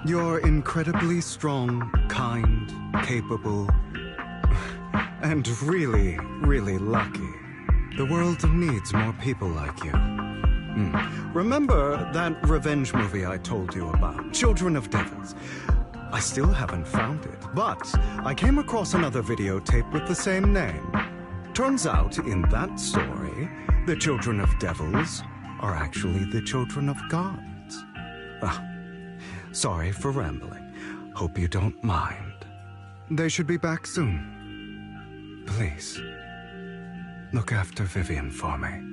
You're incredibly strong, kind, capable, and really, really lucky. The world needs more people like you. Remember that revenge movie I told you about, Children of Devils? I still haven't found it, but I came across another videotape with the same name. Turns out, in that story, the Children of Devils are actually the children of gods. Sorry for rambling. Hope you don't mind. They should be back soon. Please, look after Vivian for me.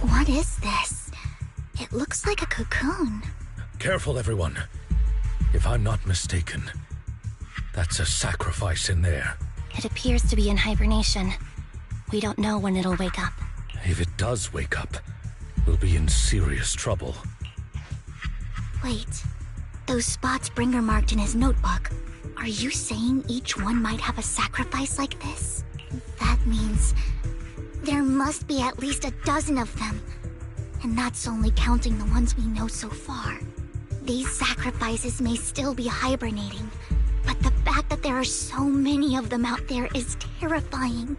What is this? It looks like a cocoon. Careful, everyone. If I'm not mistaken, that's a sacrifice in there. It appears to be in hibernation. We don't know when it'll wake up. If it does wake up, we'll be in serious trouble. Wait. Those spots Bringer marked in his notebook. Are you saying each one might have a sacrifice like this? That means there must be at least a dozen of them. And that's only counting the ones we know so far. These sacrifices may still be hibernating, but the fact that there are so many of them out there is terrifying.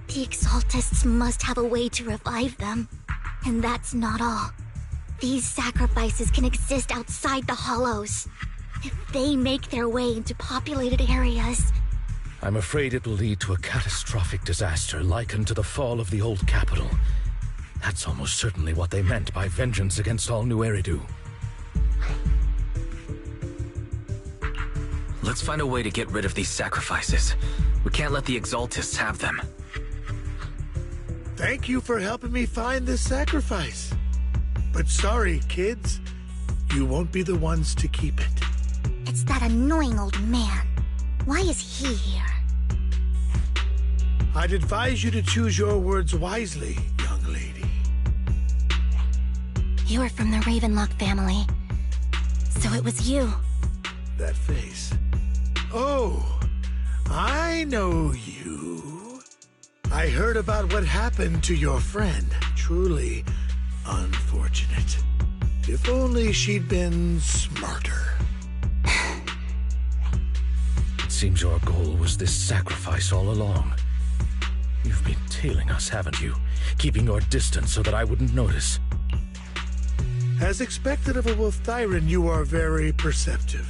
The Exaltists must have a way to revive them. And that's not all. These sacrifices can exist outside the Hollows. If they make their way into populated areas... I'm afraid it will lead to a catastrophic disaster likened to the fall of the old capital. That's almost certainly what they meant by vengeance against all New Eridu. Let's find a way to get rid of these sacrifices. We can't let the Exaltists have them. Thank you for helping me find this sacrifice. But sorry, kids. You won't be the ones to keep it. It's that annoying old man. Why is he here? I'd advise you to choose your words wisely, young lady. You are from the Ravenlock family. So it was you. That face. Oh, I know you. I heard about what happened to your friend. Truly unfortunate. If only she'd been smarter. It seems your goal was this sacrifice all along. You've been tailing us, haven't you? Keeping your distance so that I wouldn't notice. As expected of a Wolf Thyran, you are very perceptive.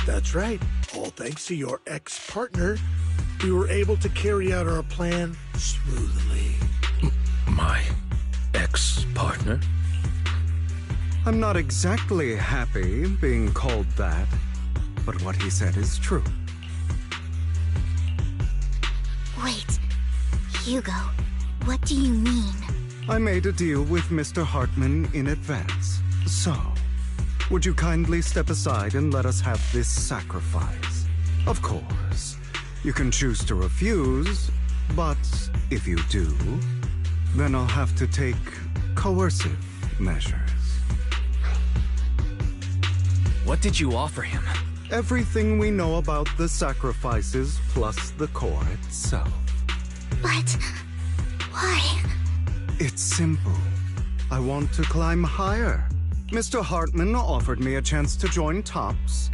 That's right. All thanks to your ex-partner, we were able to carry out our plan smoothly. My ex-partner? I'm not exactly happy being called that, but what he said is true. Wait, Hugo, what do you mean? I made a deal with Mr. Hartman in advance. So, would you kindly step aside and let us have this sacrifice? Of course, you can choose to refuse, but if you do, then I'll have to take coercive measures. What did you offer him? Everything we know about the sacrifices plus the core itself. But... why? It's simple. I want to climb higher. Mr. Hartman offered me a chance to join Tops.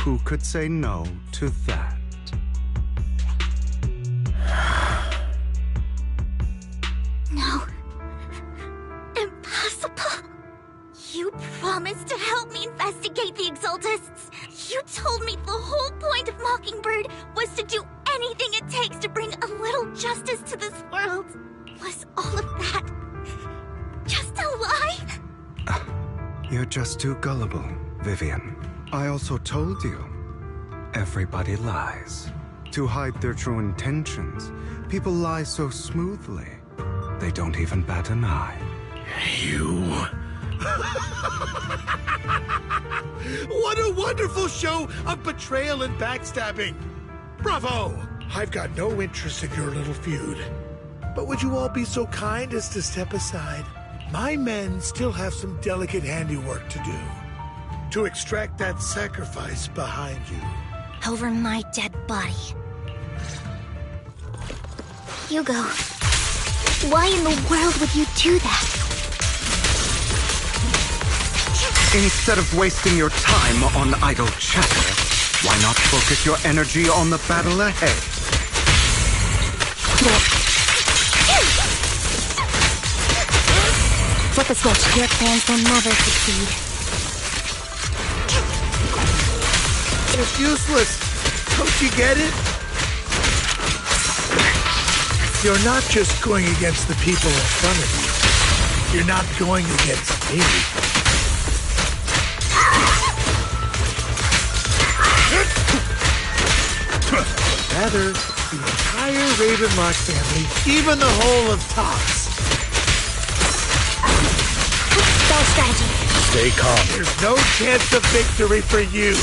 Who could say no to that? No. Impossible. You promised to help me investigate the Exaltists. You told me the whole point of Mockingbird was to do anything it takes to bring a little justice to this world. Was all of that just a lie? You're just too gullible, Vivian. I also told you, everybody lies. To hide their true intentions, people lie so smoothly, they don't even bat an eye. You... What a wonderful show of betrayal and backstabbing! Bravo! I've got no interest in your little feud. But would you all be so kind as to step aside? My men still have some delicate handiwork to do. To extract that sacrifice behind you. Over my dead body. Hugo, why in the world would you do that? Instead of wasting your time on idle chatter, why not focus your energy on the battle ahead? Flip a switch. Your plans will never succeed. It's useless. Don't you get it? You're not just going against the people in front of you. You're not going against me. Rather, the entire Ravenlock family, even the whole of Tops. Bad strategy. Stay calm. There's no chance of victory for you.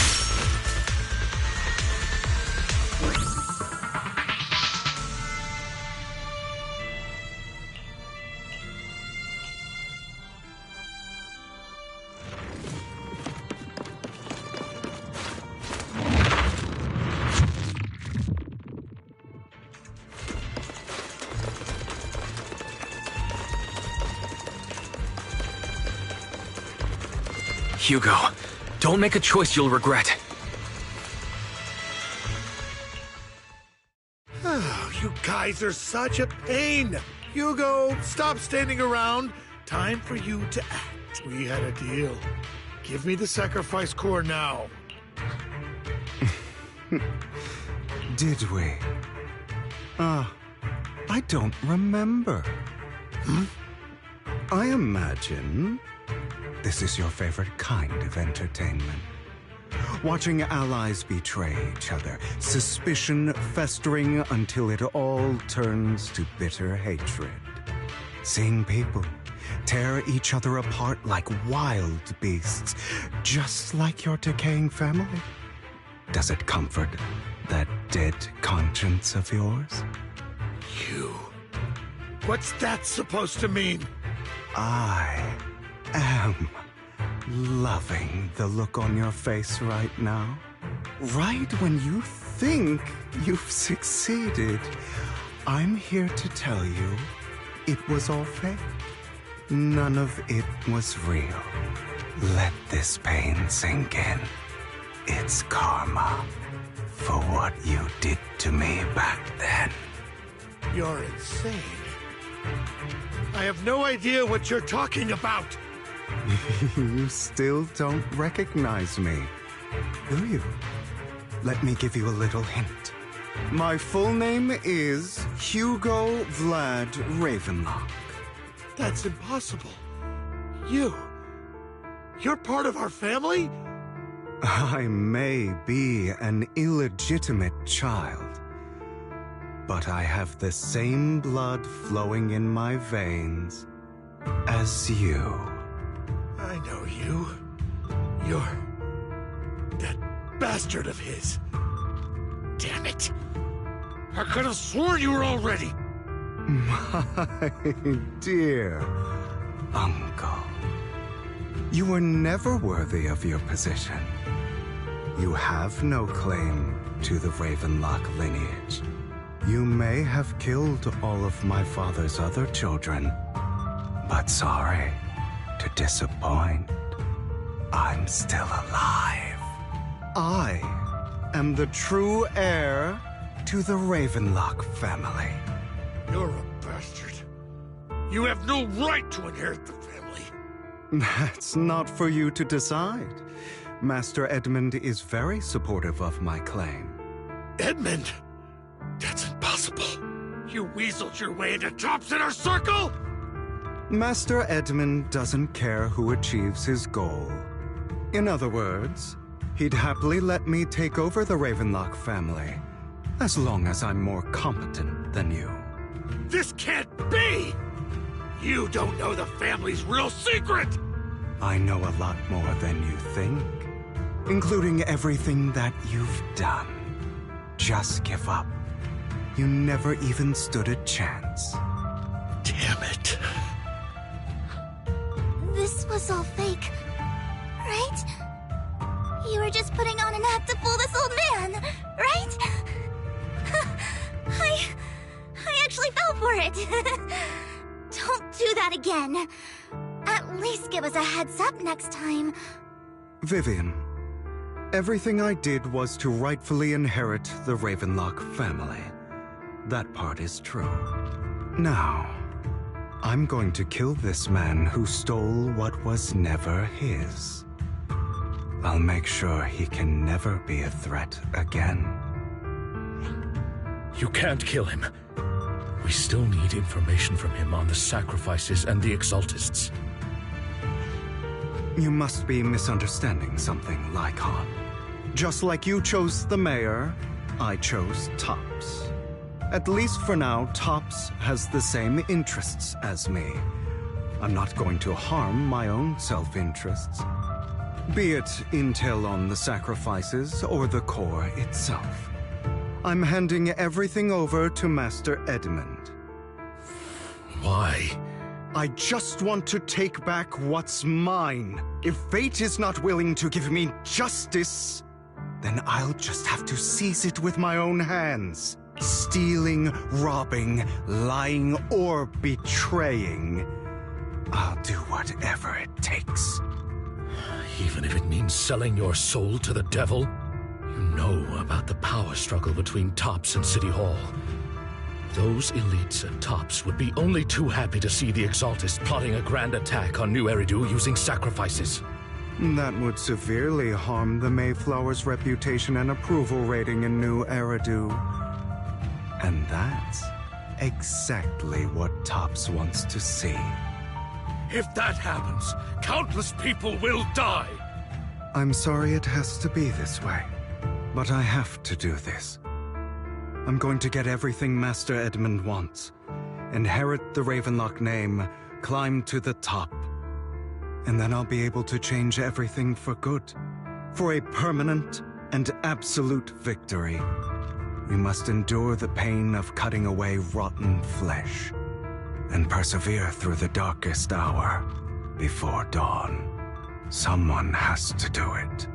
Hugo, don't make a choice you'll regret. Oh, you guys are such a pain. Hugo, stop standing around. Time for you to act. We had a deal. Give me the sacrifice core now. Did we? I don't remember. I imagine this is your favorite kind of entertainment. Watching allies betray each other, suspicion festering until it all turns to bitter hatred. Seeing people tear each other apart like wild beasts, just like your decaying family. Does it comfort that dead conscience of yours? You. What's that supposed to mean? I am loving the look on your face right now. Right when you think you've succeeded, I'm here to tell you it was all fake. None of it was real. Let this pain sink in. It's karma for what you did to me back then. You're insane. I have no idea what you're talking about. You still don't recognize me, do you? Let me give you a little hint. My full name is Hugo Vlad Ravenlock. That's impossible. You're part of our family? I may be an illegitimate child, but I have the same blood flowing in my veins as you. I know you. You're that bastard of his. Damn it. I could have sworn you were already. My dear uncle, you were never worthy of your position. You have no claim to the Ravenlock lineage. You may have killed all of my father's other children, but sorry to disappoint. I'm still alive. I am the true heir to the Ravenlock family. You're a bastard. You have no right to inherit the family. That's not for you to decide. Master Edmund is very supportive of my claim. Edmund? That's impossible. You weaseled your way into Top's inner circle? Master Edmund doesn't care who achieves his goal. In other words, he'd happily let me take over the Ravenlock family, as long as I'm more competent than you. This can't be! You don't know the family's real secret! I know a lot more than you think, including everything that you've done. Just give up. You never even stood a chance. Damn it. This was all fake, right? You were just putting on an act to fool this old man, right? I actually fell for it. Don't do that again. At least give us a heads up next time. Vivian, everything I did was to rightfully inherit the Ravenlock family. That part is true. Now, I'm going to kill this man who stole what was never his. I'll make sure he can never be a threat again. You can't kill him. We still need information from him on the sacrifices and the Exaltists. You must be misunderstanding something, Lycon. Just like you chose the mayor, I chose Tops. At least for now, Tops has the same interests as me. I'm not going to harm my own self-interests. Be it intel on the sacrifices or the core itself. I'm handing everything over to Master Edmund. Why? I just want to take back what's mine. If fate is not willing to give me justice, then I'll just have to seize it with my own hands. Stealing, robbing, lying, or betraying. I'll do whatever it takes. Even if it means selling your soul to the devil? You know about the power struggle between Tops and City Hall. Those elites at Tops would be only too happy to see the Exaltists plotting a grand attack on New Eridu using sacrifices. That would severely harm the Mayflower's reputation and approval rating in New Eridu. And that's exactly what Tops wants to see. If that happens, countless people will die! I'm sorry it has to be this way, but I have to do this. I'm going to get everything Master Edmund wants. Inherit the Ravenlock name, climb to the top. And then I'll be able to change everything for good. For a permanent and absolute victory. We must endure the pain of cutting away rotten flesh. And persevere through the darkest hour before dawn. Someone has to do it.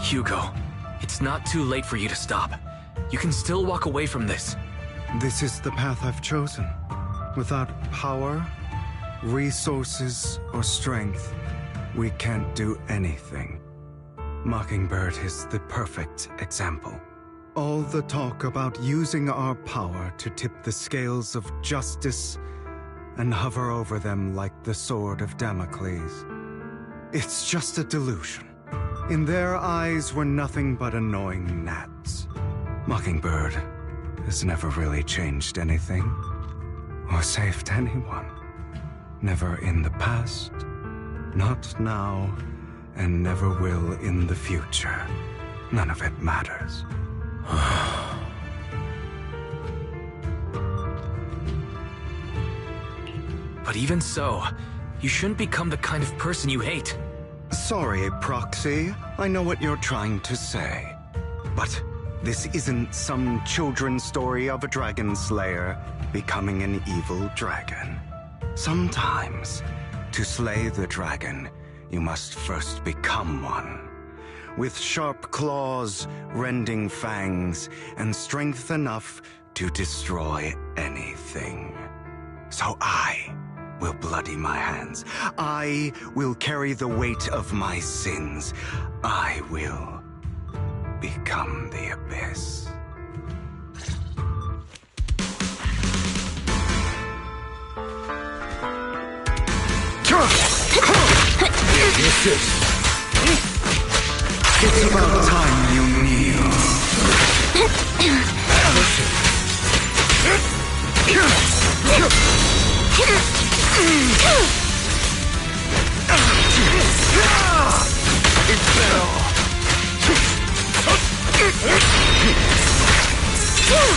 Hugo, it's not too late for you to stop. You can still walk away from this. This is the path I've chosen. Without power, resources, or strength, we can't do anything. Mockingbird is the perfect example. All the talk about using our power to tip the scales of justice and hover over them like the sword of Damocles. It's just a delusion. In their eyes, we're nothing but annoying gnats. Mockingbird has never really changed anything, or saved anyone. Never in the past, not now, and never will in the future. None of it matters. But even so, you shouldn't become the kind of person you hate. Sorry, Proxy. I know what you're trying to say. But this isn't some children's story of a dragon slayer becoming an evil dragon. Sometimes, To slay the dragon, you must first become one. With sharp claws, rending fangs, and strength enough to destroy anything. So I will bloody my hands. I will carry the weight of my sins. I will become the abyss. It's about time you kneel.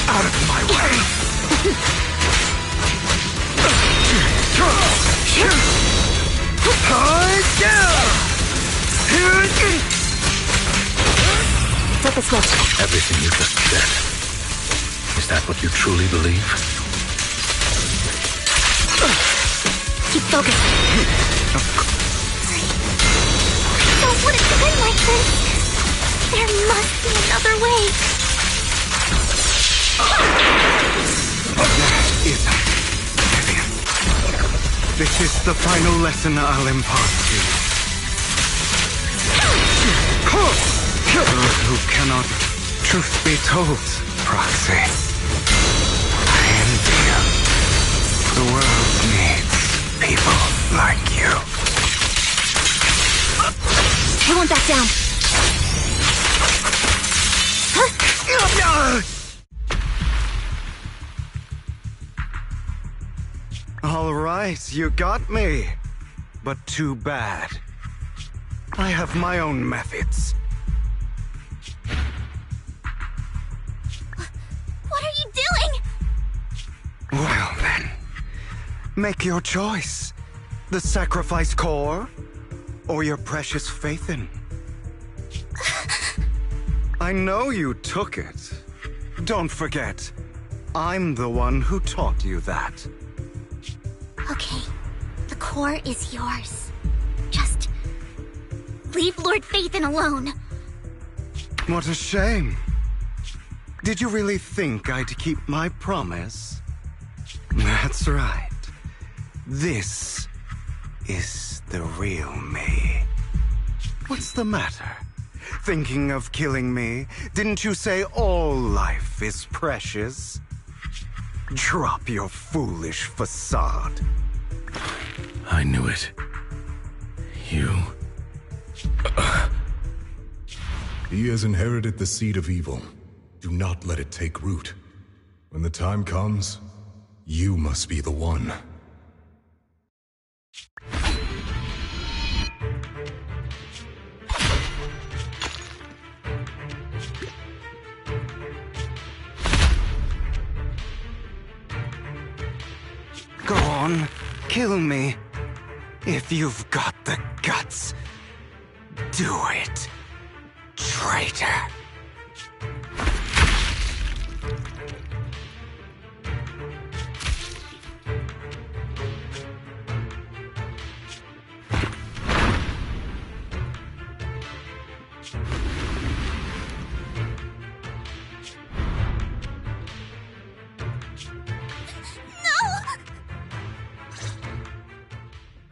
Out of my way. Flip a switch. Everything you just said. Is that what you truly believe? Keep focused. Don't want it to end like this. There must be another way. That isn't Vivian. This is the final lesson I'll impart to you. Those who cannot, truth be told, Proxy, I envy you. The world needs people like you. I won't back down. All right, you got me. But too bad. I have my own methods. What are you doing? Well then, make your choice. The sacrifice core, or your precious Faithin. I know you took it. Don't forget, I'm the one who taught you that. Okay, the core is yours. Just leave Lord Faithin alone. What a shame. Did you really think I'd keep my promise? That's right. This is the real me. What's the matter? Thinking of killing me? Didn't you say all life is precious? Drop your foolish facade. I knew it. You... He has inherited the seed of evil. Do not let it take root. When the time comes, you must be the one. Go on, kill me. If you've got the guts, do it, traitor.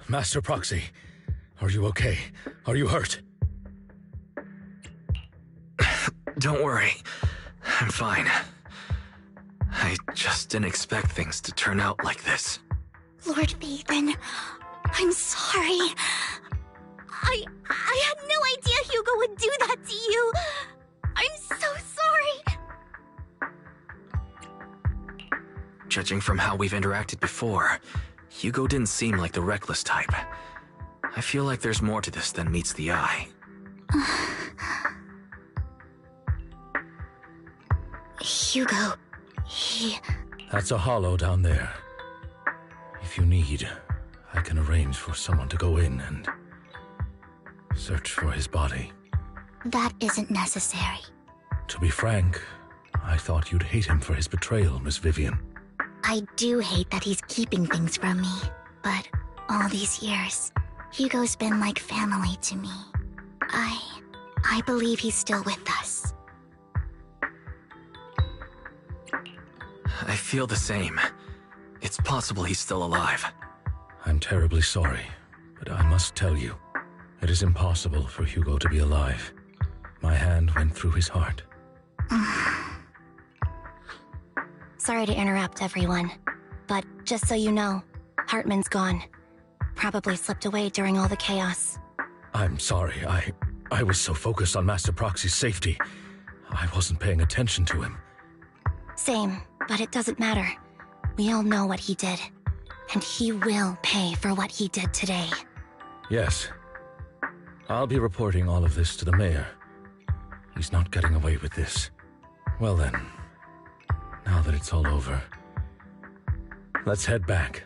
Master Proxy, are you okay? Are you hurt? Don't worry. I'm fine. I just didn't expect things to turn out like this. Lord Faithin, I'm sorry. I had no idea Hugo would do that to you. I'm so sorry. Judging from how we've interacted before, Hugo didn't seem like the reckless type. I feel like there's more to this than meets the eye. Hugo, he... That's a hollow down there. If you need, I can arrange for someone to go in and search for his body. That isn't necessary. To be frank, I thought you'd hate him for his betrayal, Miss Vivian. I do hate that he's keeping things from me, but All these years, Hugo's been like family to me. I believe he's still with us. I feel the same. It's possible he's still alive. I'm terribly sorry, but I must tell you, it is impossible for Hugo to be alive. My hand went through his heart. Sorry to interrupt, everyone. But just so you know, Hartman's gone. Probably slipped away during all the chaos. I'm sorry, I was so focused on Master Proxy's safety. I wasn't paying attention to him. Same, but it doesn't matter. We all know what he did. And he will pay for what he did today. Yes. I'll be reporting all of this to the mayor. He's not getting away with this. Well then, now that it's all over, let's head back.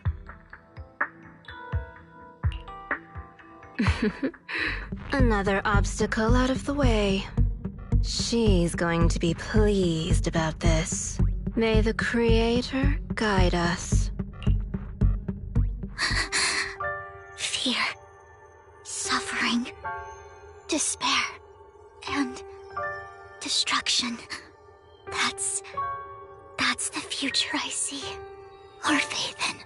Another obstacle out of the way. She's going to be pleased about this. May the Creator guide us. Fear, suffering, despair, and destruction. That's the future I see. Or faith in.